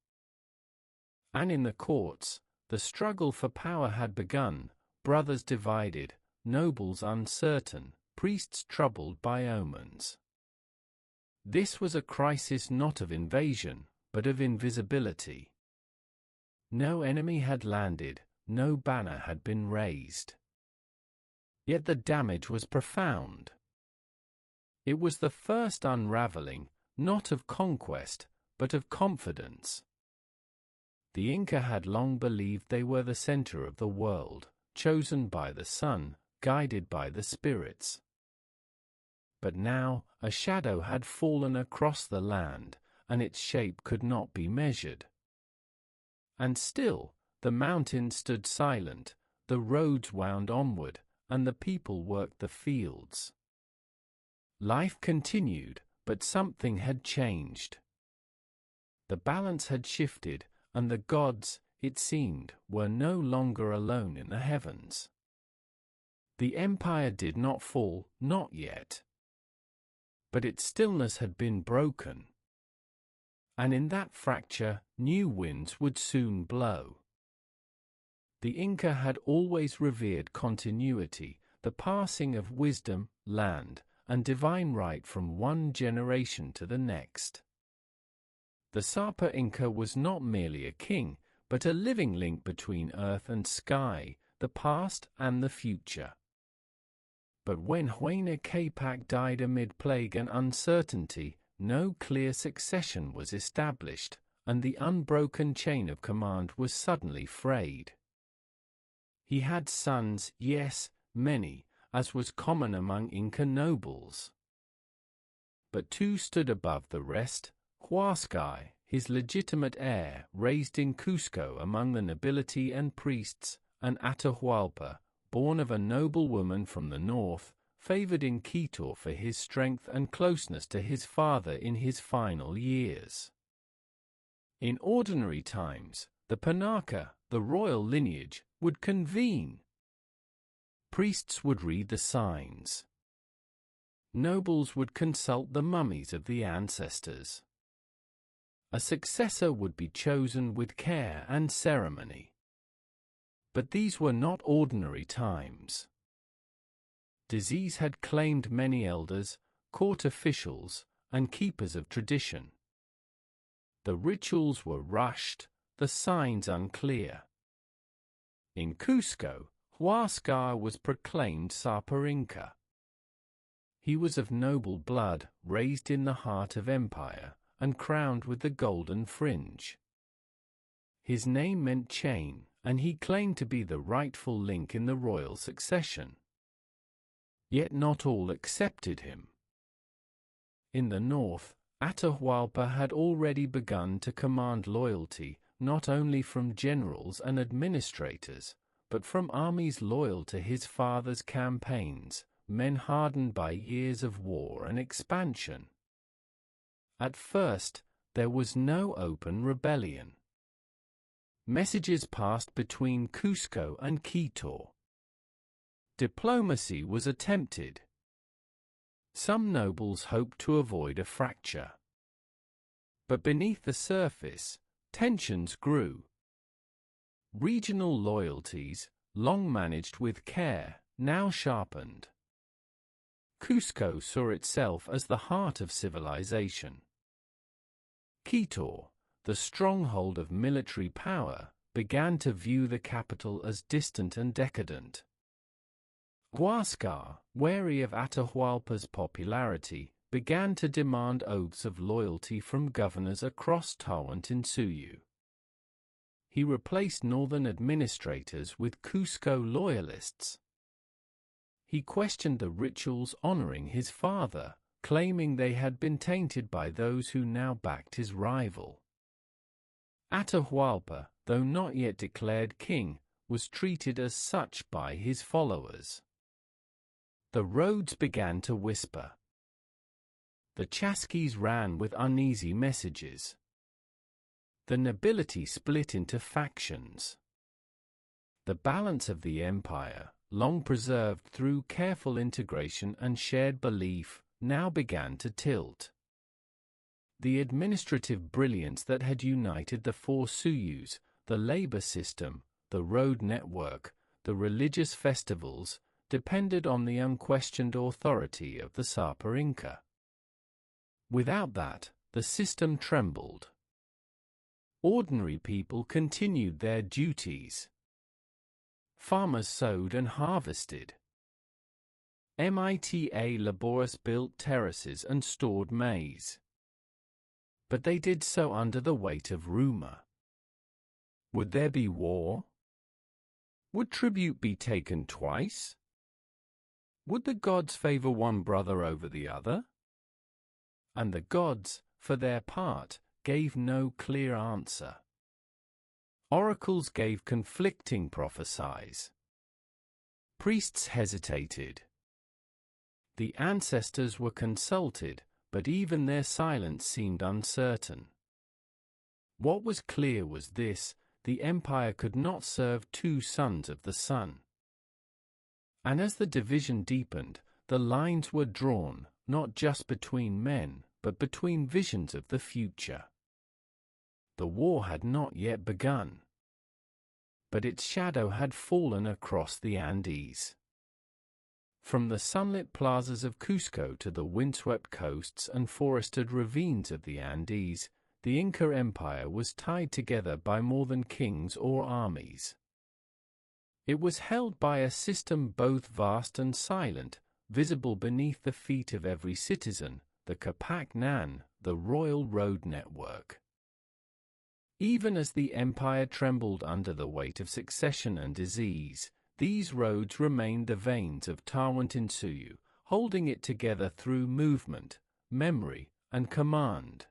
And in the courts, the struggle for power had begun, brothers divided, nobles uncertain, priests troubled by omens. This was a crisis not of invasion, but of invisibility. No enemy had landed, no banner had been raised. Yet the damage was profound. It was the first unraveling, not of conquest, but of confidence. The Inca had long believed they were the center of the world, chosen by the sun, guided by the spirits. But now, a shadow had fallen across the land, and its shape could not be measured. And still, the mountains stood silent, the roads wound onward, and the people worked the fields. Life continued, but something had changed. The balance had shifted, and the gods, it seemed, were no longer alone in the heavens. The empire did not fall, not yet. But its stillness had been broken. And in that fracture, new winds would soon blow. The Inca had always revered continuity, the passing of wisdom, land, and divine right from one generation to the next. The Sapa Inca was not merely a king, but a living link between earth and sky, the past and the future. But when Huayna Capac died amid plague and uncertainty, no clear succession was established, and the unbroken chain of command was suddenly frayed. He had sons, yes, many, as was common among Inca nobles. But two stood above the rest: Huascar, his legitimate heir, raised in Cusco among the nobility and priests, and Atahualpa, born of a noble woman from the north, favored in Quito for his strength and closeness to his father in his final years. In ordinary times, the Panaka, the royal lineage, would convene. Priests would read the signs. Nobles would consult the mummies of the ancestors. A successor would be chosen with care and ceremony. But these were not ordinary times. Disease had claimed many elders, court officials, and keepers of tradition. The rituals were rushed, the signs unclear. In Cusco, Huascar was proclaimed Sapa Inca. He was of noble blood, raised in the heart of empire, and crowned with the golden fringe. His name meant chain, and he claimed to be the rightful link in the royal succession. Yet not all accepted him. In the north, Atahualpa had already begun to command loyalty, not only from generals and administrators, but from armies loyal to his father's campaigns, men hardened by years of war and expansion. At first, there was no open rebellion. Messages passed between Cusco and Quito. Diplomacy was attempted. Some nobles hoped to avoid a fracture. But beneath the surface, tensions grew. Regional loyalties, long managed with care, now sharpened. Cusco saw itself as the heart of civilization. Quito, the stronghold of military power, began to view the capital as distant and decadent. Huascar, wary of Atahualpa's popularity, began to demand oaths of loyalty from governors across Tawantinsuyu. He replaced northern administrators with Cusco loyalists. He questioned the rituals honoring his father, claiming they had been tainted by those who now backed his rival. Atahualpa, though not yet declared king, was treated as such by his followers. The roads began to whisper. The chasquis ran with uneasy messages. The nobility split into factions. The balance of the empire, long preserved through careful integration and shared belief, now began to tilt. The administrative brilliance that had united the four Suyus, the labor system, the road network, the religious festivals, depended on the unquestioned authority of the Sapa Inca. Without that, the system trembled. Ordinary people continued their duties. Farmers sowed and harvested. Mita laborious built terraces and stored maize. But they did so under the weight of rumor. Would there be war? Would tribute be taken twice? Would the gods favor one brother over the other? And the gods, for their part, gave no clear answer. Oracles gave conflicting prophecies. Priests hesitated. The ancestors were consulted, but even their silence seemed uncertain. What was clear was this: the empire could not serve two sons of the sun. And as the division deepened, the lines were drawn, not just between men, but between visions of the future. The war had not yet begun. But its shadow had fallen across the Andes. From the sunlit plazas of Cusco to the windswept coasts and forested ravines of the Andes, the Inca Empire was tied together by more than kings or armies. It was held by a system both vast and silent, visible beneath the feet of every citizen, the Capac-Nan, the royal road network. Even as the empire trembled under the weight of succession and disease, these roads remained the veins of Tawantinsuyu, holding it together through movement, memory, and command.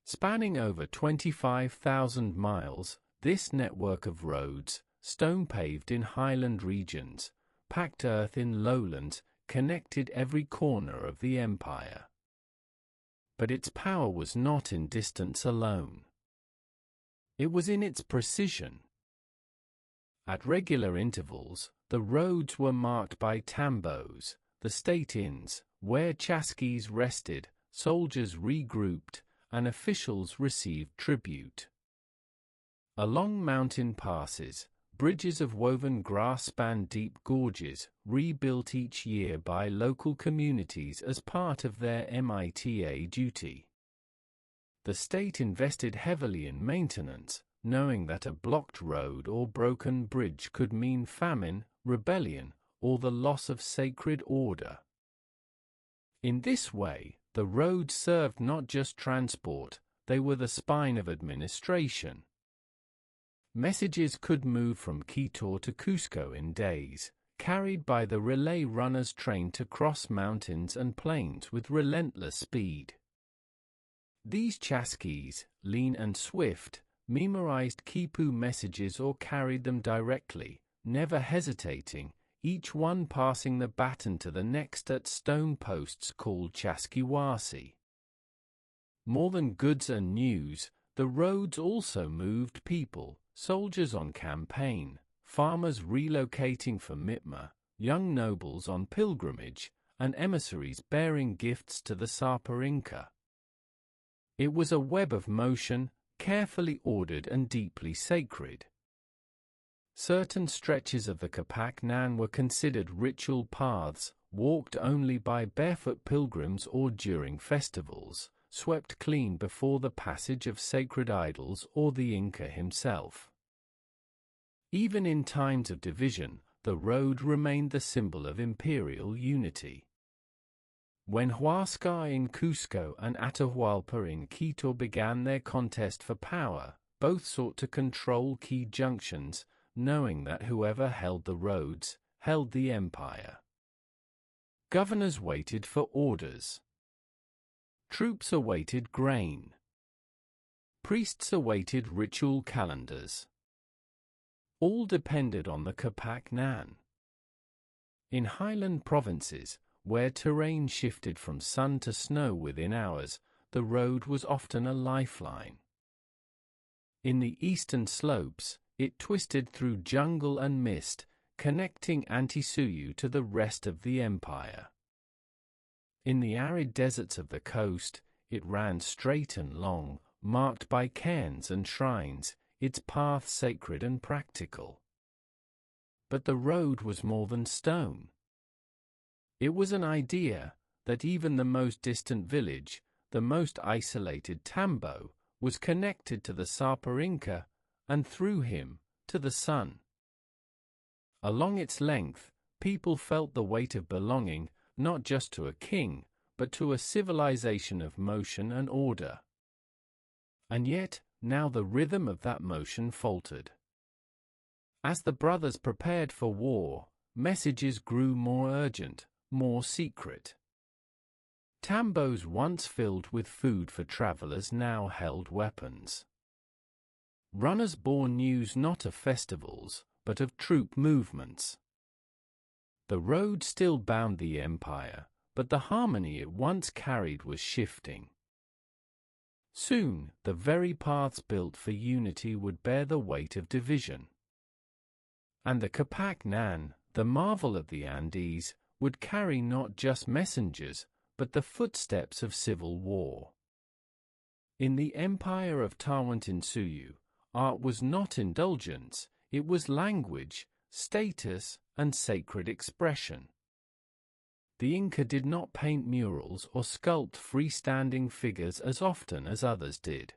Spanning over 25,000 miles, this network of roads, stone-paved in highland regions, packed earth in lowlands, connected every corner of the empire. But its power was not in distance alone. It was in its precision. At regular intervals, the roads were marked by tambos, the state inns, where chasquis rested, soldiers regrouped, and officials received tribute. Along mountain passes, bridges of woven grass spanned deep gorges, rebuilt each year by local communities as part of their Mita duty. The state invested heavily in maintenance, knowing that a blocked road or broken bridge could mean famine, rebellion, or the loss of sacred order. In this way, the roads served not just transport, they were the spine of administration. Messages could move from Quito to Cusco in days, carried by the relay runners trained to cross mountains and plains with relentless speed. These chasquis, lean and swift, memorized quipu messages or carried them directly, never hesitating, each one passing the baton to the next at stone posts called chasquiwasi. More than goods and news, the roads also moved people, soldiers on campaign, farmers relocating for Mitma, young nobles on pilgrimage, and emissaries bearing gifts to the Sapa Inca. It was a web of motion, carefully ordered and deeply sacred. Certain stretches of the Capac-Nan were considered ritual paths, walked only by barefoot pilgrims or during festivals, swept clean before the passage of sacred idols or the Inca himself. Even in times of division, the road remained the symbol of imperial unity. When Huascar in Cusco and Atahualpa in Quito began their contest for power, both sought to control key junctions, knowing that whoever held the roads held the empire. Governors waited for orders. Troops awaited grain. Priests awaited ritual calendars. All depended on the Capac Nan. In highland provinces, where terrain shifted from sun to snow within hours, the road was often a lifeline. In the eastern slopes, it twisted through jungle and mist, connecting Antisuyu to the rest of the empire. In the arid deserts of the coast, it ran straight and long, marked by cairns and shrines, its path sacred and practical. But the road was more than stone. It was an idea that even the most distant village, the most isolated tambo, was connected to the Sapa Inca, and through him, to the sun. Along its length, people felt the weight of belonging, not just to a king, but to a civilization of motion and order. And yet, now the rhythm of that motion faltered. As the brothers prepared for war, messages grew more urgent, more secret. Tambos once filled with food for travelers now held weapons. Runners bore news not of festivals, but of troop movements. The road still bound the empire, but the harmony it once carried was shifting. Soon, the very paths built for unity would bear the weight of division. And the Capac Nan, the marvel of the Andes, would carry not just messengers, but the footsteps of civil war. In the empire of Tawantinsuyu, art was not indulgence, it was language, status, and sacred expression. The Inca did not paint murals or sculpt freestanding figures as often as others did.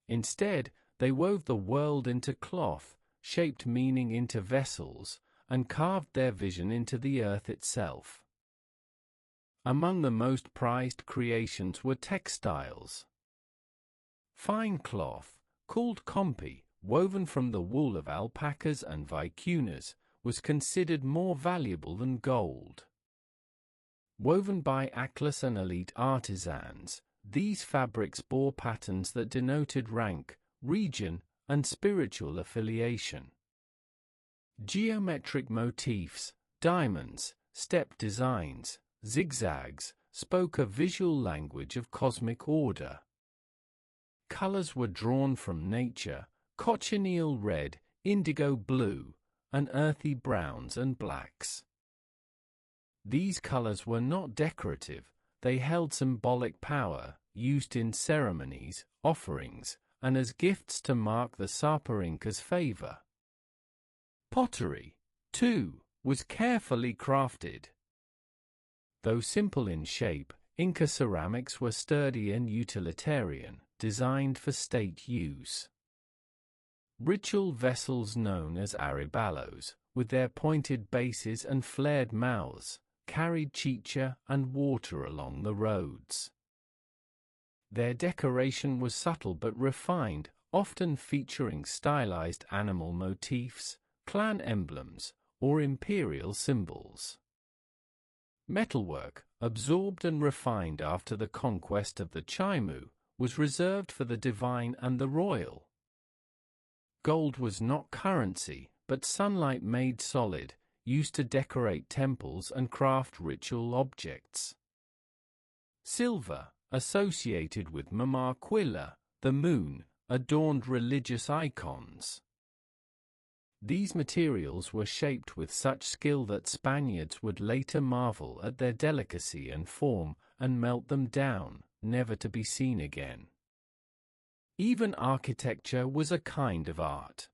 Instead, they wove the world into cloth, shaped meaning into vessels, and carved their vision into the earth itself. Among the most prized creations were textiles. Fine cloth, called compi, woven from the wool of alpacas and vicunas, was considered more valuable than gold. Woven by Atlas and elite artisans, these fabrics bore patterns that denoted rank, region, and spiritual affiliation. Geometric motifs, diamonds, step designs, zigzags, spoke a visual language of cosmic order. Colors were drawn from nature, cochineal red, indigo blue, and earthy browns and blacks. These colors were not decorative, they held symbolic power, used in ceremonies, offerings, and as gifts to mark the Sapa Inca's favor. Pottery, too, was carefully crafted. Though simple in shape, Inca ceramics were sturdy and utilitarian, designed for state use. Ritual vessels known as aribalos, with their pointed bases and flared mouths, carried chicha and water along the roads. Their decoration was subtle but refined, often featuring stylized animal motifs, clan emblems, or imperial symbols. Metalwork, absorbed and refined after the conquest of the Chimu, was reserved for the divine and the royal. Gold was not currency, but sunlight made solid, used to decorate temples and craft ritual objects. Silver, associated with Mamaquilla, the moon, adorned religious icons. These materials were shaped with such skill that Spaniards would later marvel at their delicacy and form, and melt them down, never to be seen again. Even architecture was a kind of art.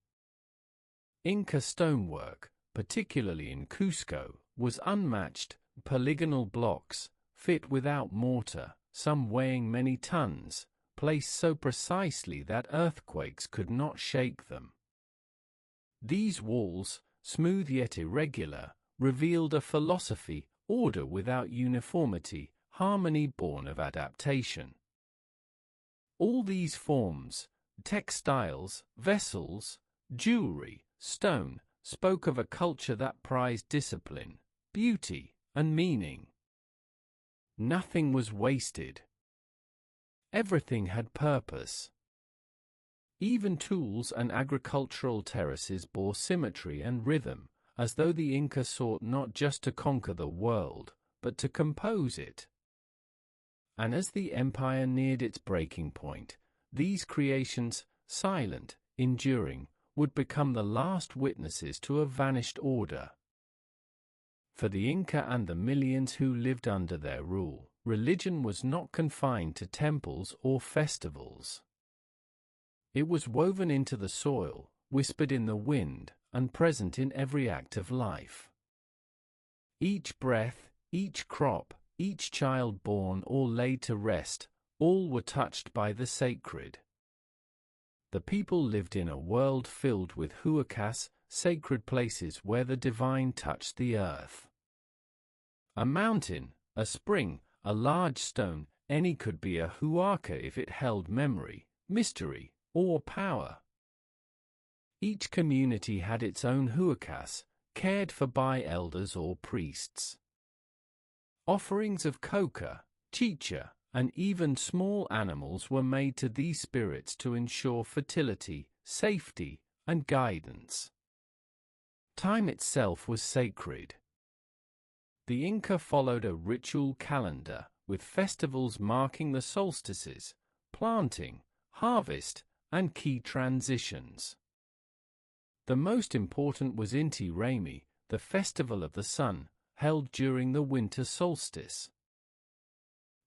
Inca stonework, particularly in Cusco, was unmatched. Polygonal blocks, fit without mortar, some weighing many tons, placed so precisely that earthquakes could not shake them. These walls, smooth yet irregular, revealed a philosophy, order without uniformity, harmony born of adaptation. All these forms, textiles, vessels, jewelry, stone, spoke of a culture that prized discipline, beauty, and meaning. Nothing was wasted. Everything had purpose. Even tools and agricultural terraces bore symmetry and rhythm, as though the Inca sought not just to conquer the world, but to compose it. And as the empire neared its breaking point, these creations, silent, enduring, would become the last witnesses to a vanished order. For the Inca and the millions who lived under their rule, religion was not confined to temples or festivals. It was woven into the soil, whispered in the wind, and present in every act of life. Each breath, each crop, each child born or laid to rest, all were touched by the sacred. The people lived in a world filled with huacas, sacred places where the divine touched the earth. A mountain, a spring, a large stone, any could be a huaca if it held memory, mystery, or power. Each community had its own huacas, cared for by elders or priests. Offerings of coca, chicha, and even small animals were made to these spirits to ensure fertility, safety, and guidance. Time itself was sacred. The Inca followed a ritual calendar, with festivals marking the solstices, planting, harvest, and key transitions. The most important was Inti Raymi, the festival of the sun, held during the winter solstice.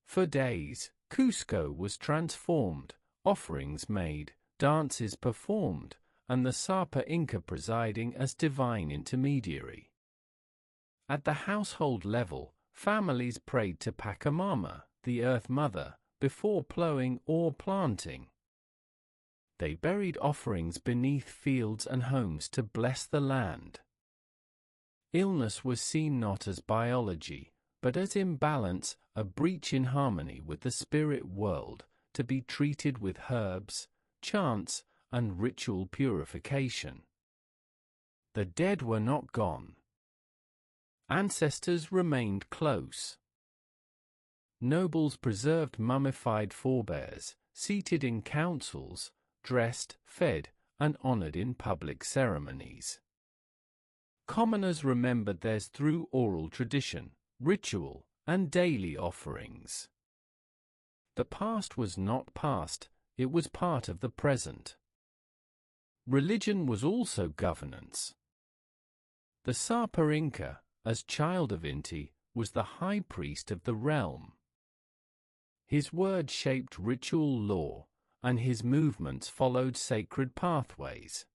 For days, Cusco was transformed, offerings made, dances performed, and the Sapa Inca presiding as divine intermediary. At the household level, families prayed to Pachamama, the Earth Mother, before plowing or planting. They buried offerings beneath fields and homes to bless the land. Illness was seen not as biology, but as imbalance, a breach in harmony with the spirit world, to be treated with herbs, chants, and ritual purification. The dead were not gone. Ancestors remained close. Nobles preserved mummified forebears, seated in councils, dressed, fed, and honored in public ceremonies. Commoners remembered theirs through oral tradition, ritual, and daily offerings. The past was not past, it was part of the present. Religion was also governance. The Sapa Inca, as child of Inti, was the high priest of the realm. His word shaped ritual law, and his movements followed sacred pathways.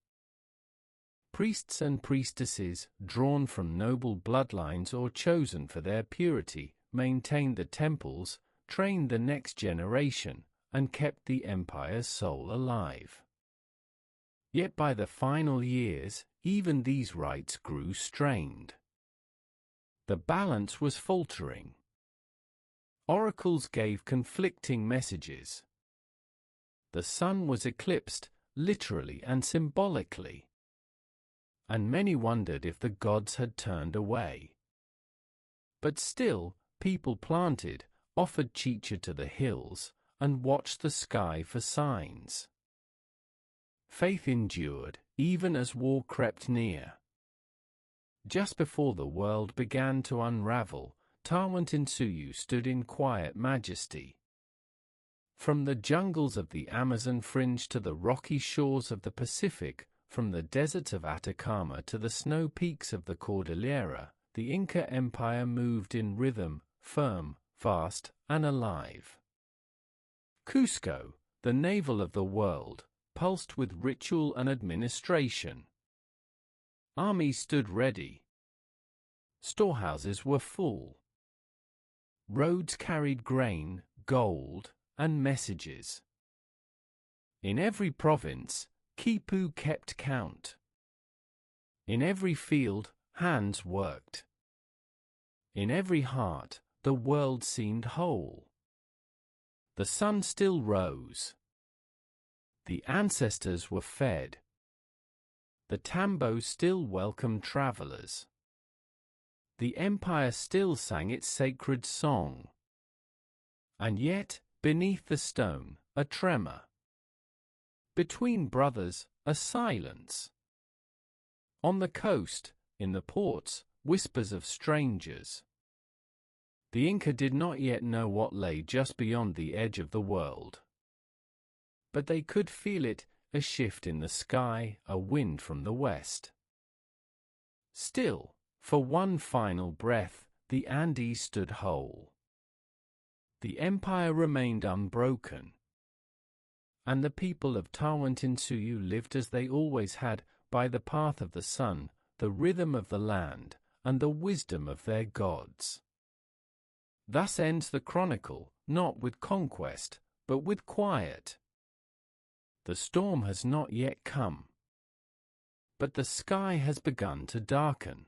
Priests and priestesses, drawn from noble bloodlines or chosen for their purity, maintained the temples, trained the next generation, and kept the empire's soul alive. Yet by the final years, even these rites grew strained. The balance was faltering. Oracles gave conflicting messages. The sun was eclipsed, literally and symbolically. And many wondered if the gods had turned away. But still, people planted, offered chicha to the hills, and watched the sky for signs. Faith endured, even as war crept near. Just before the world began to unravel, Tawantinsuyu stood in quiet majesty. From the jungles of the Amazon fringe to the rocky shores of the Pacific, from the deserts of Atacama to the snow peaks of the Cordillera, the Inca Empire moved in rhythm, firm, vast, and alive. Cusco, the navel of the world, pulsed with ritual and administration. Armies stood ready. Storehouses were full. Roads carried grain, gold, and messages. In every province, Kipu kept count. In every field, hands worked. In every heart, the world seemed whole. The sun still rose. The ancestors were fed. The tambo still welcomed travelers. The empire still sang its sacred song. And yet, beneath the stone, a tremor. Between brothers, a silence. On the coast, in the ports, whispers of strangers. The Inca did not yet know what lay just beyond the edge of the world. But they could feel it, a shift in the sky, a wind from the west. Still, for one final breath, the Andes stood whole. The empire remained unbroken. And the people of Tawantinsuyu lived as they always had, by the path of the sun, the rhythm of the land, and the wisdom of their gods. Thus ends the chronicle, not with conquest, but with quiet. The storm has not yet come, but the sky has begun to darken.